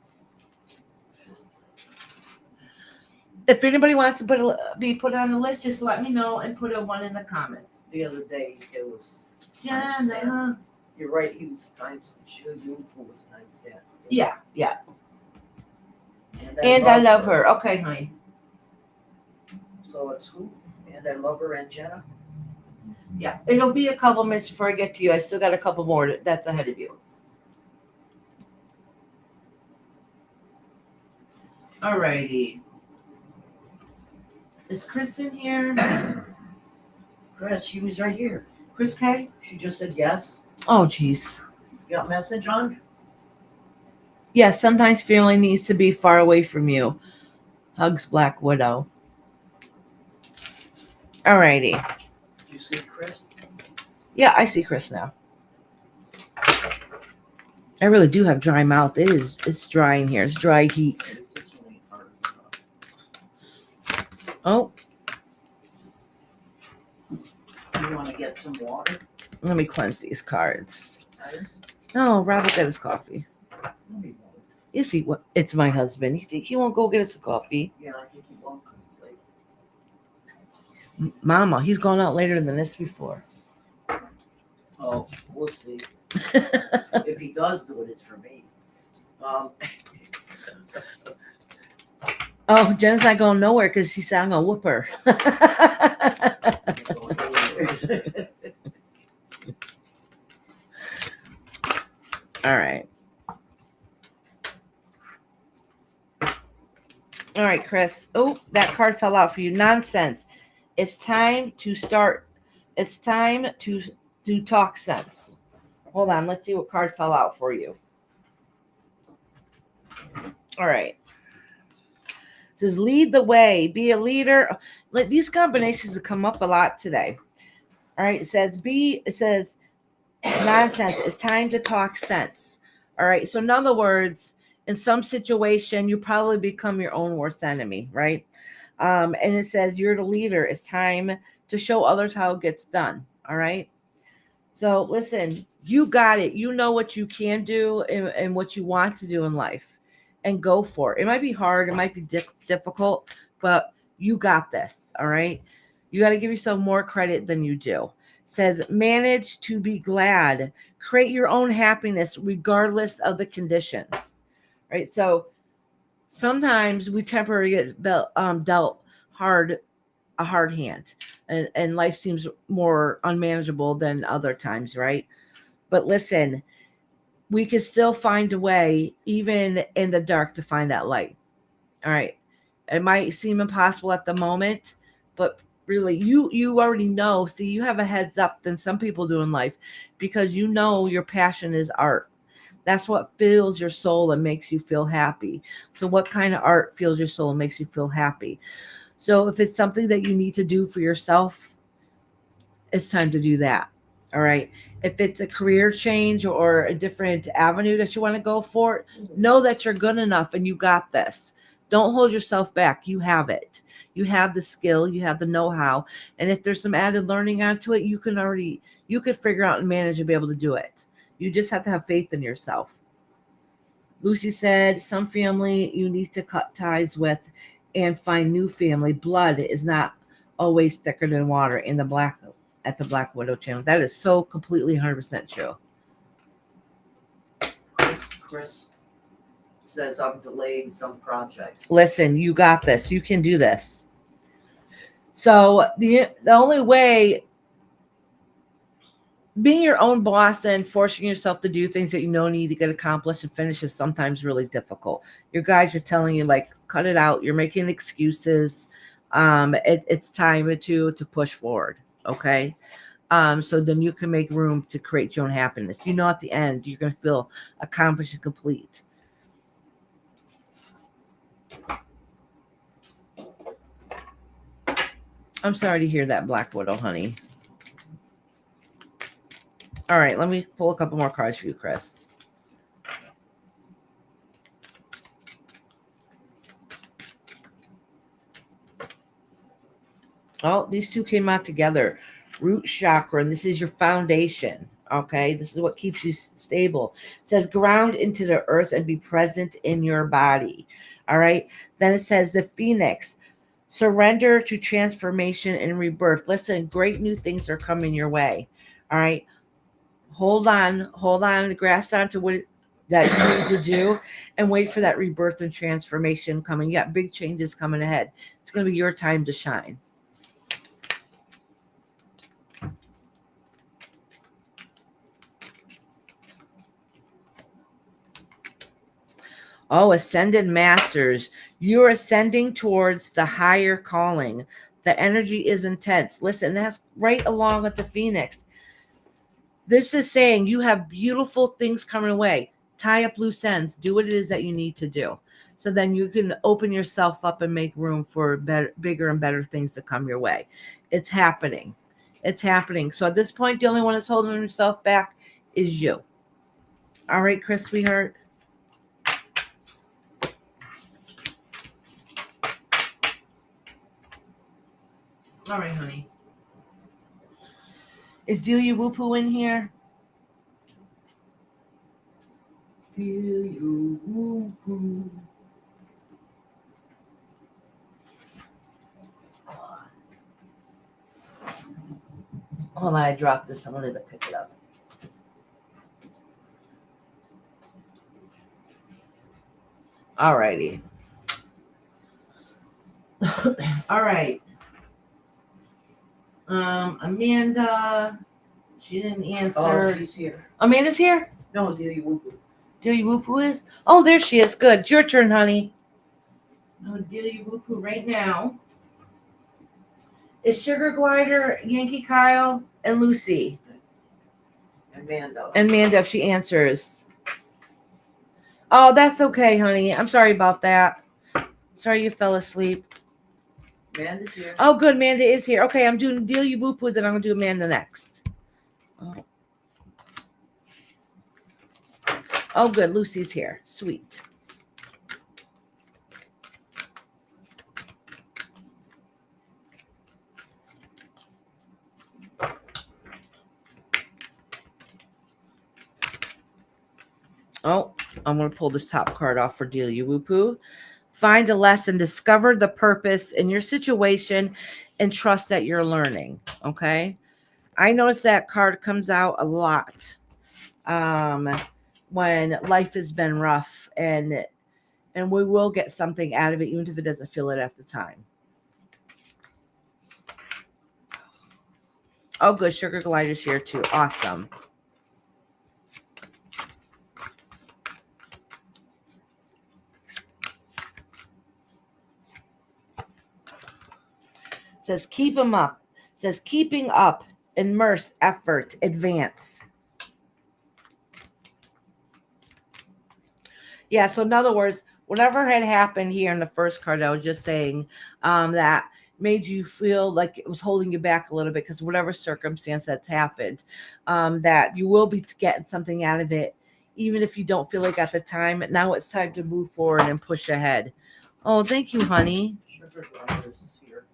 If anybody wants to be put on the list, just let me know and put a 1 in the comments. The other day it was Jenna. You're right, he was timestamped. You was timestamped. Yeah. And I love her. Okay, honey. So it's who? And I love her and Jenna. Yeah, it'll be a couple minutes before I get to you. I still got a couple more that's ahead of you. All righty. Is Chris in here? Chris, she was right here. Chris K? She just said yes. Oh, jeez. You got a message on? Yes, sometimes family needs to be far away from you. Hugs, Black Widow. All righty. Do you see Chris? Yeah, I see Chris now. I really do have dry mouth. It's dry in here. It's dry heat. Oh, You want to get some water? let me cleanse these cards. Iris? No, Rob will get his coffee. No, he won't. You see what? It's my husband. You think he won't go get us a coffee? Yeah, I think he won't because it's late. Mama, he's gone out later than this before. Oh, we'll see. If he does do it, it's for me. Um, Oh, Jen's not going nowhere because he said I'm gonna whoop her. All right. All right, Chris. Oh, that card fell out for you. Nonsense. It's time to start. It's time to talk sense. Hold on. Let's see what card fell out for you. All right. It says lead the way. Be a leader. These combinations have come up a lot today. All right. It says nonsense. It's time to talk sense. All right. So in other words, in some situation, you probably become your own worst enemy, right? And it says you're the leader. It's time to show others how it gets done. All right. So listen, you got it. You know what you can do and what you want to do in life, and go for it. It might be hard. It might be difficult, but you got this. All right. You got to give yourself more credit than you do. Says manage to be glad. Create your own happiness regardless of the conditions. Right. So sometimes we temporarily get dealt a hard hand, and life seems more unmanageable than other times, right? But listen, we can still find a way, even in the dark, to find that light. All right. It might seem impossible at the moment, but really you already know. See, you have a heads up than some people do in life, because you know your passion is art. That's what fills your soul and makes you feel happy. So what kind of art fills your soul and makes you feel happy? So if it's something that you need to do for yourself, it's time to do that. All right. If it's a career change or a different avenue that you want to go for, know that you're good enough and you got this. Don't hold yourself back. You have it. You have the skill, you have the know-how. And if there's some added learning onto it, you could figure out and manage and be able to do it. You just have to have faith in yourself. Lucy said, some family you need to cut ties with and find new family. Blood is not always thicker than water in the Black Widow channel. That is so completely 100% true. Chris says I'm delaying some projects. Listen, you got this. You can do this. So the only way, being your own boss and forcing yourself to do things that you know need to get accomplished and finished, is sometimes really difficult. Your guys are telling you, like, cut it out. You're making excuses. It's time to push forward. Okay. So then you can make room to create your own happiness. You know, at the end, you're going to feel accomplished and complete. I'm sorry to hear that, Black Widow, honey. All right, let me pull a couple more cards for you, Chris. Oh, these two came out together. Root chakra, and this is your foundation. Okay, this is what keeps you stable. It says ground into the earth and be present in your body. All right. Then it says the phoenix, surrender to transformation and rebirth. Listen, great new things are coming your way. All right. Hold on, grasp on to what that you need to do, and wait for that rebirth and transformation coming. You got big changes coming ahead. It's going to be your time to shine. Oh, ascended masters. You're ascending towards the higher calling. The energy is intense. Listen, that's right along with the phoenix. This is saying you have beautiful things coming away. Tie up loose ends. Do what it is that you need to do. So then you can open yourself up and make room for bigger and better things to come your way. It's happening. It's happening. So at this point, the only one that's holding yourself back is you. All right, Chris, sweetheart. All right, honey. Is Delia Woo-Poo in here? Delia Woo-Poo. Hold on, I dropped this. I wanted to pick it up. All right, honey. Is Delia Woo-Poo in here? Delia Woo-Poo. Oh, I dropped this. I wanted to pick it up. Oh, I dropped this. I wanted to pick it up. All right, honey. Is Delia Woo-Poo in here? Delia Woo-Poo. Oh, I dropped this. I wanted to pick it up. All righty. All right. Amanda, she didn't answer. Oh, she's here. Amanda's here? No, Delia Woo-Woo. Delia Woo-Poo is? Oh, there she is. Good. It's your turn, honey. No, Delia Woo-Poo right now. It's Sugar Glider, Yankee Kyle, and Lucy. Amanda. And Amanda, if she answers. Oh, that's okay, honey. I'm sorry about that. Sorry you fell asleep. Amanda's here. Oh, good. Amanda is here. Okay, I'm doing Delia Woo-Poo, then I'm going to do Amanda next. Oh, good. Lucy's here. Sweet. Oh, I'm going to pull this top card off for Delia Woo-Poo. Find a lesson, discover the purpose in your situation, and trust that you're learning. Okay. I notice that card comes out a lot when life has been rough, and we will get something out of it, even if it doesn't feel it at the time. Oh, good. Sugar Glider's here too. Awesome. Says keep them up. Says keeping up, immerse, effort, advance. Yeah, so in other words, whatever had happened here in the first card, I was just saying that made you feel like it was holding you back a little bit because whatever circumstance that's happened, that you will be getting something out of it, even if you don't feel like at the time. Now it's time to move forward and push ahead. Oh, thank you, honey. Sugar Glider's here.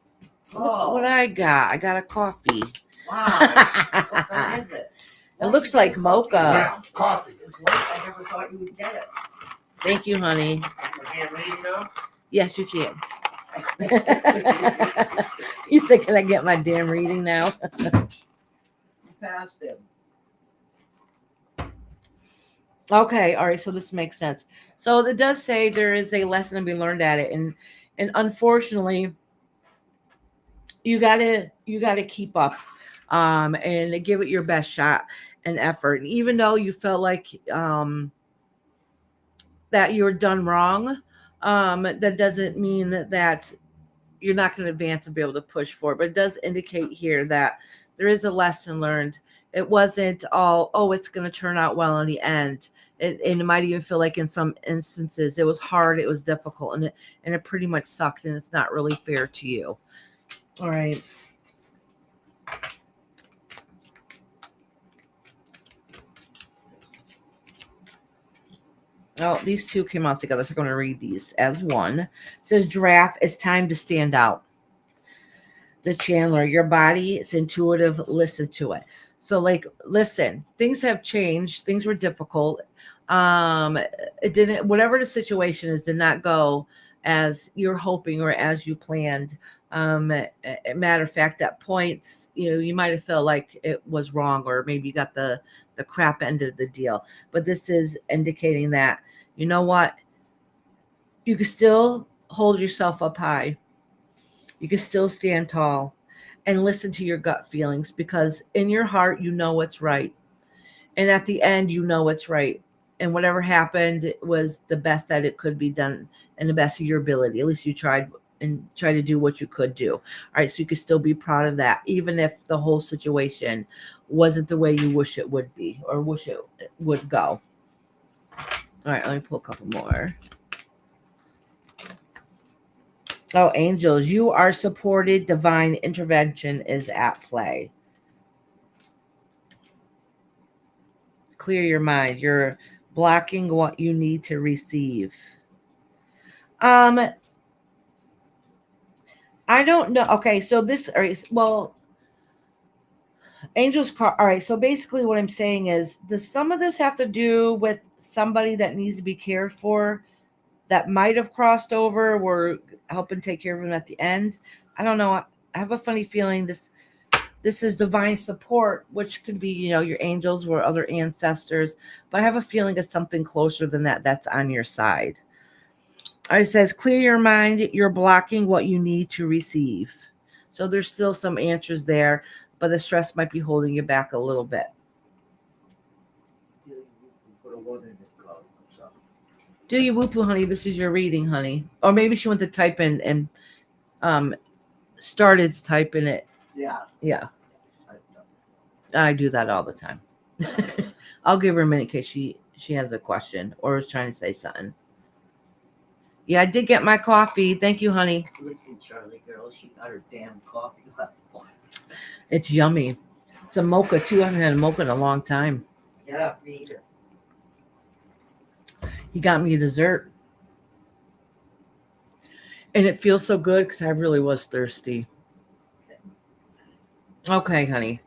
Look what I got. I got a coffee. Wow. What kind is it? It looks like mocha. Yeah, coffee. It's late. I never thought you would get it. Thank you, honey. My hand reading now? Yes, you can. You said, can I get my damn reading now? You passed him. Okay, all right, so this makes sense. So it does say there is a lesson to be learned at it, and unfortunately, you gotta keep up, and give it your best shot and effort. And even though you felt like that you're done wrong, that doesn't mean that you're not going to advance and be able to push forward. But it does indicate here that there is a lesson learned. It wasn't all, oh, it's going to turn out well in the end. And it might even feel like in some instances it was hard, it was difficult, and it pretty much sucked, and it's not really fair to you. All right. Oh, these two came out together, so I'm going to read these as one. It says, giraffe, it's time to stand out. The Chandler, your body is intuitive, listen to it. So, like, listen, things have changed. Things were difficult. It didn't, whatever the situation is, did not go as you're hoping or as you planned. Matter of fact, at points, you might have felt like it was wrong, or maybe you got the crap end of the deal. But this is indicating that, you know what? You can still hold yourself up high. You can still stand tall and listen to your gut feelings, because in your heart, you know what's right. And at the end, you know what's right. And whatever happened was the best that it could be done and the best of your ability. At least you tried and try to do what you could do. All right. So you could still be proud of that, even if the whole situation wasn't the way you wish it would be or wish it would go. All right. Let me pull a couple more. Oh, angels, you are supported. Divine intervention is at play. Clear your mind. You're blocking what you need to receive. I don't know. Okay, so this, all right, well, angels. All right, so basically what I'm saying is, does some of this have to do with somebody that needs to be cared for that might have crossed over? We're helping take care of them at the end. I don't know. I have a funny feeling this is divine support, which could be, your angels or other ancestors. But I have a feeling it's something closer than that that's on your side. It says, clear your mind. You're blocking what you need to receive. So there's still some answers there, but the stress might be holding you back a little bit. Put a one in the cup. So. Do you whoop honey? This is your reading, honey. Or maybe she went to type in and started typing it. Yeah. Yeah, I do that all the time. I'll give her a minute in case she has a question or is trying to say something. Yeah, I did get my coffee. Thank you, honey. Listen, Charlie girl, she got her damn coffee left. It's yummy. It's a mocha too. I haven't had a mocha in a long time. Yeah, me either. He got me a dessert. And it feels so good because I really was thirsty. Okay, honey.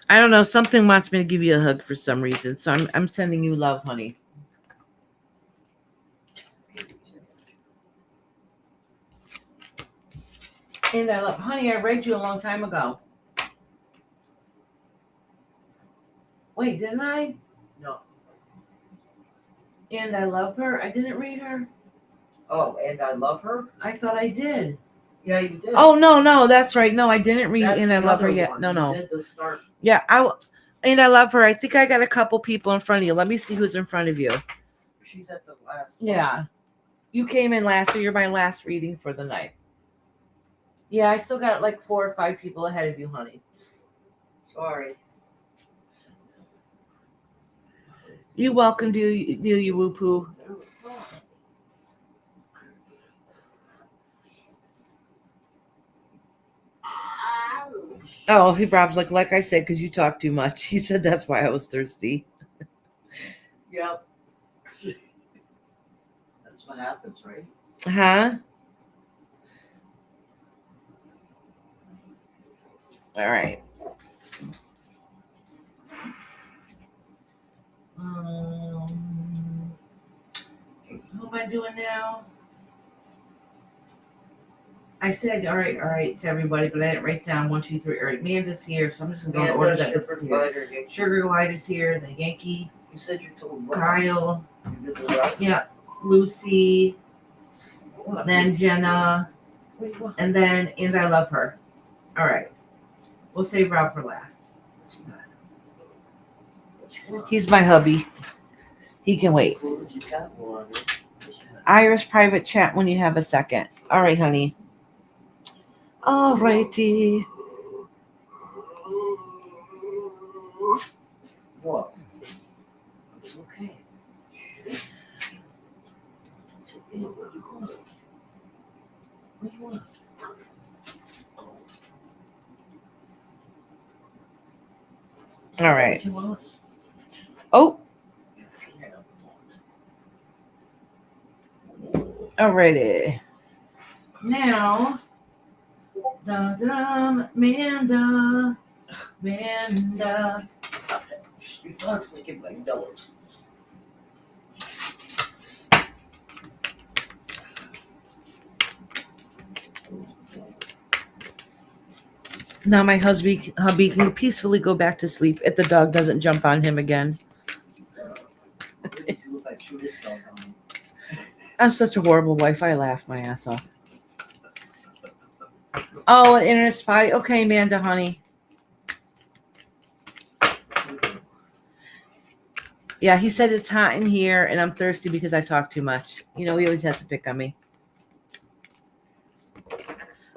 I don't know. Something wants me to give you a hug for some reason. So I'm sending you love, honey. And I love, honey, I read you a long time ago. Wait, didn't I? No. And I love her. I didn't read her. Oh, and I love her? I thought I did. Yeah, you did. Oh, no, that's right. No, I didn't read That's And I the Love Her other yet. one. No. You did the start. Yeah, And I Love Her. I think I got a couple people in front of you. Let me see who's in front of you. She's at the last one. Yeah. You came in last, so you're my last reading for the night. Yeah, I still got like 4 or 5 people ahead of you, honey. Sorry. You welcome, do you whoop hoo. Oh, Rob's like I said, because you talk too much. He said that's why I was thirsty. Yep. That's what happens, right? Huh? All right. Who am I doing now? I said all right to everybody, but I didn't write down 1, 2, 3. All right, Amanda's here, so I'm just gonna go in order that this is here. Sugar Glider's here, the Yankee, You said you told Kyle, You did the right. yeah, Lucy, What? then Jenna, Wait, what? and then And I Love Her. All right, we'll save Rob for last. He's my hubby. He can wait. Iris private chat when you have a second. All right, honey. All righty. What? It's okay. It's okay. What do you want? What do you want? All right. What do you want? Oh, alrighty. Now, Amanda. Stop it. Your dog's making my nose. Now my hubby can peacefully go back to sleep if the dog doesn't jump on him again. What do you do if I shoot his dog on him? I'm such a horrible wife. I laugh my ass off. Oh, an inner spy. Okay, Amanda, honey. Yeah, he said it's hot in here and I'm thirsty because I talk too much. You know, he always has to pick on me.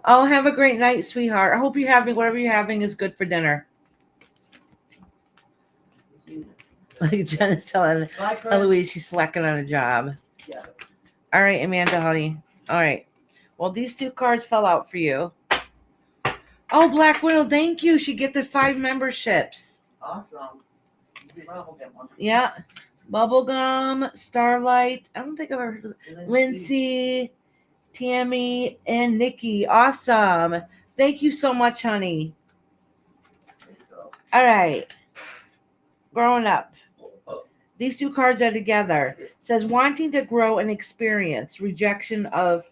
Oh, have a great night, sweetheart. I hope you're having whatever you're having is good for dinner. Like Jenna's telling Bye, Chris. Eloise she's slacking on a job. Yeah. All right, Amanda, honey. All right. Well, these 2 cards fell out for you. Oh, Black Widow, thank you. She gifted 5 memberships. Awesome. Rob will get one. Yeah. Bubblegum, Starlight. I don't think I've ever heard of Lindsay, Tammy, and Nikki. Awesome. Thank you so much, honey. There you go. All right. Growing up. These 2 cards are together. It says wanting to grow and experience, rejection of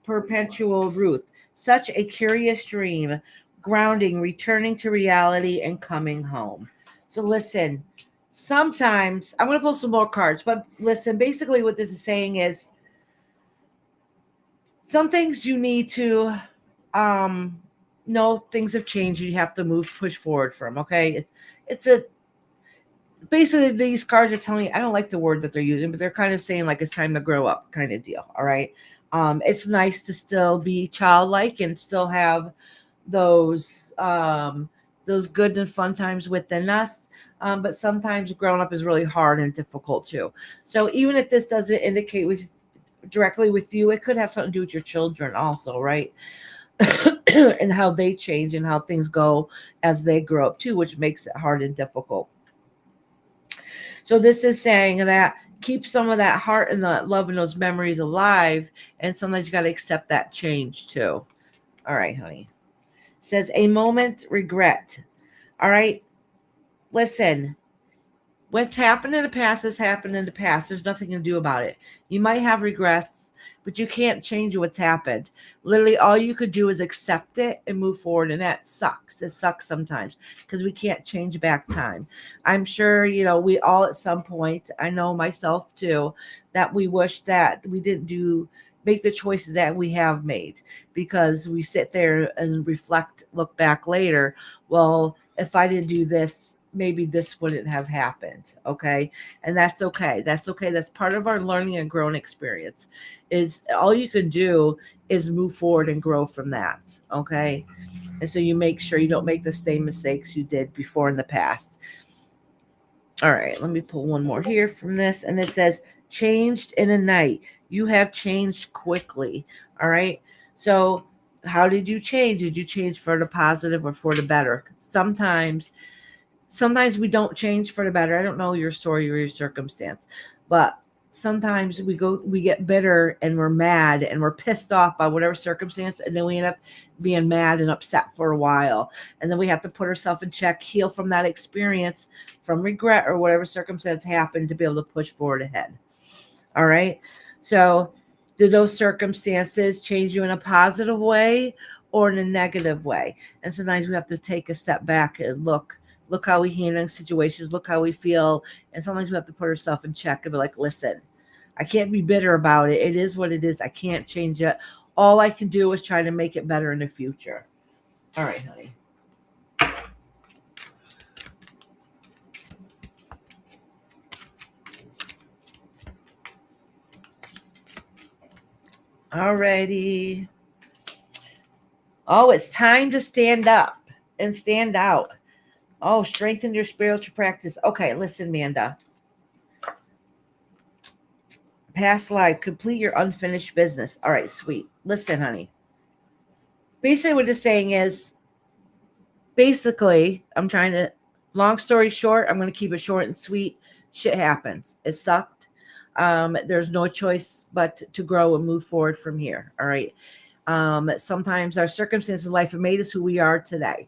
perpetual Ruth. Such a curious dream, grounding, returning to reality, and coming home. So listen, sometimes I'm going to pull some more cards, but listen, basically what this is saying is some things you need to know things have changed. You have to push forward from, okay? It's a basically these cards are telling you, I don't like the word that they're using, but they're kind of saying like it's time to grow up kind of deal. All right. It's nice to still be childlike and still have those good and fun times within us. But sometimes growing up is really hard and difficult too. So even if this doesn't indicate directly with you, it could have something to do with your children also, right? And how they change and how things go as they grow up too, which makes it hard and difficult. So this is saying that keep some of that heart and that love and those memories alive. And sometimes you got to accept that change too. All right, honey. It says a moment regret. All right. Listen, what's happened in the past has happened in the past. There's nothing to do about it. You might have regrets, but you can't change what's happened. Literally, all you could do is accept it and move forward. And that sucks. It sucks sometimes because we can't change back time. I'm sure, we all at some point, I know myself too, that we wish that we didn't make the choices that we have made, because we sit there and reflect, look back later. Well, if I didn't do this, maybe this wouldn't have happened. Okay. And that's okay. That's okay. That's part of our learning and growing experience. Is all you can do is move forward and grow from that. Okay. And so you make sure you don't make the same mistakes you did before in the past. All right. Let me pull one more here from this. And it says, changed in a night. You have changed quickly. All right. So how did you change? Did you change for the positive or for the better? Sometimes we don't change for the better. I don't know your story or your circumstance, but sometimes we get bitter and we're mad and we're pissed off by whatever circumstance. And then we end up being mad and upset for a while. And then we have to put ourselves in check, heal from that experience, from regret or whatever circumstance happened, to be able to push forward ahead. All right. So do those circumstances change you in a positive way or in a negative way? And sometimes we have to take a step back and look how we handle situations, look how we feel. And sometimes we have to put ourselves in check and be like, listen, I can't be bitter about it. It is what it is. I can't change it. All I can do is try to make it better in the future. All right, honey. Alrighty. Oh, it's time to stand up and stand out. Oh, strengthen your spiritual practice. Okay, listen, Amanda. Past life, complete your unfinished business. All right, sweet. Listen, honey. Basically, what it's saying is, long story short, I'm going to keep it short and sweet. Shit happens. It sucked. There's no choice but to grow and move forward from here. All right. Sometimes our circumstances in life have made us who we are today.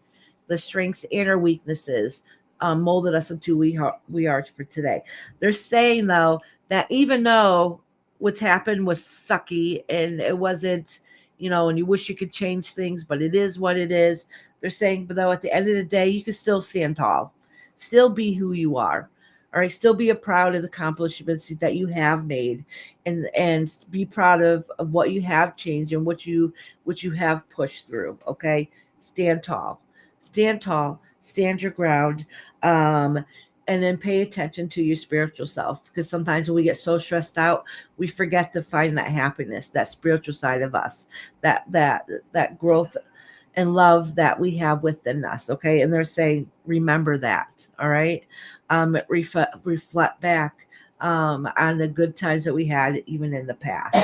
The strengths and our weaknesses molded us into we are for today. They're saying, though, that even though what's happened was sucky and it wasn't, and you wish you could change things, but it is what it is. They're saying, but though at the end of the day, you can still stand tall, still be who you are. All right, still be proud of the accomplishments that you have made, and be proud of what you have changed and what you have pushed through. Okay, stand tall, stand your ground, and then pay attention to your spiritual self, because sometimes when we get so stressed out, we forget to find that happiness, that spiritual side of us, that growth and love that we have within us. Okay. And they're saying, remember that. All right. Reflect back on the good times that we had even in the past.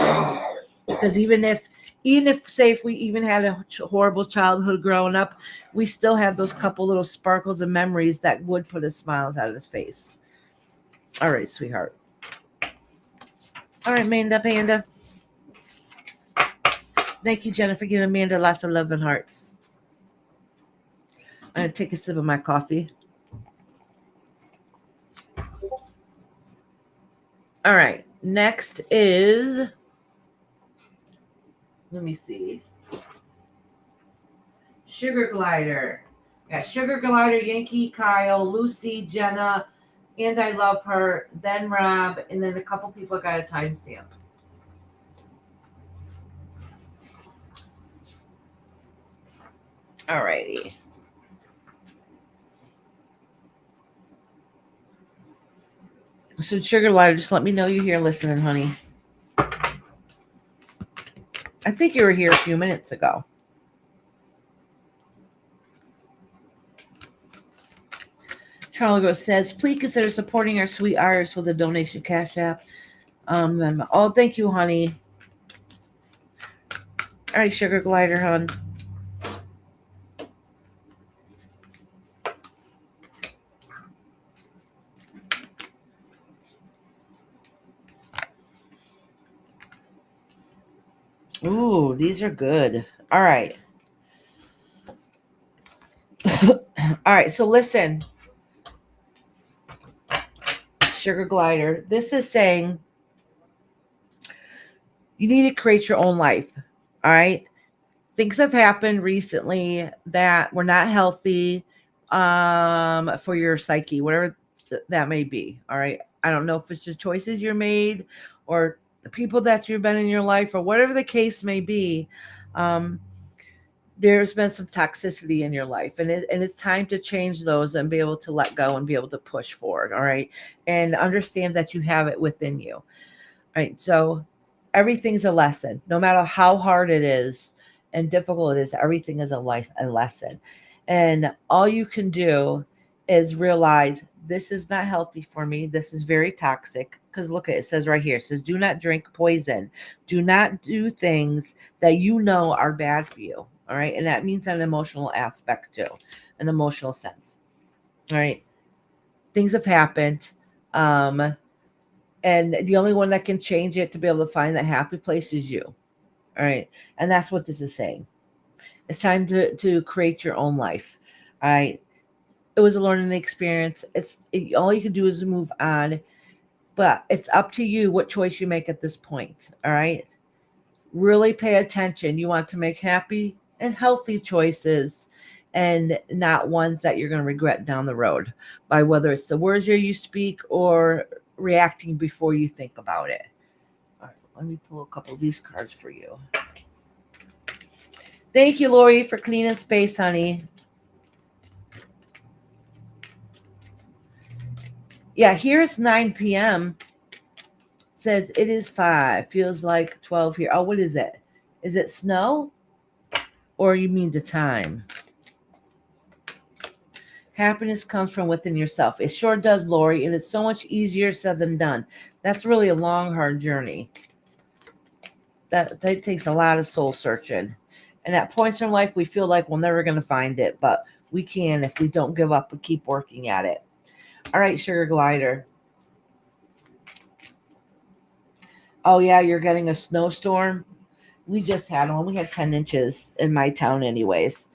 Because even if say if we even had a horrible childhood growing up, we still have those couple little sparkles and memories that would put us smiles out of his face. All right, sweetheart. All right, Panda. Thank you, Jennifer, for giving Amanda lots of love and hearts. I'm going to take a sip of my coffee. All right. Next is, let me see, Sugar Glider. Yeah, Sugar Glider, Yankee, Kyle, Lucy, Jenna, and I love her, then Rob, and then a couple people got a timestamp. Alrighty. So Sugar Glider, just let me know you're here listening, honey. I think you were here a few minutes ago. Charlie says, please consider supporting our sweet artists with a donation cash app. Oh, thank you, honey. All right, Sugar Glider, hon. Ooh, these are good. All right. All right, so listen. Sugar Glider, this is saying you need to create your own life. All right. Things have happened recently that were not healthy for your psyche, whatever that may be. All right. I don't know if it's the choices you made or the people that you've been in your life or whatever the case may be. There's been some toxicity in your life, and it's time to change those and be able to let go and be able to push forward. All right. And understand that you have it within you. All right. So everything's a lesson, no matter how hard it is and difficult it is. Everything is a lesson. And all you can do is realize this is not healthy for me. This is very toxic. Because look at it, says right here, it says, do not drink poison. Do not do things that you know are bad for you. All right. And that means an emotional aspect too, an emotional sense. All right. Things have happened. And the only one that can change it to be able to find that happy place is you. All right. And that's what this is saying. It's time to create your own life. All right. It was a learning experience. All you can do is move on, but it's up to you what choice you make at this point. All right. Really pay attention. You want to make happy and healthy choices and not ones that you're going to regret down the road by whether it's the words you speak or reacting before you think about it. All right, let me pull a couple of these cards for you. Thank you, Lori, for cleaning space, honey. Yeah, here it's 9 p.m. Says it is 5. Feels like 12 here. Oh, what is it? Is it snow? Or you mean the time? Happiness comes from within yourself. It sure does, Lori, and it's so much easier said than done. That's really a long, hard journey. That takes a lot of soul searching. And at points in life, we feel like we're never going to find it, but we can if we don't give up and keep working at it. All right, Sugar Glider. Oh, yeah, you're getting a snowstorm? We just had one. We had 10 inches in my town anyways.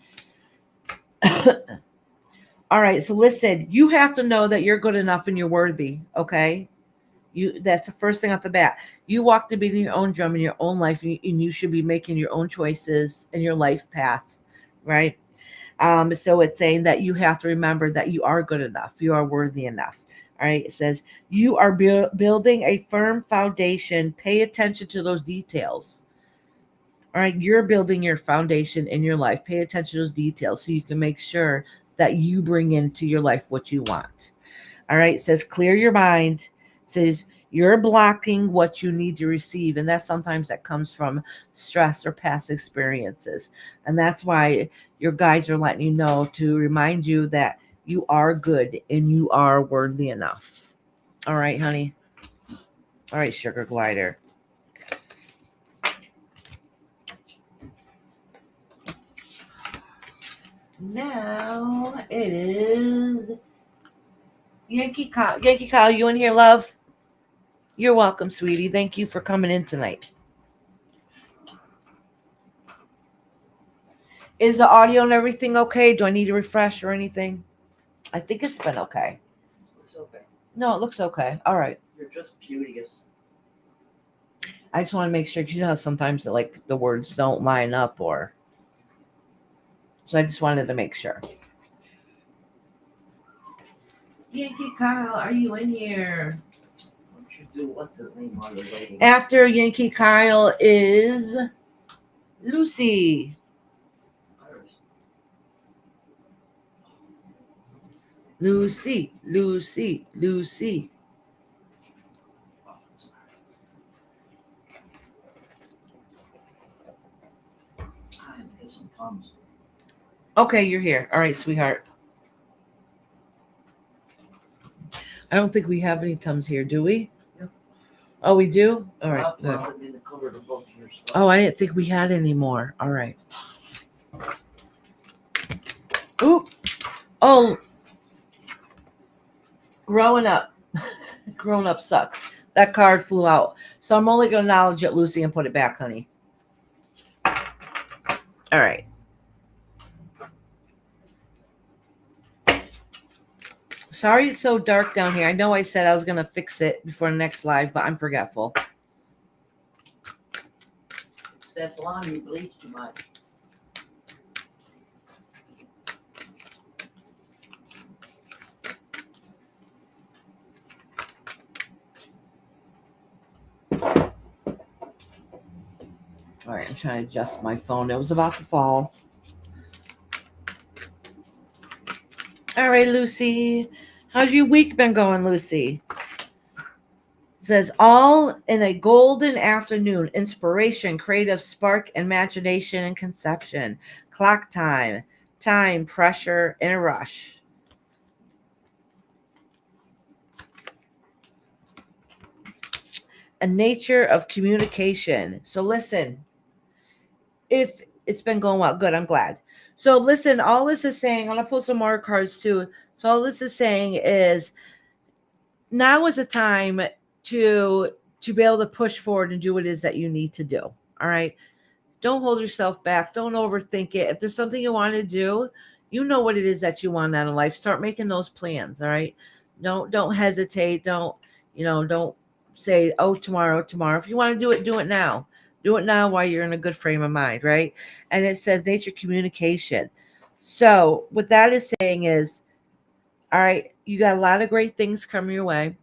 All right, so listen, you have to know that you're good enough and you're worthy, okay? That's the first thing off the bat. You walk the beat in your own drum in your own life, and you should be making your own choices in your life path, right? So it's saying that you have to remember that you are good enough. You are worthy enough. All right. It says you are building a firm foundation. Pay attention to those details. All right. You're building your foundation in your life. Pay attention to those details so you can make sure that you bring into your life what you want. All right. It says clear your mind. It says you're blocking what you need to receive. And sometimes that comes from stress or past experiences. And that's why your guides are letting you know to remind you that you are good and you are worthy enough. All right, honey. All right, Sugar Glider. Now it is Yankee Kyle. Yankee Kyle, you in here, love? You're welcome, sweetie. Thank you for coming in tonight. Is the audio and everything okay? Do I need to refresh or anything? I think it's been okay. It's okay. No, it looks okay. All right. You're just beauteous. I just want to make sure, because you know how sometimes the words don't line up, or so I just wanted to make sure. Yankee Kyle, are you in here? What you do? What's his name while you're waiting? After Yankee Kyle is Lucy. Lucy, Lucy, Lucy. I had to get some Tums. Okay, you're here. All right, sweetheart. I don't think we have any Tums here, do we? Yep. Oh, we do? All right, I'll good. put it in the cupboard of both your stuff. Oh, I didn't think we had any more. All right. Ooh. Oh. Growing up. Growing up sucks. That card flew out. So I'm only going to acknowledge it, Lucy, and put it back, honey. All right. Sorry it's so dark down here. I know I said I was going to fix it before the next live, but I'm forgetful. It's that blonde you bleached too much. All right, I'm trying to adjust my phone. It was about to fall. All right, Lucy. How's your week been going, Lucy? It says, all in a golden afternoon, inspiration, creative spark, imagination, and conception. Clock time, pressure, and a rush. A nature of communication. So listen, if it's been going well, good, I'm glad. So listen, all this is saying, I'm going to pull some more cards too. So all this is saying is now is the time to be able to push forward and do what it is that you need to do. All right. Don't hold yourself back. Don't overthink it. If there's something you want to do, you know what it is that you want out of life. Start making those plans. All right. Don't hesitate. Don't say, oh, tomorrow. If you want to do it now. Do it now while you're in a good frame of mind, right? And it says nature communication. So what that is saying is, all right, you got a lot of great things coming your way.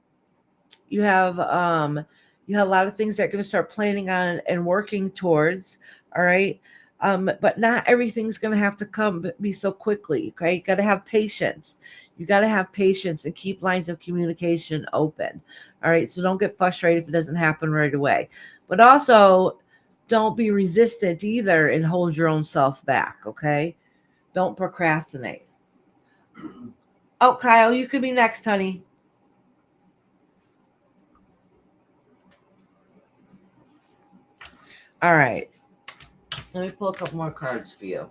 You have a lot of things that are going to start planning on and working towards. All right. But not everything's going to have to be so quickly. Okay. You got to have patience. You got to have patience and keep lines of communication open. All right. So don't get frustrated if it doesn't happen right away, but also don't be resistant either and hold your own self back. Okay. Don't procrastinate. Oh, Kyle, you could be next, honey. All right. Let me pull a couple more cards for you.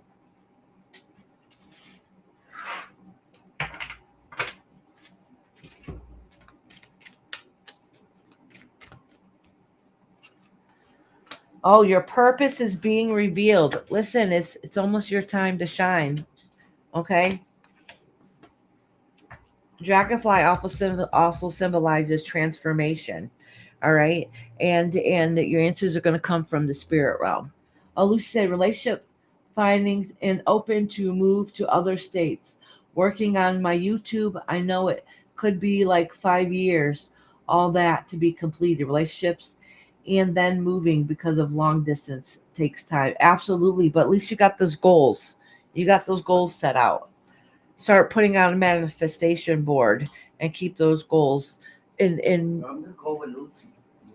Oh, your purpose is being revealed. Listen, it's almost your time to shine. Okay? Dragonfly also symbolizes transformation. All right? And your answers are going to come from the spirit realm. Oh, Lucy said relationship findings and open to move to other states. Working on my YouTube, I know it could be like 5 years, all that to be completed. Relationships and then moving because of long distance takes time. Absolutely. But at least you got those goals. You got those goals set out. Start putting out a manifestation board and keep those goals in. I'm going to go with Lucy.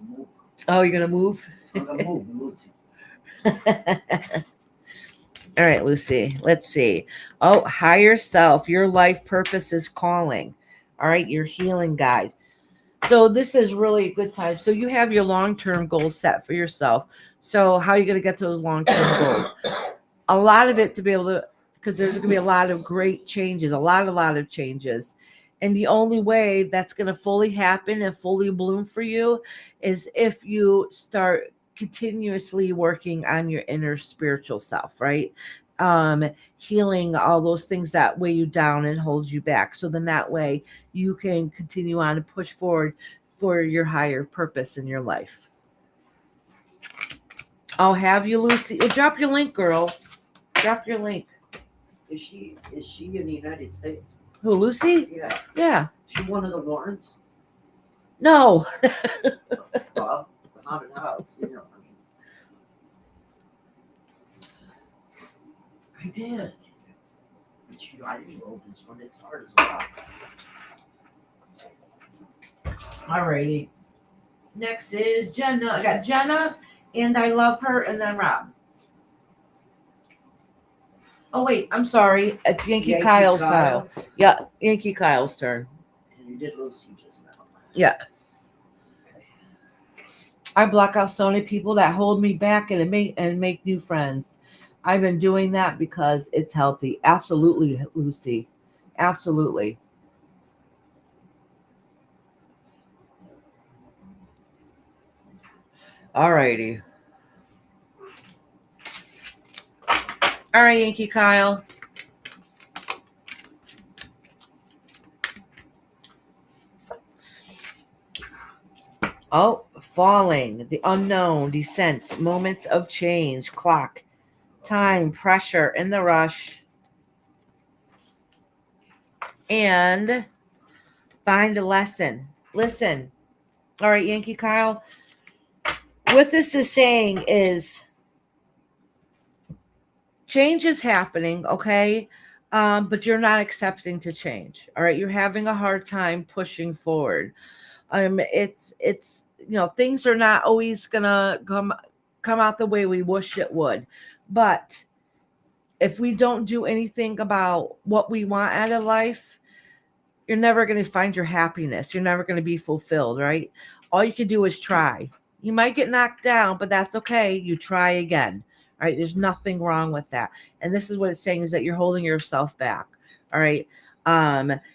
Move. Oh, you're going to move? I'm going to move, Lucy. All right, Lucy, let's see. Oh, higher self, your life purpose is calling. All right, your healing guide. So this is really a good time. So you have your long-term goals set for yourself. So how are you going to get those long-term goals? A lot of it to be able to, because there's going to be a lot of great changes, a lot of changes. And the only way that's going to fully happen and fully bloom for you is if you start continuously working on your inner spiritual self, right? Healing all those things that weigh you down and hold you back. So then that way you can continue on and push forward for your higher purpose in your life. I'll have you, Lucy. Drop your link, girl. Drop your link. Is she in the United States? Who, Lucy? Yeah. Yeah. She one of the Warrens. No. Well, the haunted house, you know. I did. I didn't roll this one. It's hard as well. Alrighty. Next is Jenna. I got Jenna, and I love her, and then Rob. Oh wait, I'm sorry. It's Yankee, Yankee Kyle's Kyle. style. Yeah, Yankee Kyle's turn. And you did Lucy just now. Yeah. I block out so many people that hold me back and make new friends. I've been doing that because it's healthy. Absolutely, Lucy. Absolutely. Alrighty. All right, Yankee Kyle. Oh, falling, the unknown, descent, moments of change, clock, time, pressure, in the rush, and find a lesson. Listen. All right, Yankee Kyle. What this is saying is change is happening, okay? But you're not accepting to change. All right, you're having a hard time pushing forward. It's things are not always gonna come out the way we wish it would, but if we don't do anything about what we want out of life, you're never going to find your happiness. You're never going to be fulfilled, right? All you can do is try. You might get knocked down, but that's okay. You try again. All right. There's nothing wrong with that. And this is what it's saying is that you're holding yourself back. All right.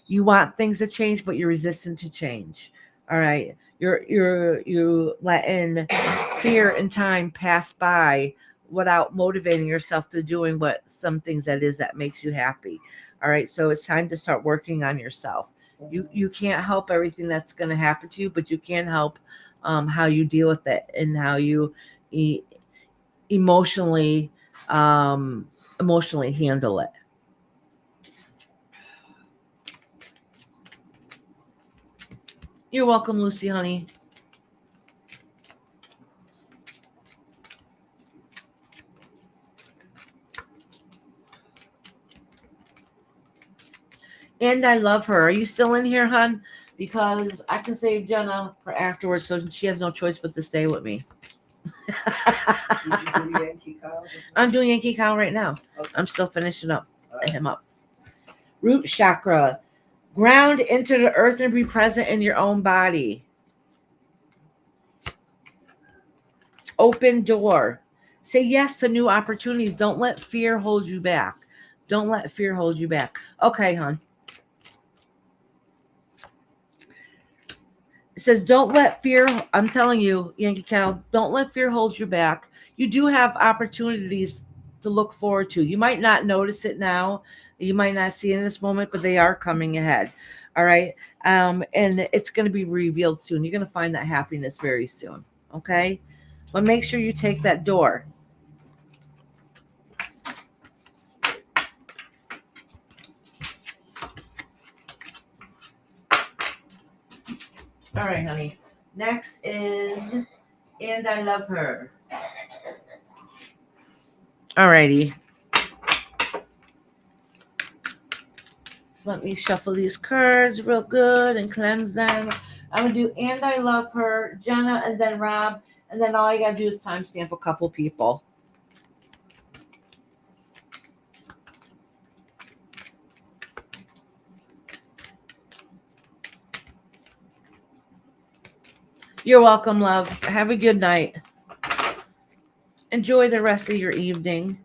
You want things to change, but you're resistant to change. All right. You letting fear and time pass by without motivating yourself to doing what some things that makes you happy. All right. So it's time to start working on yourself. You can't help everything that's going to happen to you, but you can help how you deal with it and how you emotionally handle it. You're welcome, Lucy, honey. And I love her. Are you still in here, hon? Because I can save Jenna for afterwards, so she has no choice but to stay with me. Did you do Yankee Kyle? I'm doing Yankee Kyle right now. Okay. I'm still finishing up him up. Root chakra. Ground into the earth and be present in your own body. Open door. Say yes to new opportunities. Don't let fear hold you back. Don't let fear hold you back. Okay, hon. It says, don't let fear, I'm telling you, Yankee Cal, don't let fear hold you back. You do have opportunities to look forward to. You might not notice it now. You might not see it in this moment, but they are coming ahead. All right. And it's going to be revealed soon. You're going to find that happiness very soon. Okay. But make sure you take that door. All right, honey. Next is, and I love her. All righty. So let me shuffle these cards real good and cleanse them. I'm going to do and I love her, Jenna, and then Rob. And then all I got to do is timestamp a couple people. You're welcome, love. Have a good night. Enjoy the rest of your evening.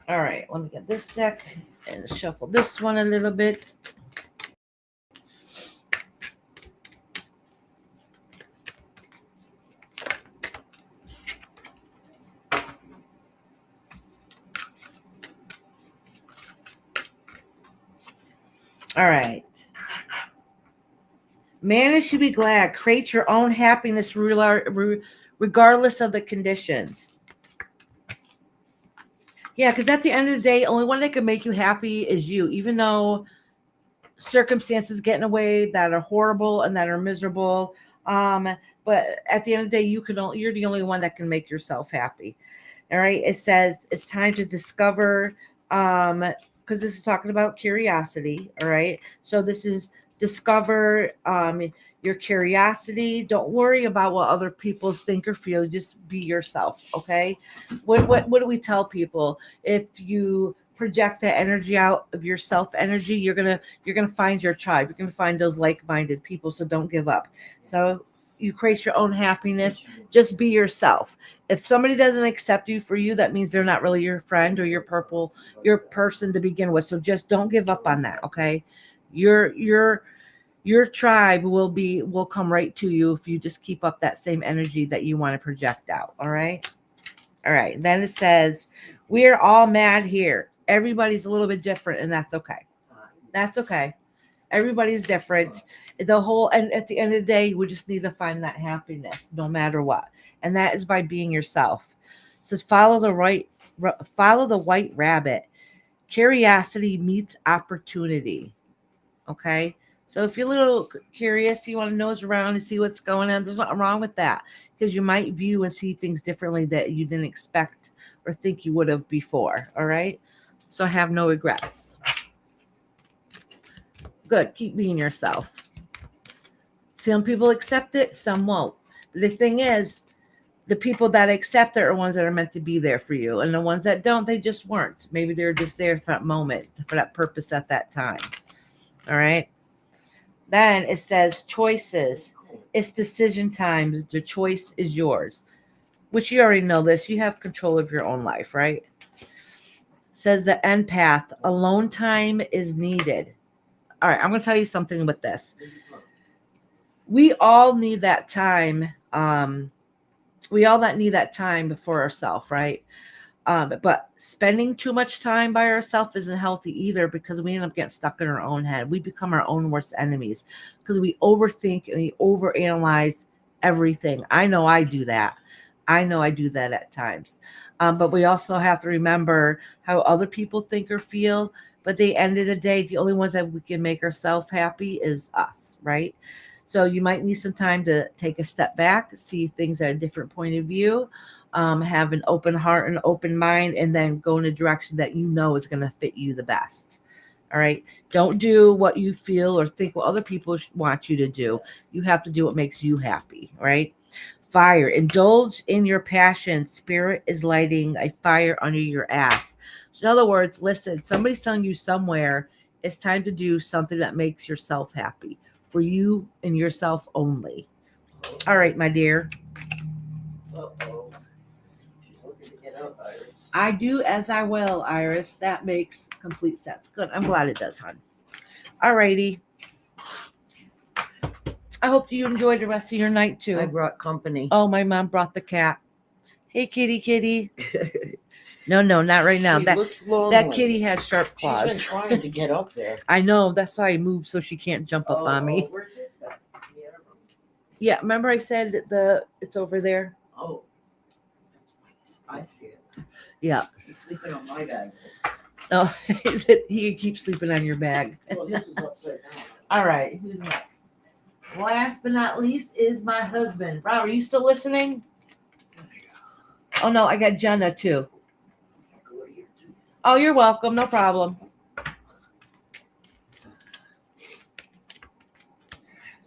All right, let me get this deck and shuffle this one a little bit. All right. Manage to be glad. Create your own happiness regardless of the conditions. Yeah, because at the end of the day, only one that can make you happy is you, even though circumstances get in a way that are horrible and that are miserable. But at the end of the day, you're the only one that can make yourself happy. All right. It says it's time to discover, because this is talking about curiosity. All right. So this is discover your curiosity. Don't worry about what other people think or feel. Just be yourself. Okay. What do we tell people? If you project that energy out of your self energy, you're gonna find your tribe. You're gonna find those like-minded people. So don't give up. So you create your own happiness. Just be yourself. If somebody doesn't accept you for you, that means they're not really your friend or your person to begin with. So just don't give up on that. Okay. Your tribe will come right to you if you just keep up that same energy that you want to project out. All right. All right. Then it says, we're all mad here. Everybody's a little bit different, and that's okay. That's okay. Everybody's different. And at the end of the day, we just need to find that happiness no matter what. And that is by being yourself. It says, follow the white rabbit. Curiosity meets opportunity. Okay. So if you're a little curious, you want to nose around and see what's going on, there's nothing wrong with that, because you might view and see things differently that you didn't expect or think you would have before. All right. So have no regrets. Good. Keep being yourself. Some people accept it, some won't. But the thing is, the people that accept it are ones that are meant to be there for you. And the ones that don't, they just weren't. Maybe they're just there for that moment, for that purpose at that time. All right. Then it says choices. It's decision time. The choice is yours, which you already know this. You have control of your own life, right? Says the empath. Alone time is needed. All right. I'm going to tell you something with this. We all need that time. We all need that time for ourselves, right? But spending too much time by ourselves isn't healthy either, because we end up getting stuck in our own head. We become our own worst enemies because we overthink and we overanalyze everything. I know I do that. At times. But we also have to remember how other people think or feel. But at the end of the day, the only ones that we can make ourselves happy is us, right? So you might need some time to take a step back, see things at a different point of view, have an open heart and open mind, and then go in a direction that you know is going to fit you the best. All right. Don't do what you feel or think what other people want you to do. You have to do what makes you happy. All right. Fire. Indulge in your passion. Spirit is lighting a fire under your ass. So in other words, listen, somebody's telling you somewhere it's time to do something that makes yourself happy, for you and yourself only. All right, my dear. Uh-oh. She's looking to get up, Iris. I do as I will, Iris. That makes complete sense. Good. I'm glad it does, hon. All righty. I hope you enjoyed the rest of your night too. I brought company. Oh, my mom brought the cat. Hey, kitty. No, not right now. She That looks lonely. that kitty has sharp She's been claws. trying to get up there. I know. That's why I moved so she can't jump up on me. Where's his bed? Yeah, remember I said it's over there? Oh, I see it. Yeah. He's sleeping on my bag. Oh, he keeps sleeping on your bag. Well, his is upside down. All right, who's next? Last but not least is my husband. Rob, are you still listening? Oh no, I got Jenna too. Oh, you're welcome. No problem.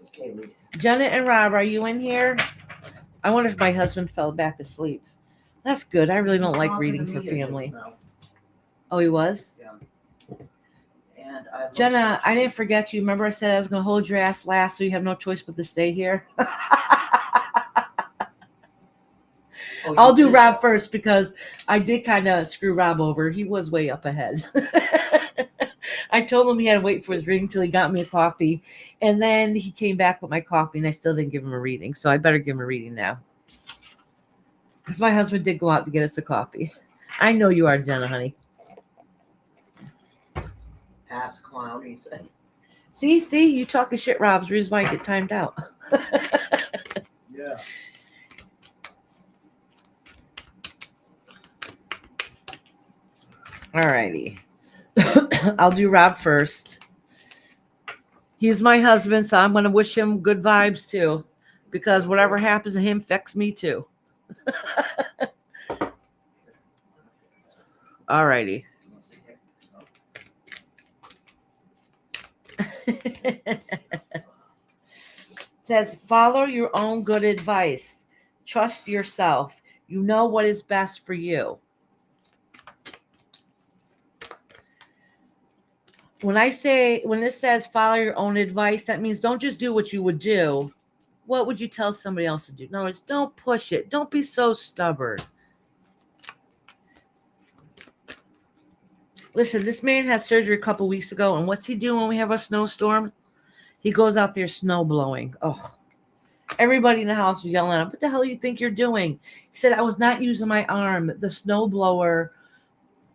Okay, Lisa. Jenna and Rob, are you in here? I wonder if my husband fell back asleep. That's good. I really don't like reading for family. Oh, he was? Yeah. And Jenna, I didn't forget you. Remember I said I was going to hold your ass last, so you have no choice but to stay here? I'll do Rob first because I did kind of screw Rob over. He was way up ahead. I told him he had to wait for his reading till he got me a coffee. And then he came back with my coffee and I still didn't give him a reading. So I better give him a reading now. Because my husband did go out to get us a coffee. I know you are, Jenna, honey. Ass clown, he said. See, you talking shit, Rob's the reason why I get timed out. Yeah. All righty. I'll do Rob first. He's my husband, so I'm going to wish him good vibes too, because whatever happens to him affects me too. All righty. Says, follow your own good advice. Trust yourself. You know what is best for you. When it says follow your own advice, that means don't just do what you would do. What would you tell somebody else to do? No, it's don't push it. Don't be so stubborn. Listen, this man had surgery a couple weeks ago, and what's he doing when we have a snowstorm? He goes out there snow blowing. Oh, everybody in the house was yelling at him, what the hell do you think you're doing? He said, I was not using my arm. The snow blower,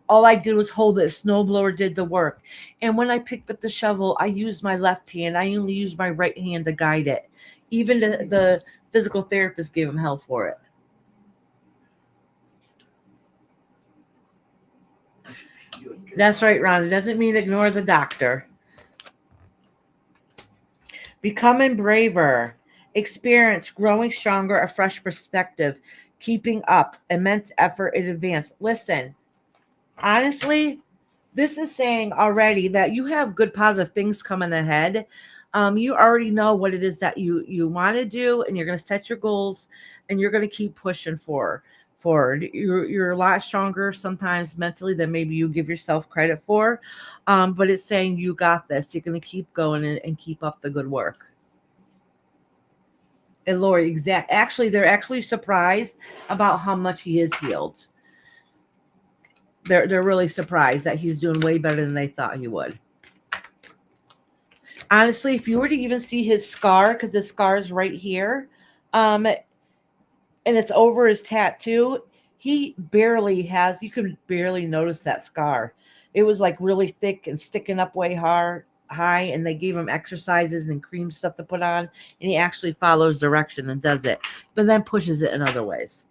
all I did was hold it. The snow blower did the work. And when I picked up the shovel, I used my left hand. I only used my right hand to guide it. Even the physical therapist gave him hell for it. That's right, Ron. It doesn't mean ignore the doctor. Becoming braver. Experience, growing stronger, a fresh perspective, keeping up, immense effort in advance. Listen, honestly, this is saying already that you have good positive things coming ahead. You already know what it is that you want to do, and you're going to set your goals, and you're going to keep pushing forward. You're a lot stronger sometimes mentally than maybe you give yourself credit for, but it's saying you got this. You're going to keep going and keep up the good work. And Lori, they're actually surprised about how much he is healed. They're really surprised that he's doing way better than they thought he would. Honestly, if you were to even see his scar, because the scar is right here, and it's over his tattoo, he barely has, you can barely notice that scar. It was like really thick and sticking up way high, and they gave him exercises and cream stuff to put on, and he actually follows direction and does it, but then pushes it in other ways.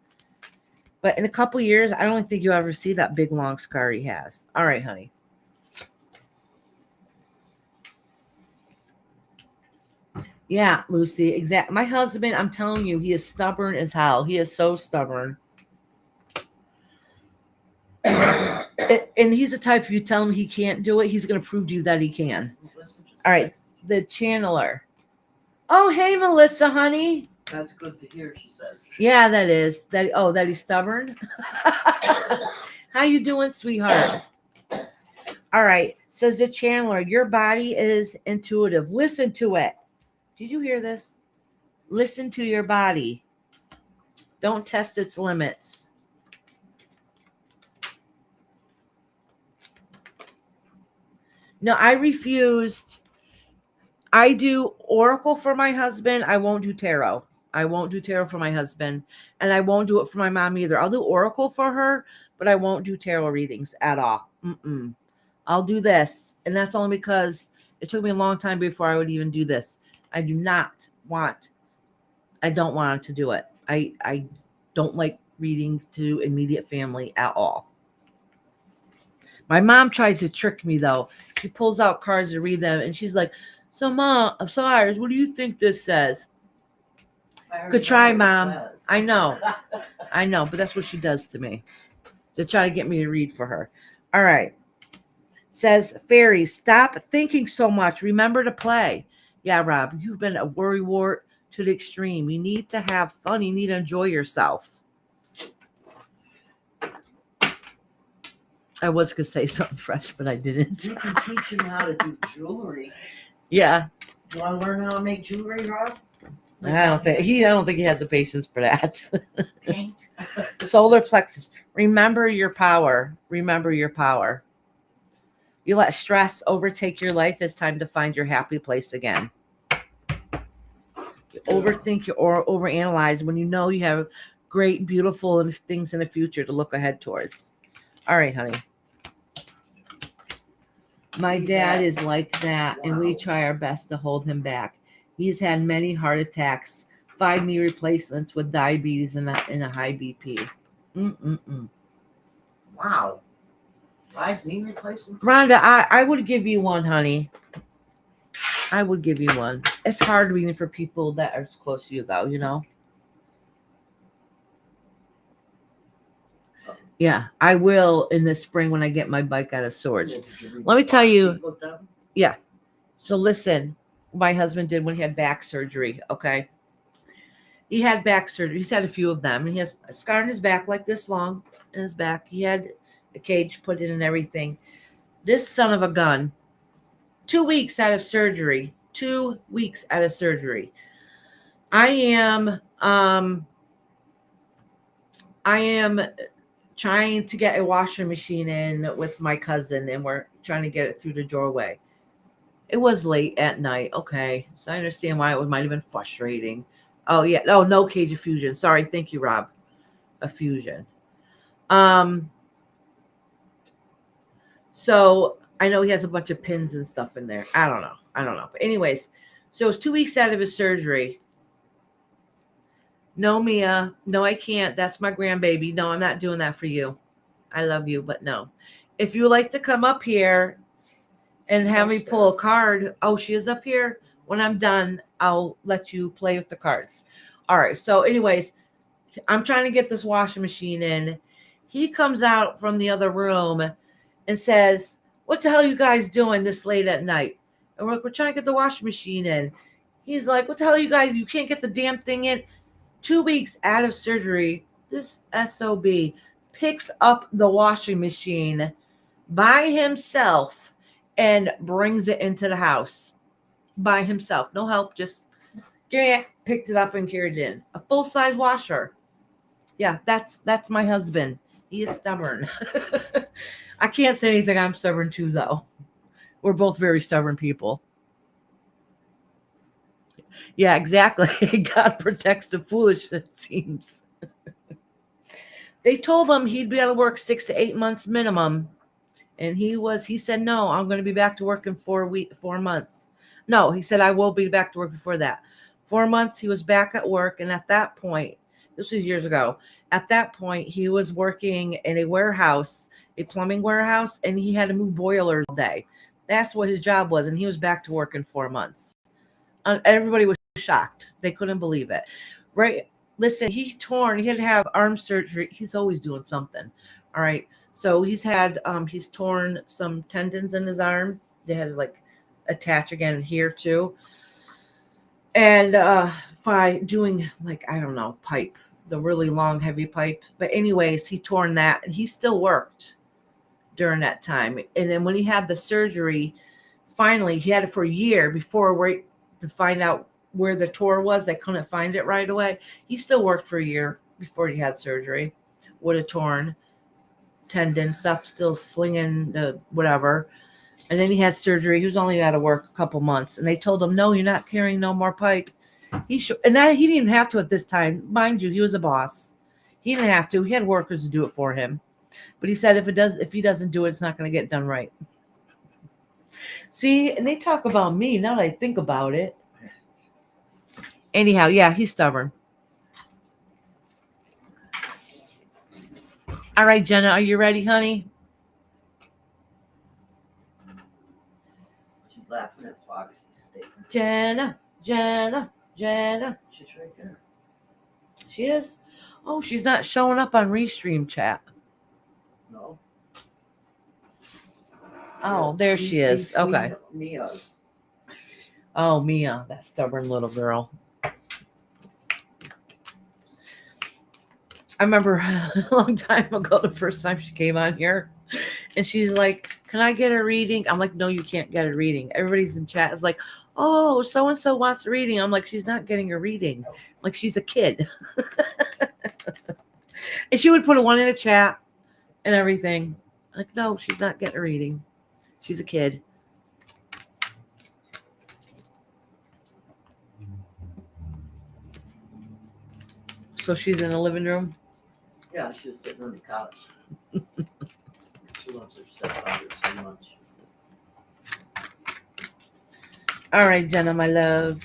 But in a couple years, I don't think you'll ever see that big long scar he has. All right, honey. Yeah, Lucy, exactly. My husband, I'm telling you, he is stubborn as hell. He is so stubborn. And he's the type, if you tell him he can't do it, he's going to prove to you that he can. All right, the channeler. Oh, hey, Melissa, honey. That's good to hear, she says. Yeah, that is. That he's stubborn? How you doing, sweetheart? All right, says the channeler, your body is intuitive. Listen to it. Did you hear this? Listen to your body. Don't test its limits. No, I refused. I do oracle for my husband. I won't do tarot. I won't do tarot for my husband. And I won't do it for my mom either. I'll do oracle for her, but I won't do tarot readings at all. I'll do this. And that's only because it took me a long time before I would even do this. I don't want to do it. I don't like reading to immediate family at all. My mom tries to trick me though. She pulls out cards to read them, and she's like, so Mom, I'm sorry, what do you think this says? Good try, Mom. I know, but that's what she does to me, to try to get me to read for her. All right. Says, fairies, stop thinking so much. Remember to play. Yeah, Rob, you've been a worrywart to the extreme. You need to have fun. You need to enjoy yourself. I was going to say something fresh, but I didn't. You can teach him how to do jewelry. Yeah. Do you want to learn how to make jewelry, Rob? I don't think he has the patience for that. Paint. Solar plexus. Remember your power. Remember your power. You let stress overtake your life. It's time to find your happy place again. You overthink or overanalyze when you know you have great, beautiful things in the future to look ahead towards. All right, honey. My dad is like that, and we try our best to hold him back. He's had many heart attacks, 5 knee replacements with diabetes and a high BP. Wow. 5 knee replacements? Rhonda, I would give you one, honey. I would give you one. It's hard reading for people that are close to you, though, you know? Yeah, I will in the spring when I get my bike out of storage. Did you read Let me the tell box you- he looked up? So listen, my husband did when he had back surgery, okay? He had back surgery. He's had a few of them. And he has a scar on his back like this long in his back. He had a cage put in and everything. This son of a gun, 2 weeks out of surgery. 2 weeks out of surgery. I am trying to get a washing machine in with my cousin, and we're trying to get it through the doorway. It was late at night. Okay. So I understand why it might have been frustrating. Oh, yeah. Oh, no cage of fusion. Sorry. Thank you, Rob. A fusion. So I know he has a bunch of pins and stuff in there. I don't know. But anyways, so it's 2 weeks out of his surgery. No, Mia. No, I can't. That's my grandbaby. No, I'm not doing that for you. I love you, but no. If you would like to come up here and have me pull a card. Oh, she is up here. When I'm done, I'll let you play with the cards. All right. So anyways, I'm trying to get this washing machine in. He comes out from the other room and says, what the hell are you guys doing this late at night? And we're like, we're trying to get the washing machine in. He's like, what the hell are you guys? You can't get the damn thing in. 2 weeks out of surgery, this SOB picks up the washing machine by himself and brings it into the house by himself. No help, just picked it up and carried it in. A full-size washer. Yeah, that's my husband. He is stubborn. I can't say anything. I'm stubborn too, though. We're both very stubborn people. Yeah, exactly. God protects the foolish, it seems. They told him he'd be able to work 6 to 8 months minimum. And he said, no, I'm going to be back to work in 4 months. No, he said, I will be back to work before that. 4 months, he was back at work. And at that point, this was years ago. At that point, he was working in a warehouse, a plumbing warehouse, and he had to move boilers all day. That's what his job was. And he was back to work in 4 months. Everybody was shocked. They couldn't believe it. Right. Listen, he had to have arm surgery. He's always doing something. All right. So he's torn some tendons in his arm. They had to like attach again here too. And by doing like, I don't know, pipe, the really long, heavy pipe. But anyways, he torn that and he still worked during that time. And then when he had the surgery, finally, he had it for a year before to find out where the tour was. They couldn't find it right away. He still worked for a year before he had surgery with a torn tendon stuff, still slinging the whatever. And then he had surgery. He was only out of work a couple months. And they told him, no, you're not carrying no more pipe. He didn't even have to at this time. Mind you, he was a boss. He didn't have to. He had workers to do it for him. But he said if he doesn't do it, it's not going to get done right. See, and they talk about me now that I think about it. Anyhow, yeah, he's stubborn. All right, Jenna, are you ready, honey? She's laughing at Foxy's statement. Jenna. She's right there. She is? Oh, she's not showing up on Restream chat. No. Oh, there she is. Between Okay. Mia's. Oh, Mia, that stubborn little girl. I remember a long time ago, the first time she came on here, and she's like, can I get a reading? I'm like, no, you can't get a reading. Everybody's in chat is like, oh, so-and-so wants a reading. I'm like, she's not getting a reading. Like, she's a kid. And she would put a one in a chat and everything. Like, no, she's not getting a reading. She's a kid. So she's in the living room. Yeah, she was sitting on the couch. She loves her stepfather so much. All right, Jenna, my love.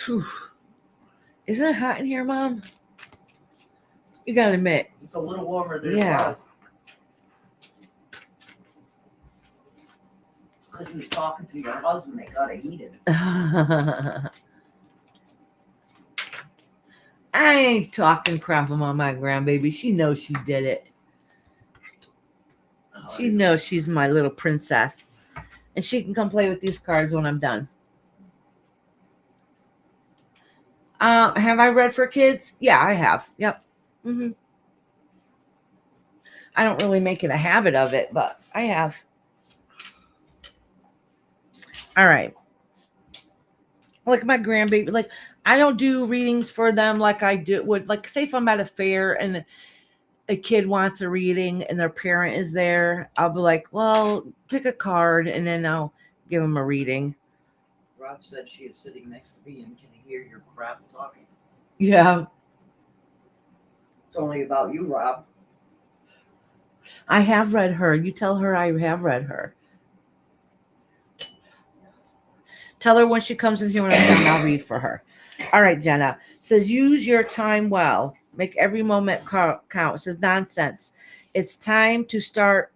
Phew. Isn't it hot in here, Mom? You gotta admit. It's a little warmer than Yeah. it was. Because he was talking to your husband, they gotta heat it. I ain't talking crap about my grandbaby. She knows she did it. She knows she's my little princess. And she can come play with these cards when I'm done. Have I read for kids? Yeah, I have. Yep. I don't really make it a habit of it, but I have. All right. Like my grandbaby, like I don't do readings for them like I do would, like, say if I'm at a fair and a kid wants a reading and their parent is there, I'll be like, well, pick a card and then I'll give them a reading. Rob said she is sitting next to me and can hear your crap talking. Yeah. It's only about you, Rob. I have read her. You tell her I have read her. Tell her when she comes in here when I'm done, I'll read for her. All right, Jenna. Says, use your time well. Make every moment count. Says, nonsense. It's time to start.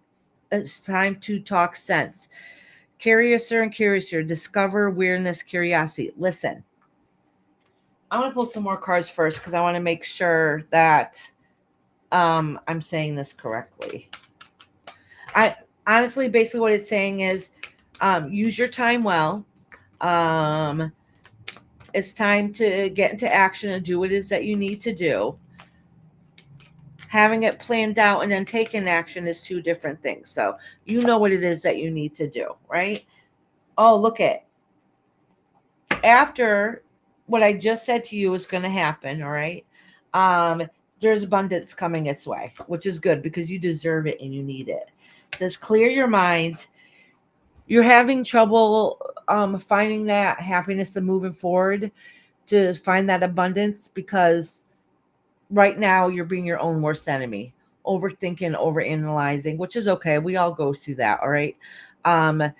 It's time to talk sense. Curiouser and curiouser. Discover weirdness, curiosity. Listen. I want to pull some more cards first because I want to make sure that I'm saying this correctly. I honestly, basically what it's saying is use your time well. It's time to get into action and do what it is that you need to do. Having it planned out and then taking action is two different things. So you know what it is that you need to do, right? Oh, look at. After what I just said to you is going to happen, all right? There's abundance coming its way, which is good because you deserve it and you need it. It says clear your mind. You're having trouble finding that happiness and moving forward to find that abundance because right now you're being your own worst enemy, overthinking, overanalyzing, which is okay. We all go through that, all right? But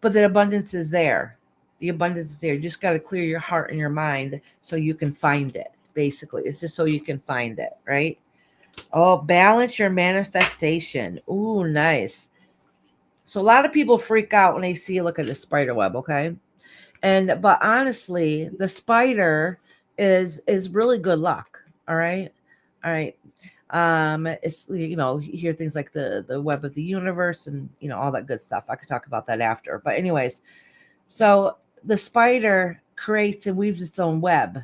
the abundance is there. The abundance is there. You just got to clear your heart and your mind so you can find it, basically. It's just so you can find it, right? Oh, balance your manifestation. Ooh, nice. So a lot of people freak out when they see, look at the spider web, okay? But honestly, the spider is really good luck. All right. It's, you hear things like the web of the universe and all that good stuff. I could talk about that after. But anyways, so the spider creates and weaves its own web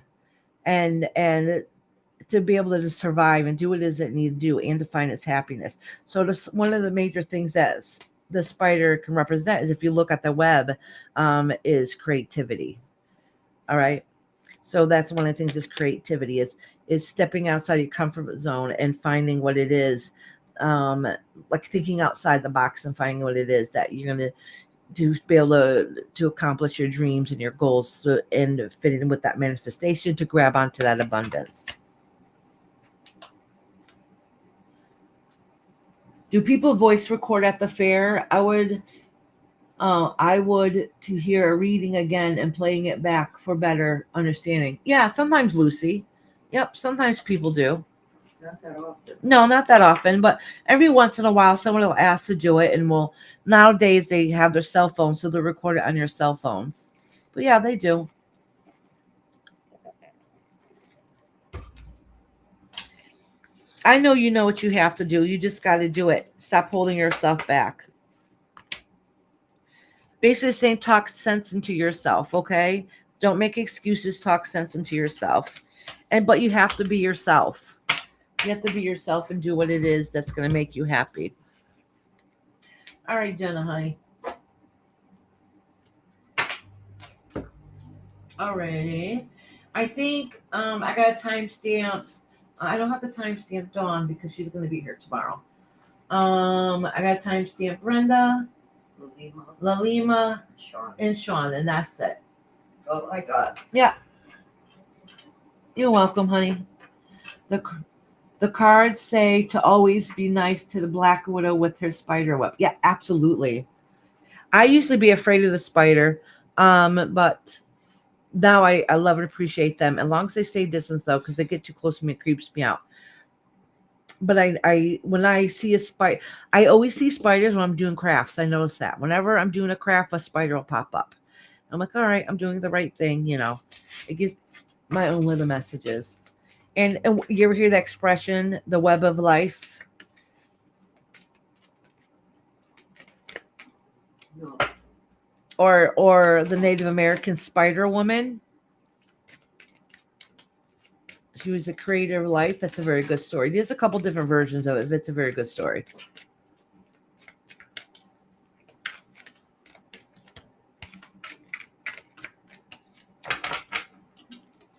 and to be able to survive and do what it is it needs to do and to find its happiness. So one of the major things that the spider can represent is, if you look at the web, is creativity. All right. So that's one of the things is creativity is stepping outside your comfort zone and finding what it is, like thinking outside the box and finding what it is that you're going to be able to accomplish your dreams and your goals and fit in with that manifestation to grab onto that abundance. Do people voice record at the fair? I would to hear a reading again and playing it back for better understanding. Yeah, sometimes, Lucy. Yep, sometimes people do. Not that often. No, not that often, but every once in a while someone will ask to do it, and nowadays they have their cell phones, so they'll record it on your cell phones. But yeah, they do. I know you know what you have to do. You just got to do it. Stop holding yourself back. Basically saying talk sense into yourself, okay? Don't make excuses, talk sense into yourself. But you have to be yourself. You have to be yourself and do what it is that's going to make you happy. All right, Jenna, honey. Alrighty. I think I got a timestamp. I don't have the timestamp Dawn because she's going to be here tomorrow. I got a timestamp Brenda, Lalima, and Sean, and that's it. Oh my God. Yeah. You're welcome, honey. The cards say to always be nice to the Black Widow with her spider web. Yeah, absolutely. I used to be afraid of the spider, but now I love and appreciate them, as long as they stay distance though, because they get too close to me, it creeps me out. But I when I see a spider, I always see spiders when I'm doing crafts. I notice that whenever I'm doing a craft, a spider will pop up. I'm like, all right, I'm doing the right thing. It gives my own little messages. And you ever hear the expression, the web of life? No. Or the Native American spider woman? She was the creator of life. That's a very good story. There's a couple different versions of it, but it's a very good story.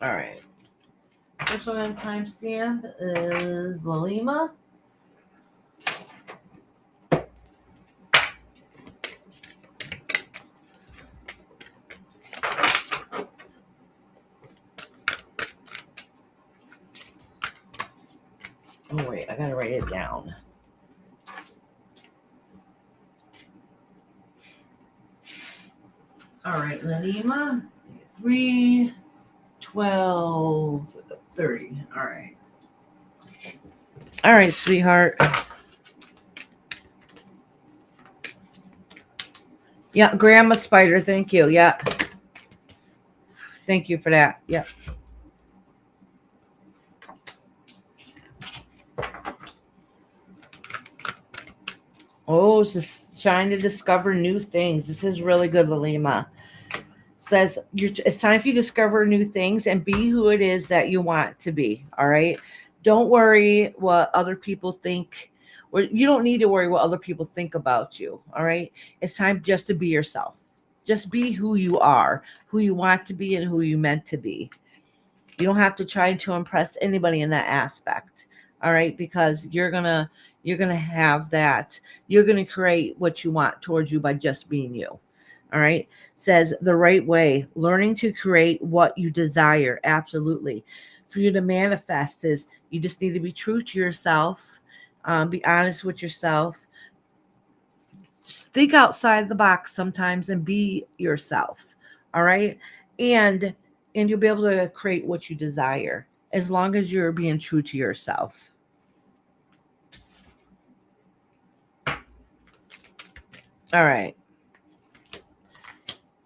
All right. First one on timestamp is Lalima. Oh, wait, I gotta write it down. All right, Lalima, 3, 12, 30. All right. All right, sweetheart. Yeah, Grandma Spider, thank you. Yeah. Thank you for that. Yeah. Oh, it's just trying to discover new things. This is really good, Lalima. Says it's time for you to discover new things and be who it is that you want to be. All right. Don't worry what other people think. Or you don't need to worry what other people think about you. All right. It's time just to be yourself. Just be who you are, who you want to be, and who you meant to be. You don't have to try to impress anybody in that aspect. All right, because you're gonna have that. You're gonna create what you want towards you by just being you. All right. Says the right way, learning to create what you desire. Absolutely. For you to manifest is you just need to be true to yourself. Be honest with yourself. Just think outside the box sometimes and be yourself. All right. And you'll be able to create what you desire as long as you're being true to yourself. All right.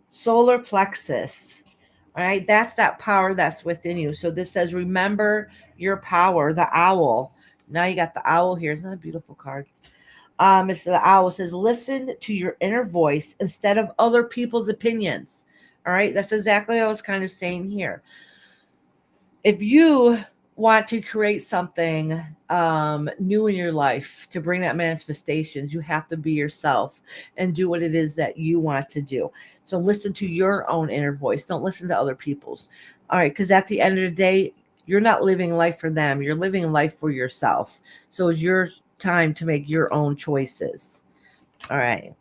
Solar plexus. All right. That's that power that's within you. So this says, remember your power, the owl. Now you got the owl here. Isn't that a beautiful card? It's the owl. It says, listen to your inner voice instead of other people's opinions. All right. That's exactly what I was kind of saying here. If you want to create something new in your life to bring that manifestations, you have to be yourself and do what it is that you want to do. So listen to your own inner voice. Don't listen to other people's. All right. Because at the end of the day, you're not living life for them. You're living life for yourself. So it's your time to make your own choices. All right.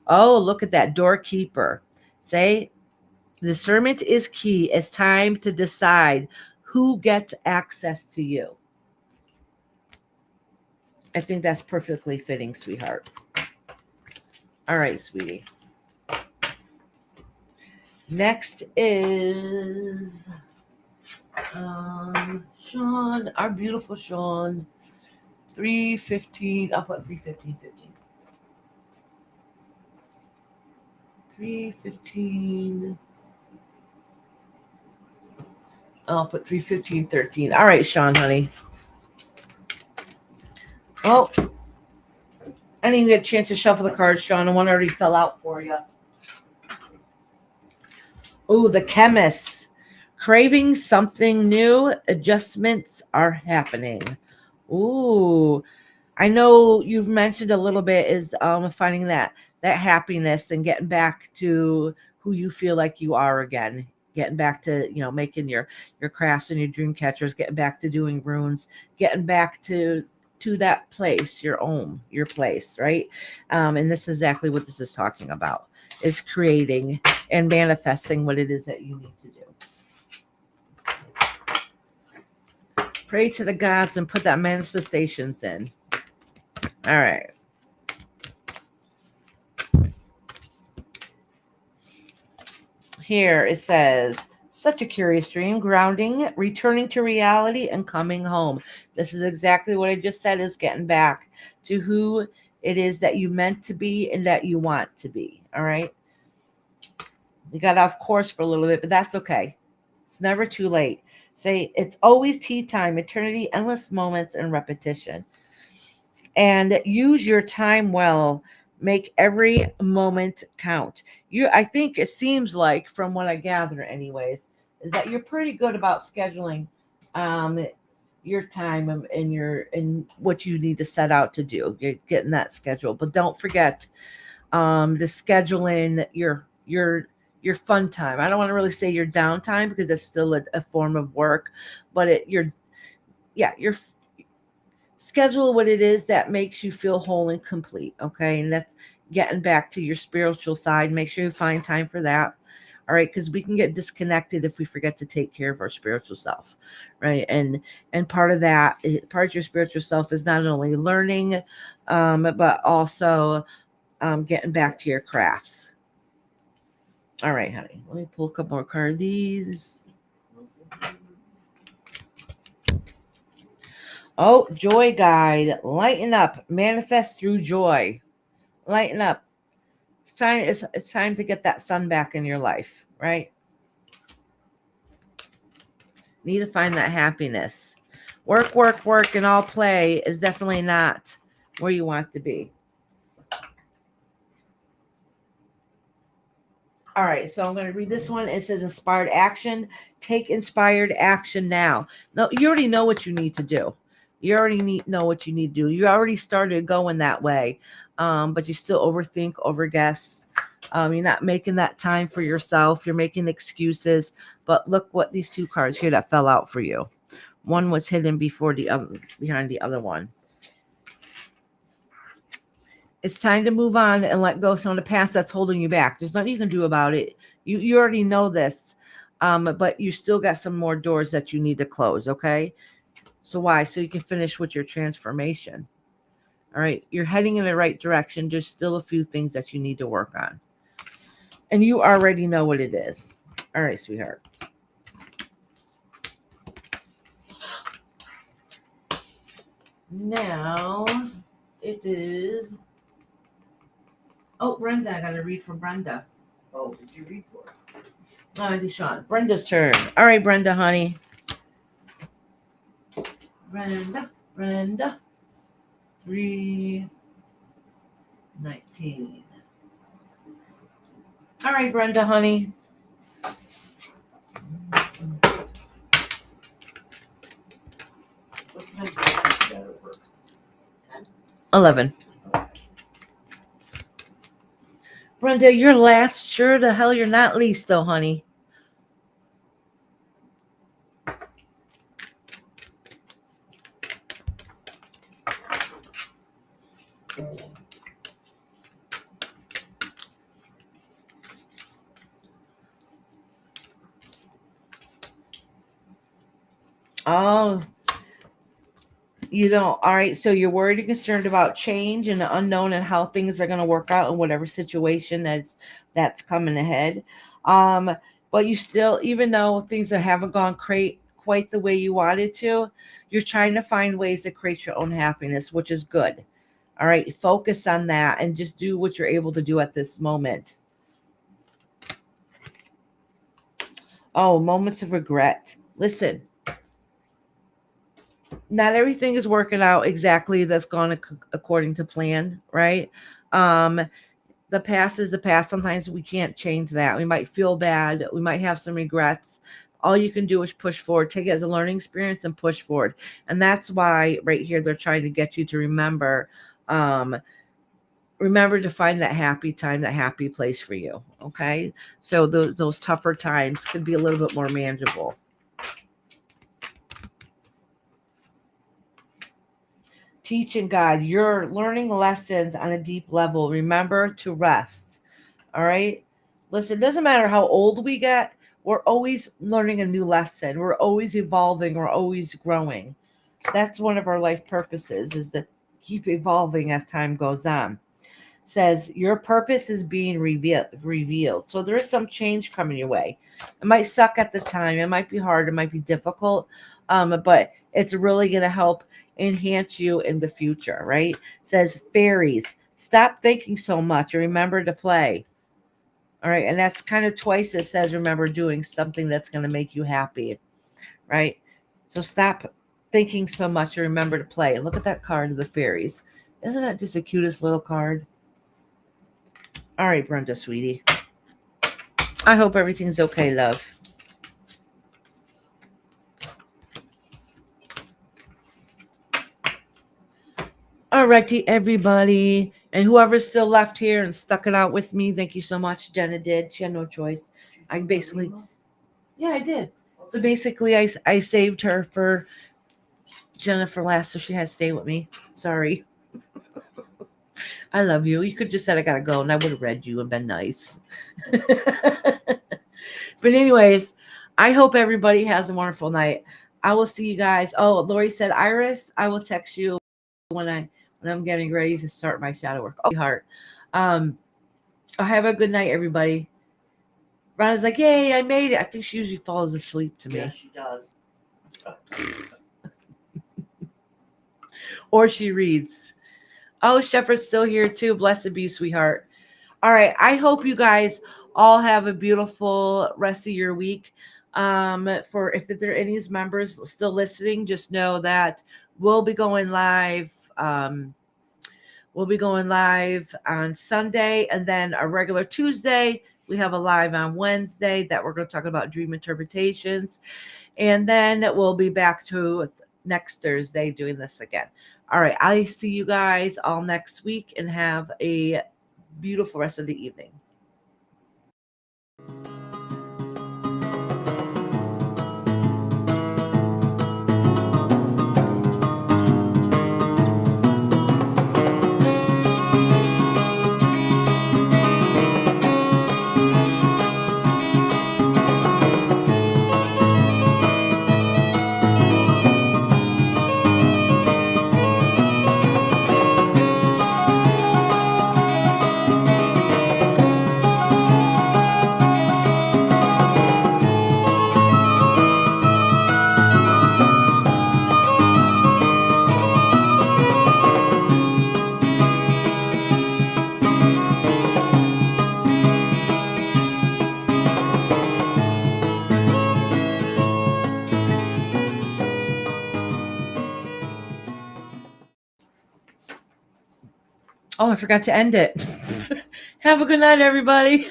Oh, look at that doorkeeper. Say, discernment is key. It's time to decide who gets access to you. I think that's perfectly fitting, sweetheart. All right, sweetie. Next is Sean, our beautiful Sean. 315. I'll put 315. 315. I'll put 315.13. All right, Sean, honey. Oh, I didn't even get a chance to shuffle the cards, Sean. And one already fell out for you. Oh, the chemist. Craving something new. Adjustments are happening. Ooh, I know you've mentioned a little bit is finding that happiness and getting back to who you feel like you are again. Getting back to, making your crafts and your dream catchers, getting back to doing runes, getting back to that place, your own, your place, right? And this is exactly what this is talking about, is creating and manifesting what it is that you need to do. Pray to the gods and put that manifestations in. All right. Here it says, Such a curious dream. Grounding, returning to reality, and coming home. This is exactly what I just said, is getting back to who it is that you meant to be and that you want to be. All right. You got off course for a little bit, but that's okay. It's never too late. Say it's always tea time, eternity, endless moments, and repetition. And use your time well. Make every moment count. I think it seems like, from what I gather anyways, is that you're pretty good about scheduling your time and what you need to set out to do. You're getting that schedule. But don't forget to schedule in your fun time. I don't want to really say your downtime, because it's still a form of work, but your schedule what it is that makes you feel whole and complete. Okay. And that's getting back to your spiritual side. Make sure you find time for that. All right. Because we can get disconnected if we forget to take care of our spiritual self. Right. And part of that, part of your spiritual self is not only learning, but also getting back to your crafts. All right, honey. Let me pull a couple more cards of these. Oh, joy guide. Lighten up. Manifest through joy. Lighten up. It's time to get that sun back in your life, right? Need to find that happiness. Work, and all play is definitely not where you want to be. All right, so I'm going to read this one. It says inspired action. Take inspired action now. No, you already know what you need to do. You already know what you need to do. You already started going that way, but you still overthink, overguess. You're not making that time for yourself. You're making excuses. But look what these two cards here that fell out for you. One was hidden behind the other one. It's time to move on and let go of some of the past that's holding you back. There's nothing you can do about it. You already know this, but you still got some more doors that you need to close, okay? So why? So you can finish with your transformation. All right, you're heading in the right direction. There's still a few things that you need to work on. And you already know what it is. All right, sweetheart. Now it is... Oh, Brenda, I got to read from Brenda. Oh, did you read for it? Oh, Deshaun. Brenda's turn. All right, Brenda, honey. Brenda. 3:19. All right, Brenda, honey. What time do you get out of work? 11. Brenda, you're last. Sure the hell you're not least, though, honey. Oh, you don't. All right. So you're worried and concerned about change and the unknown and how things are going to work out in whatever situation that's coming ahead. But you still, even though things haven't gone quite the way you wanted to, you're trying to find ways to create your own happiness, which is good. All right. Focus on that and just do what you're able to do at this moment. Oh, moments of regret. Listen. Not everything is working out exactly that's gone according to plan, right? The past is the past. Sometimes we can't change that. We might feel bad. We might have some regrets. All you can do is push forward, take it as a learning experience and push forward. And that's why right here they're trying to get you to remember to find that happy time, that happy place for you. Okay. So those tougher times could be a little bit more manageable. Teaching God, you're learning lessons on a deep level. Remember to rest. All right. Listen, it doesn't matter how old we get. We're always learning a new lesson. We're always evolving. We're always growing. That's one of our life purposes, is to keep evolving as time goes on. says your purpose is being revealed. So there is some change coming your way. It might suck at the time. It might be hard. It might be difficult. But it's really going to help enhance you in the future, right? It says fairies, stop thinking so much and remember to play. All right. And that's kind of twice it says, remember doing something that's going to make you happy, right? So stop thinking so much and remember to play. And look at that card of the fairies. Isn't that just the cutest little card? All right, Brenda, sweetie. I hope everything's okay, love. All righty, everybody. And whoever's still left here and stuck it out with me, thank you so much. Jenna did. She had no choice. I basically, yeah, I did. So basically, I saved her for Jennifer last, so she had to stay with me. Sorry. I love you. You could just said I gotta go, and I would have read you and been nice. But anyways, I hope everybody has a wonderful night. I will see you guys. Oh, Lori said, Iris, I will text you when I'm getting ready to start my shadow work. Oh, heart. Have a good night, everybody. Ronna's like, yay, I made it. I think she usually falls asleep to me. Yeah, she does. Or she reads. Oh, Shepherd's still here too. Blessed be, sweetheart. All right. I hope you guys all have a beautiful rest of your week. For if there are any members still listening, just know that we'll be going live. We'll be going live on Sunday, and then a regular Tuesday. We have a live on Wednesday that we're going to talk about dream interpretations. And then we'll be back to next Thursday doing this again. All right. I see you guys all next week and have a beautiful rest of the evening. Oh, I forgot to end it. Have a good night, everybody.